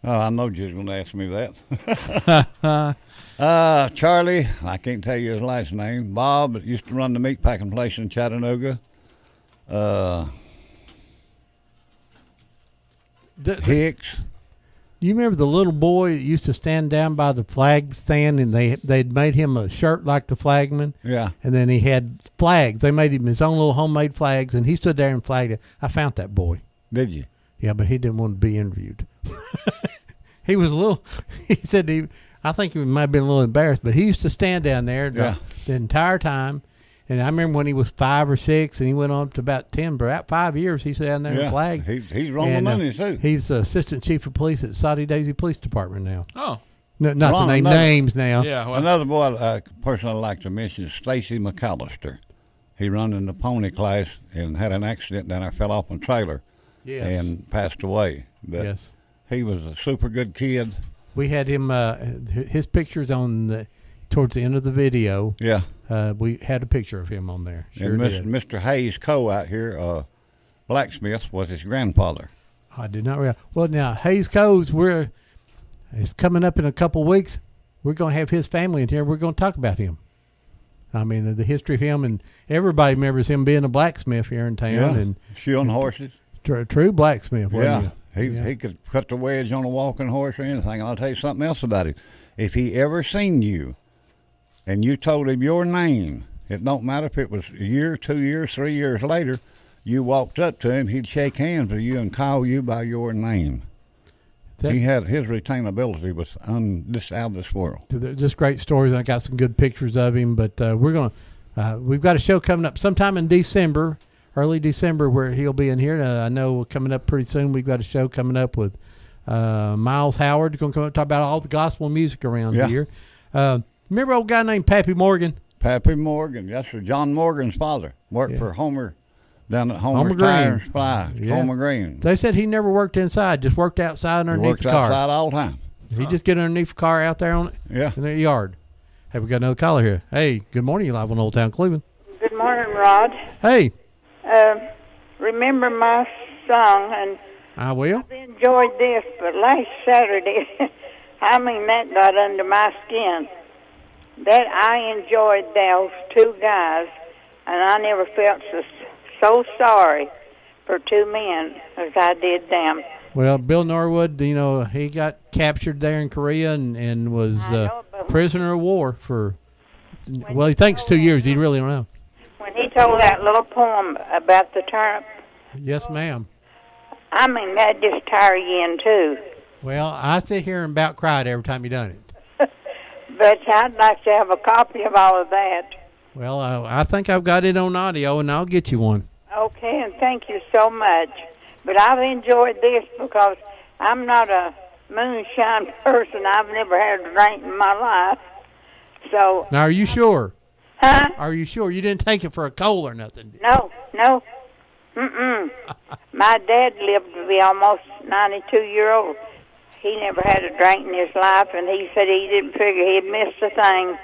Oh, I know you was going to ask me that. Charlie, I can't tell you his last name. Bob used to run the meat packing place in Chattanooga. Hicks. Do you remember the little boy that used to stand down by the flag stand, and they'd made him a shirt like the flagman? Yeah. And then he had flags. They made him his own little homemade flags, and he stood there and flagged it. I found that boy. Did you? Yeah, but he didn't want to be interviewed. He was a little. He said I think he might have been a little embarrassed, but he used to stand down there Yeah. the entire time. And I remember when he was 5 or 6, and he went on up to about 10, but about 5 years he sat down there and flagged. He's rolling And, money, too. He's assistant chief of police at Saudi Daisy Police Department now. Oh. No, not to name names now. Yeah, well, another boy, person I'd like to mention is Stacy McAllister. He run in the pony class and had an accident down there, fell off a trailer, and passed away. But he was a super good kid. We had him. His pictures on towards the end of the video. Yeah. We had a picture of him on there. Sure and did. Mr. Hayes Coe out here, blacksmith, was his grandfather. I did not realize. Well, now Hayes Coes, it's coming up in a couple weeks. We're going to have his family in here. We're going to talk about him. I mean, the history of him, and everybody remembers him being a blacksmith here in town. Yeah, and shoeing horses. True blacksmith, wasn't He could cut the wedge on a walking horse or anything. I'll tell you something else about him. If he ever seen you and you told him your name, it don't matter if it was a year, 2 years, 3 years later, you walked up to him, he'd shake hands with you and call you by your name. He had his retainability was just out of this world. They're just great stories. I got some good pictures of him, but we've got a show coming up sometime in December, early December, where he'll be in here. I know coming up pretty soon. We've got a show coming up with Miles Howard. Going to come up and talk about all the gospel music around here. Remember an old guy named Pappy Morgan? Pappy Morgan, yes, sir. John Morgan's father worked for Homer down at Homer's Homer Tire Green. and Supply. Yeah. Homer Green. They said he never worked inside, just worked outside underneath Worked the car. outside all the time. He just get underneath the car out there on it in the yard. Hey, we got another caller here. Hey, good morning. You live on Old Town Cleveland. Good morning, Rod. Hey. Remember my song, and I will. I've enjoyed this, but last Saturday, that got under my skin. That I enjoyed those two guys, and I never felt so sorry for two men as I did them. Well, Bill Norwood, he got captured there in Korea and was prisoner of war for, he thinks 2 years. He really don't know. When he told that little poem about the turnip, Yes, ma'am. that just tire you in, too. Well, I sit here and about cried every time you done it. But I'd like to have a copy of all of that. Well, I think I've got it on audio, and I'll get you one. Okay, and thank you so much. But I've enjoyed this because I'm not a moonshine person. I've never had a drink in my life. So. Now, are you sure? Huh? Are you sure you didn't take it for a cold or nothing? No. Mm-mm. My dad lived to be almost 92-year-old. He never had a drink in his life, and he said he didn't figure he'd missed a thing.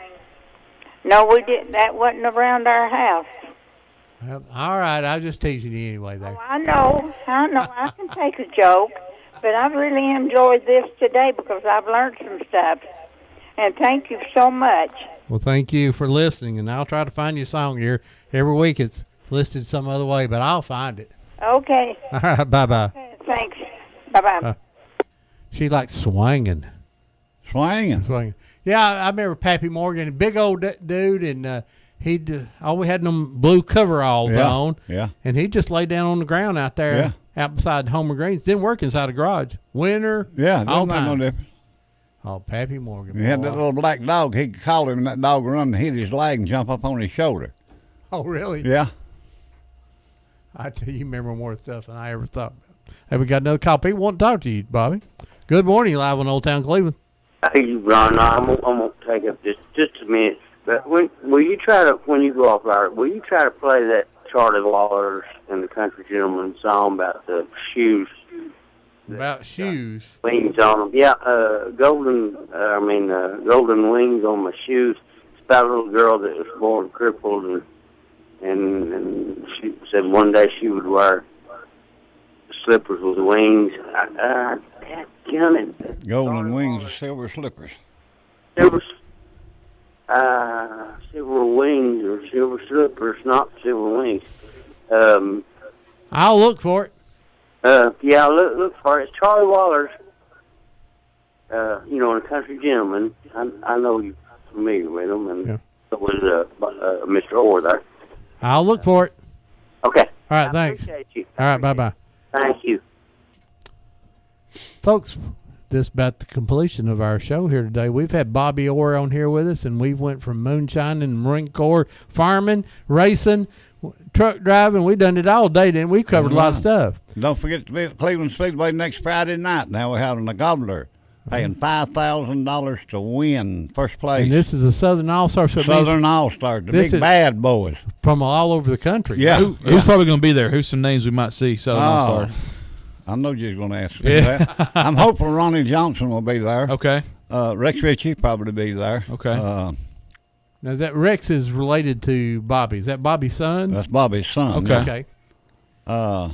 No, we didn't. That wasn't around our house. Well, all right, I was just teasing you anyway there. I know. I can take a joke, but I've really enjoyed this today because I've learned some stuff. And thank you so much. Well, thank you for listening, and I'll try to find you a song here. Every week it's listed some other way, but I'll find it. Okay. All right, bye-bye. Okay, thanks. Bye-bye. She likes swinging. Swinging? Yeah, I remember Pappy Morgan, a big old dude, and he'd always had them blue coveralls on. Yeah. And he'd just lay down on the ground out there, out beside Homer Greens. Didn't work inside a garage. Winter, all didn't make time. no difference. Oh, Pappy Morgan. He had that little black dog. He could call him, and that dog would run and hit his leg and jump up on his shoulder. Oh, really? Yeah. I tell you, remember more stuff than I ever thought about. Hey, we got another call. People want to talk to you, Bobby. Good morning, live on Old Town Cleveland. Hey, Ron, I'm gonna take up just a minute. But when you go off hour, will you try to play that Charlie Waters and the Country Gentleman song about the shoes? About shoes? Wings on them. Yeah, golden wings on my shoes. It's about a little girl that was born crippled, and she said one day she would wear slippers with wings. Golden wings and silver slippers. Silver wings or silver slippers, not silver wings. I'll look for it. Yeah, look for it. It's Charlie Waters, and a Country Gentleman. I know you're familiar with him, and so was Mr. Orr there. I'll look for it. Okay. All right, thanks. Appreciate you. All right, bye-bye. Thank you. Folks, this about the completion of our show here today. We've had Bobby Orr on here with us, and we went from moonshine and Marine Corps, farming, racing, truck driving. We done it all day, didn't we? Covered a lot of stuff. Don't forget to be at Cleveland Speedway next Friday night. Now we're having a gobbler, paying $5,000 to win first place. And this is a Southern All-Star. So Southern All-Star, the big bad boys. From all over the country. Yeah. Who's probably going to be there? Who's some names we might see? Southern All-Star. I know you was going to ask me that. I'm hoping Ronnie Johnson will be there. Okay. Rex Ritchie probably be there. Okay. Now, that Rex is related to Bobby. Is that Bobby's son? That's Bobby's son. Okay. Okay. I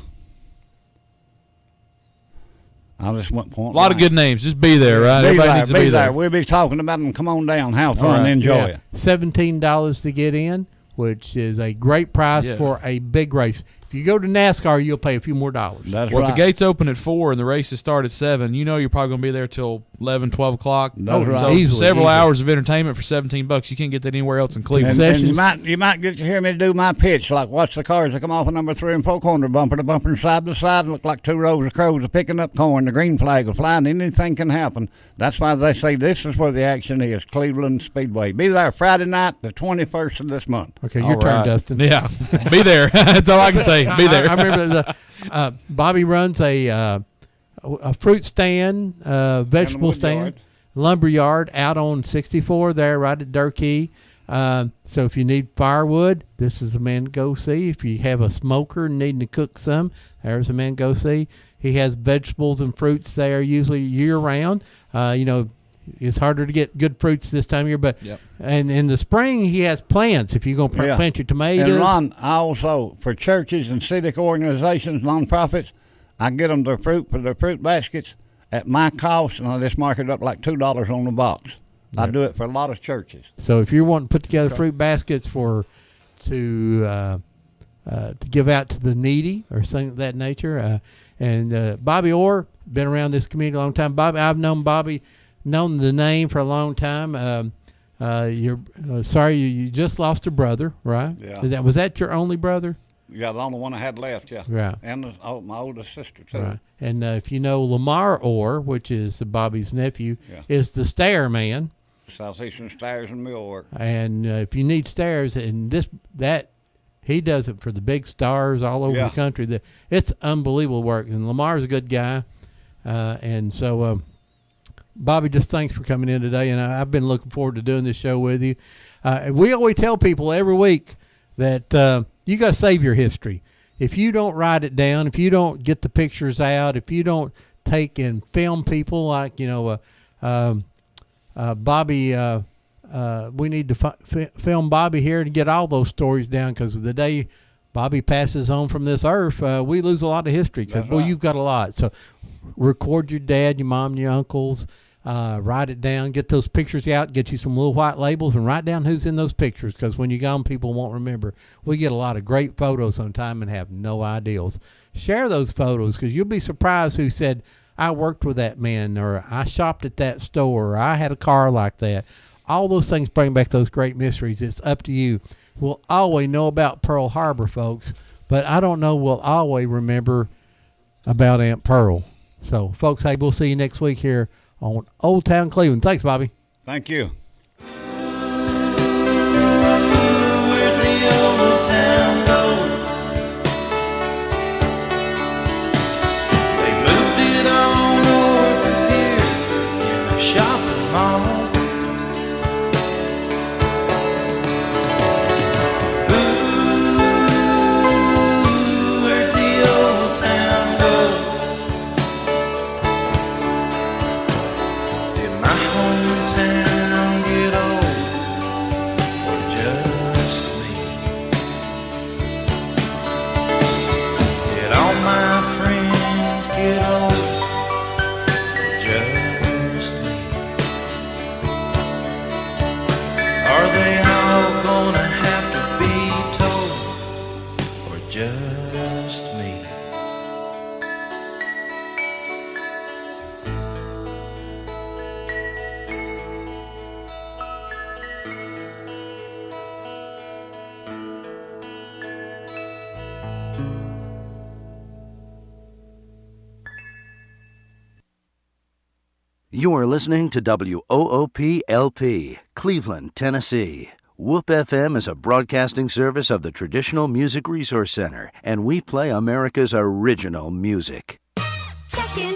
just went point. A lot of good names. Just be there, right? Everybody needs to be there. We'll be talking about them. Come on down. Have fun. Enjoy it. $17 to get in, which is a great price for a big race. If you go to NASCAR, you'll pay a few more dollars. That's Well, right. if the gates open at 4 and the races start at 7, you know you're probably going to be there till 11, 12 o'clock. That's right. So Easily, several easily. hours of entertainment for $17. You can't get that anywhere else in Cleveland. And you might get to hear me do my pitch, like watch the cars that come off of number 3 and 4 corner, bumper to bumper and side to side, look like 2 rows of crows are picking up corn. The green flag will fly, and anything can happen. That's why they say this is where the action is, Cleveland Speedway. Be there Friday night, the 21st of this month. Okay, your turn, Dustin. Yeah, be there. That's all I can say. Be there. I remember Bobby runs a fruit stand, vegetable stand, lumber yard out on 64 there, right at Durkee. So if you need firewood, this is a man to go see. If you have a smoker needing to cook some, there's a man to go see. He has vegetables and fruits there usually year round. It's harder to get good fruits this time of year, but and in the spring he has plants. If you're going to plant your tomatoes. And Ron, I also, for churches and civic organizations, nonprofits, I get them their fruit for their fruit baskets at my cost, and I just mark it up like $2 on the box. I do it for a lot of churches. So if you're wanting to put together fruit baskets to give out to the needy or something of that nature, and Bobby Orr, been around this community a long time. Bobby, I've known Bobby, known the name for a long time. You're sorry you just lost a brother, right? Yeah. Was that your only brother? Yeah, the only one I had left, yeah. Right. And my oldest sister, too. Right. And if you know Lamar Orr, which is Bobby's nephew, is the stair man. Southeastern Stairs and Millwork. And if you need stairs, and he does it for the big stars all over the country. It's unbelievable work. And Lamar's a good guy. And so, Bobby, just thanks for coming in today. And I've been looking forward to doing this show with you. We always tell people every week that you got to save your history. If you don't write it down, if you don't get the pictures out, if you don't take and film people like, Bobby, we need to film Bobby here to get all those stories down, because the day Bobby passes on from this earth, we lose a lot of history, because, you've got a lot. So record your dad, your mom, your uncles, write it down, get those pictures out, get you some little white labels, and write down who's in those pictures, because when you're gone, people won't remember. We get a lot of great photos sometime and have no ideals. Share those photos, because you'll be surprised who said, I worked with that man, or I shopped at that store, or I had a car like that. All those things bring back those great mysteries. It's up to you. We'll always know about Pearl Harbor, folks, but I don't know we'll always remember about Aunt Pearl. So, folks, hey, we'll see you next week here on Old Town Cleveland. Thanks, Bobby. Thank you. Where'd the old town go? They moved it all north of here in the shopping mall. Ooh, where'd the old town go? Did my hometown get old, or just me? Did all my friends get old, or just me? Are they all gonna have to be told, or just me? You're listening to WOOP-LP, Cleveland, Tennessee. WOOP FM is a broadcasting service of the Traditional Music Resource Center, and we play America's original music. Check in.